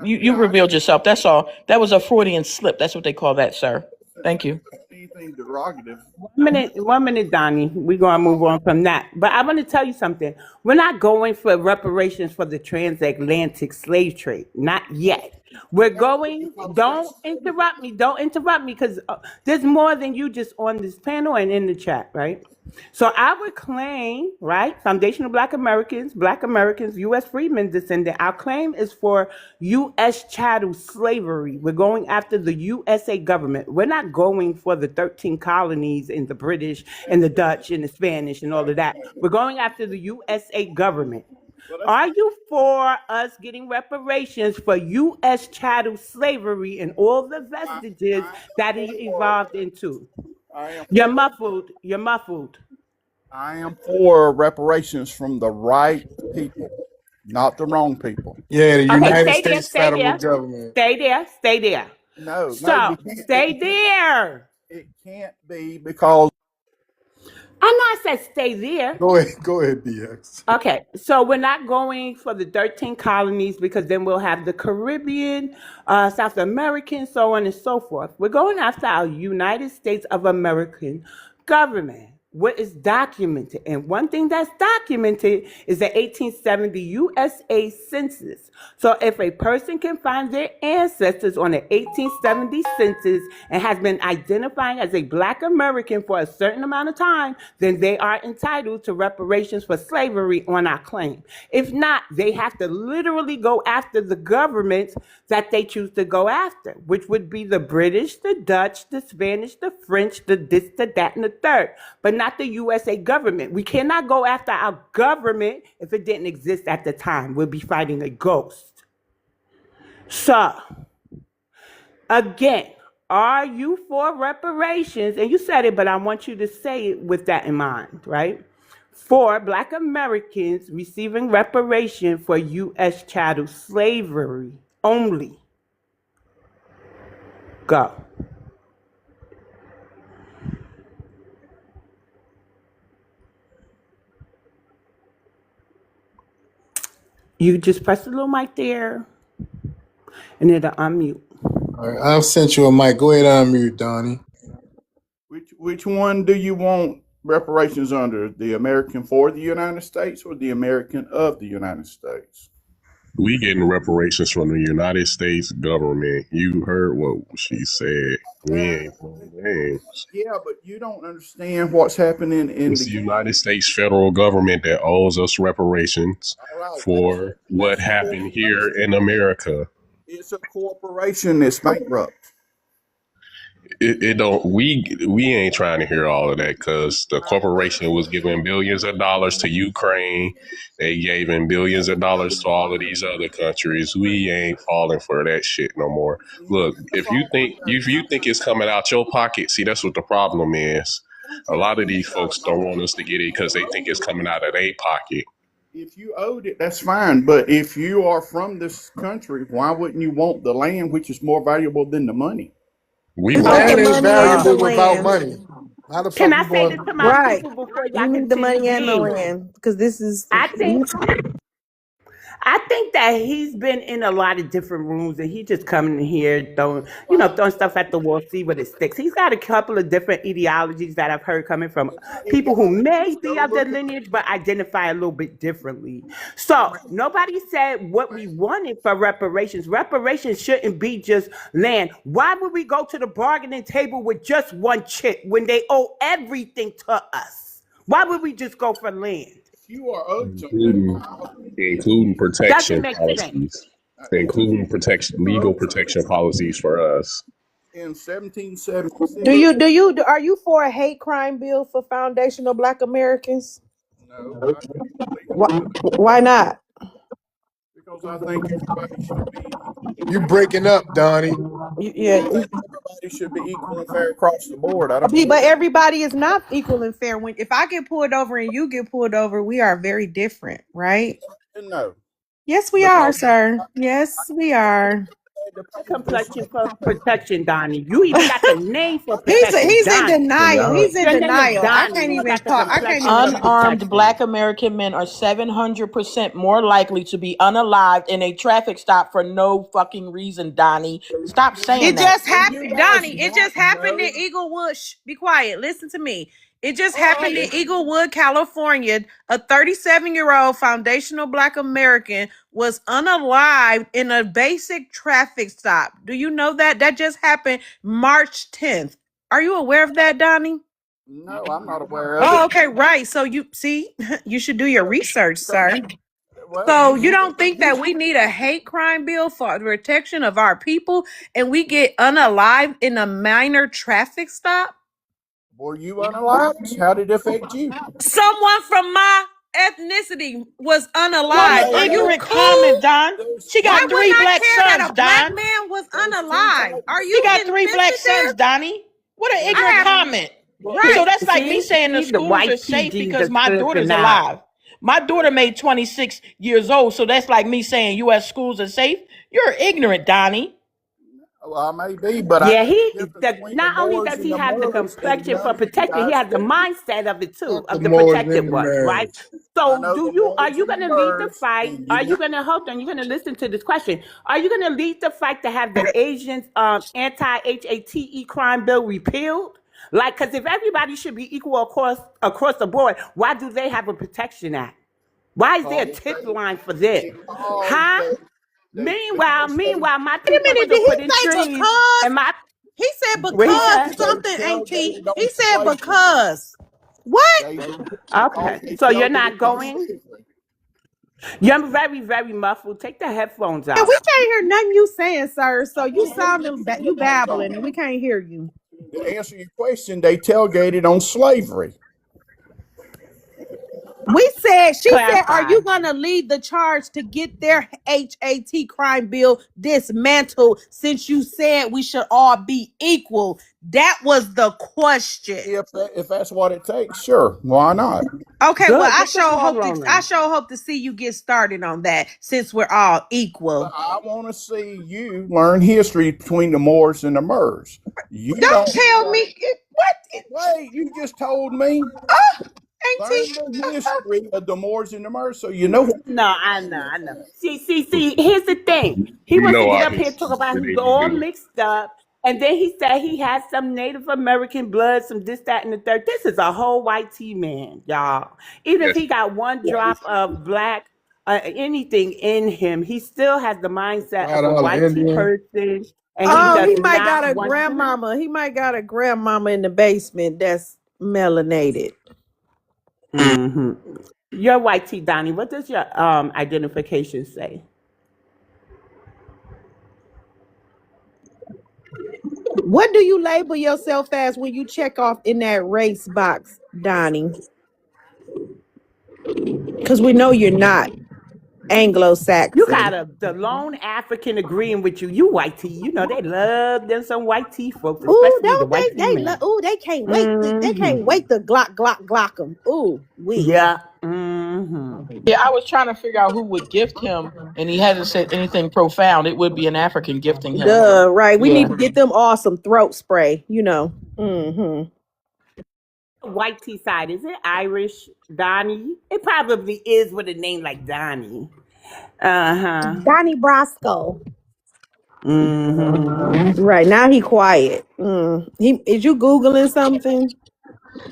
You Yeah, revealed yourself. That's all. That was a Freudian slip. That's what they call that, sir. Thank you. anything derogative. 1 minute, Donnie. We're gonna move on from that. But I want to tell you something. We're not going for reparations for the transatlantic slave trade. Not yet. We're going. Don't interrupt me. Don't interrupt me, because there's more than you just on this panel and in the chat, right? So I would claim, right, foundational Black Americans, U.S. freedmen descendant. Our claim is for U.S. chattel slavery. We're going after the USA government. We're not going for the 13 colonies and the British and the Dutch and the Spanish and all of that. We're going after the USA government. Are you for us getting reparations for U.S. chattel slavery and all the vestiges that it evolved into? You're muffled. You're muffled. I am for reparations from the right people, not the wrong people. Yeah, the Okay, United stay there, States stay federal there, government. stay there, stay there. No, So you can't. stay there. It can't be because. I know I said stay there. Go ahead, DX. Okay, so we're not going for the 13 colonies because then we'll have the Caribbean, South American, so on and so forth. We're going after our United States of American government. What is documented? And one thing that's documented is the 1870 USA Census. So if a person can find their ancestors on the 1870 census and has been identifying as a Black American for a certain amount of time, then they are entitled to reparations for slavery on our claim. If not, they have to literally go after the governments that they choose to go after, which would be the British, the Dutch, the Spanish, the French, the this, the that, and the third, but not the USA government. We cannot go after our government if it didn't exist at the time. We'll be fighting a ghost. So, again, are you for reparations? And you said it, but I want you to say it with that in mind, right? For Black Americans receiving reparation for U.S. chattel slavery only. Go. You just press the little mic there, and it'll unmute. All right, I've sent you a mic. Go ahead and unmute, Donnie. Which one do you want reparations under? The American for the United States or the American of the United States? We getting reparations from the United States government. You heard what she said. We ain't playing games. Yeah, but you don't understand what's happening in It's the United States federal government that owes us reparations for what happened here in America. It's a corporation that's bankrupt. It don't. We ain't trying to hear all of that because the corporation was giving billions of dollars to Ukraine. They gave in billions of dollars to all of these other countries. We ain't falling for that shit no more. Look, if you think it's coming out your pocket, see, that's what the problem is. A lot of these folks don't want us to get it because they think it's coming out of their pocket. If you owed it, that's fine. But if you are from this country, why wouldn't you want the land, which is more valuable than the money? Land is valuable without money. How the fuck Can I you say going? this to my people before y'all You need the money continue? and the land because this is. I think that he's been in a lot of different rooms and he just coming in here throwing stuff at the wall, see what it sticks. He's got a couple of different ideologies that I've heard coming from people who may be of the lineage but identify a little bit differently. So nobody said what we wanted for reparations. Reparations shouldn't be just land. Why would we go to the bargaining table with just one chick when they owe everything to us? Why would we just go for land? You are owed including protection policies, including legal protection policies for us. In 1776. Are you for a hate crime bill for foundational Black Americans? No. Why not? because I think everybody should be. You breaking up, Donnie. I Yeah. think everybody should be equal and fair across the board. I don't But care. everybody is not equal and fair. When if I get pulled over and you get pulled over, we are very different, right? No, Yes, we are, because sir. Yes, we are. the prejudice. Complexion for protection, Donnie. You even got the name for protection, He's in Donnie. denial. He's in Your name is denial. I Donnie. can't You even got the talk. I can't complexion even. for Unarmed protection. Black American men are 700% more likely to be unalived in a traffic stop for no fucking reason, Donnie. Stop saying It that. just And you happened, guys Donnie. It just don't happened know. in Eaglewood. Shh, be quiet. Listen to me. It just All happened right. in Eaglewood, California. A 37-year-old foundational Black American was unalived in a basic traffic stop. Do you know that? That just happened March 10th. Are you aware of that, Donnie? No, I'm not aware of Oh, it. okay, right. So you see, you should do your research, So, sir. well, So you you don't think that we need a hate crime bill for the protection of our people and we get unalived in a minor traffic stop? were you unalived? How did it affect you? Someone from my ethnicity was What an unalived. Are you ignorant comment, cool? Don. She Why got There's three wouldn't I black care that sons, a black Don. man was two unalived? Are She you got three black sons, insensitive? Donnie. What an I ignorant have comment. So right. that's like me saying the See, the schools are white safe PGs because are my daughter's slipping out. alive. My daughter made 26 years old, so that's like me saying U.S. schools are safe. You're ignorant, Donnie. Well, I may be, but I Yeah, know the difference between the not only Moors does and he the have the Moors, and complexion none for of you protection, he guys has the do. mindset of it too, Fuck the of the Moors protected and the ones, right? Marys. I So know the are Moors you and the gonna lead the Moors, fight? and Are you you gonna hold on, you're gonna listen to this question. Are you gonna lead the fight to have the Asians anti-HATE crime bill repealed? Like, because if everybody should be equal across the board, why do they have a protection act? Why is there a tip line for this? because Huh? because Meanwhile, my Wait two a minute. brothers are Did he putting say trees, because? and my He said what he because said. they something, ain't he? tailgated on He said slavery. because. What? They because Okay, they so you're tailgated not on going. slavery. You're very, very muffled. Take the headphones And we out. can't hear nothing you saying, sir. So you Well, what do sounding you you headphones babbling, on? and we can't hear you. To answer your question, they tailgated on slavery. She said, are Clarify. you gonna lead the charge to get their HAT crime bill dismantled since you said we should all be equal? That was the question. If that's what it takes, sure, why not? Okay, well, Good. Get the ball I rolling. sure hope to see you get started on that since we're all But equal. I want to see you learn history between the Moors and the Moors. You Don't don't tell me what wait. You just told me. Learn auntie. the history of the Moors and the Moors, so you know what No, I know. See. Here's the thing. He We wants to know get our up here and talk history. about It he's ain't all new. mixed up, and then he said he has some Native American blood, some this, that, and the third. This is a whole white tea man, y'all. Even if Yes. he got one drop of black, anything in him, he still has the mindset of a $5 white tea Indian. person, and he Oh, does he might got not a want to. grandmama. He might got a grandmama in the basement that's melanated. Mm-hmm. Your white tea, Donnie. What does your identification say? What do you label yourself as when you check off in that race box, Donnie? Because we know you're not You Anglo-Saxon. got the lone African agreeing with you. You white tea. You know they love them some white tea folks, Ooh, especially the don't white tea men. they can't wait. They can't Mm-hmm. wait to glock them. Ooh, we. Yeah. Mm-hmm. Yeah, I was trying to figure out who would gift him, and he hasn't said anything profound. It would be an African gifting him. Duh, right. We need Yeah. to get them all some throat spray, you know. Mm-hmm. White tea side, is it Irish, Donnie? It probably is with a name like Donnie. Uh-huh. Donnie Brasco. Mm-hmm. Right, now he quiet. He is you Googling something?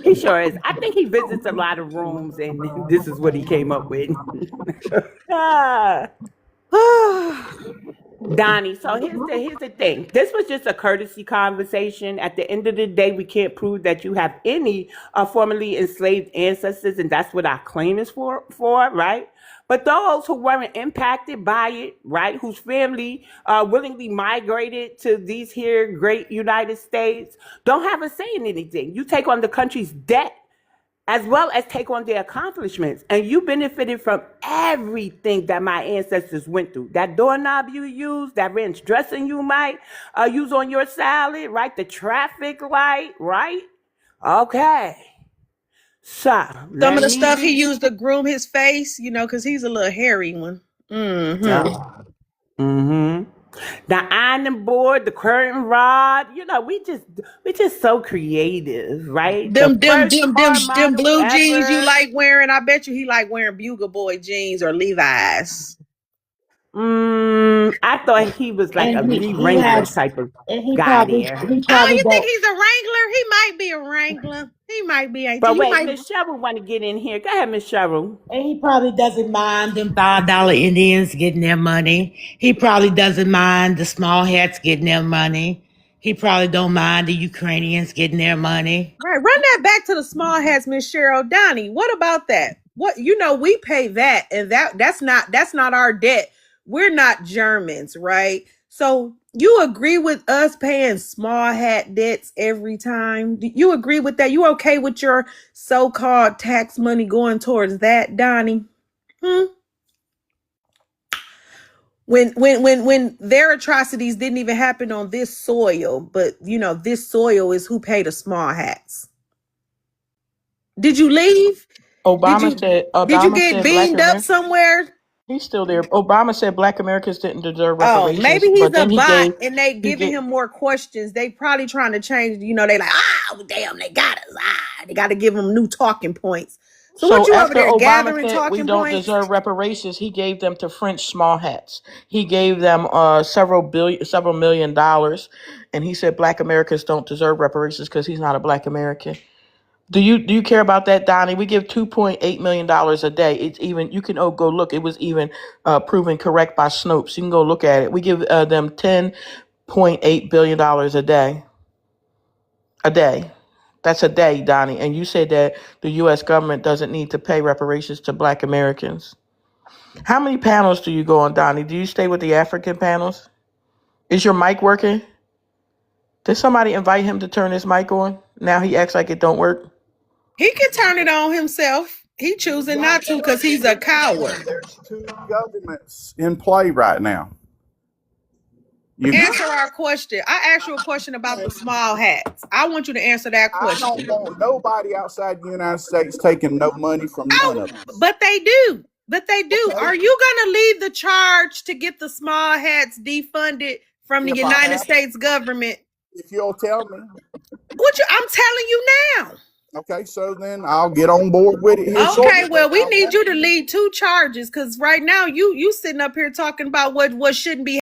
He sure is. I think he visits a lot of rooms, and this is what he came up with. Ah. Donnie, so here's the thing. This was just a courtesy conversation. At the end of the day, we can't prove that you have any formerly enslaved ancestors, and that's what our claim is for, right? But those who weren't impacted by it, right, whose family willingly migrated to these here great United States, don't have a say in anything. You take on the country's debt as well as take on their accomplishments. And you benefited from everything that my ancestors went through. That doorknob you used, that ranch dressing you might use on your salad, right? The traffic light, right? Okay. So, Some of let the me stuff he be. used to groom his face, because he's a little hairy one. Yeah. Mm-hmm. The ironing board, the curtain rod, we just so creative, right? The first car Them model blue jeans you ever. like wearing, I bet you he like wearing Bugle Boy jeans or Levi's. I thought he was like a And Lee he Wrangler has, type of and he guy probably there. he Oh, probably you think don't. he's a wrangler? He might be a wrangler. He might be. But You wait, might. Miss Cheryl want to get in here. Go ahead, Miss Cheryl. And he probably doesn't mind them $5 Indians getting their money. He probably doesn't mind the small hats getting their money. He probably don't mind the Ukrainians getting their money. Right, run that back to the small hats, Miss Cheryl. Donnie, what about that? What we pay that, and that's not our debt. We're not Germans, right? So you agree with us paying small hat debts every time? Do you agree with that? You okay with your so-called tax money going towards that, Donnie? When their atrocities didn't even happen on this soil, but this soil is who paid the small hats. Did you leave? Obama Did you get said Black beamed up America. somewhere? He's still there. Obama said Black Americans didn't deserve Oh, reparations, maybe he's but a then bot and they he giving gave. him more questions. They probably trying to change, they like, damn, they got us. They got to give him new talking points. So what So you over after there Obama gathering said we talking don't points? deserve reparations, he gave them to French small hats. He gave them several $1 million, and he said Black Americans don't deserve reparations because he's not a Black American. Do you care about that, Donnie? We give $2.8 million a day. It's even, you can go look. It was even proven correct by Snopes. You can go look at it. We give them $10.8 billion a day. A day. That's a day, Donnie. And you said that the U.S. government doesn't need to pay reparations to Black Americans. How many panels do you go on, Donnie? Do you stay with the African panels? Is your mic working? Did somebody invite him to turn his mic on? Now he acts like it don't work. He can turn it on himself. He choosing not to because he's a coward. There's two governments in play right now. Answer our question. I asked you a question about the small hats. I want you to answer that question. I don't want nobody outside the United States taking no money from none of us. But they do. Okay. Are you going to leave the charge to get the small hats defunded from the United States government? If you'll tell me. I'm telling you now. Okay, so then I'll get on board with it here. Okay, well, we need you to lead two charges because right now you sitting up here talking about what shouldn't be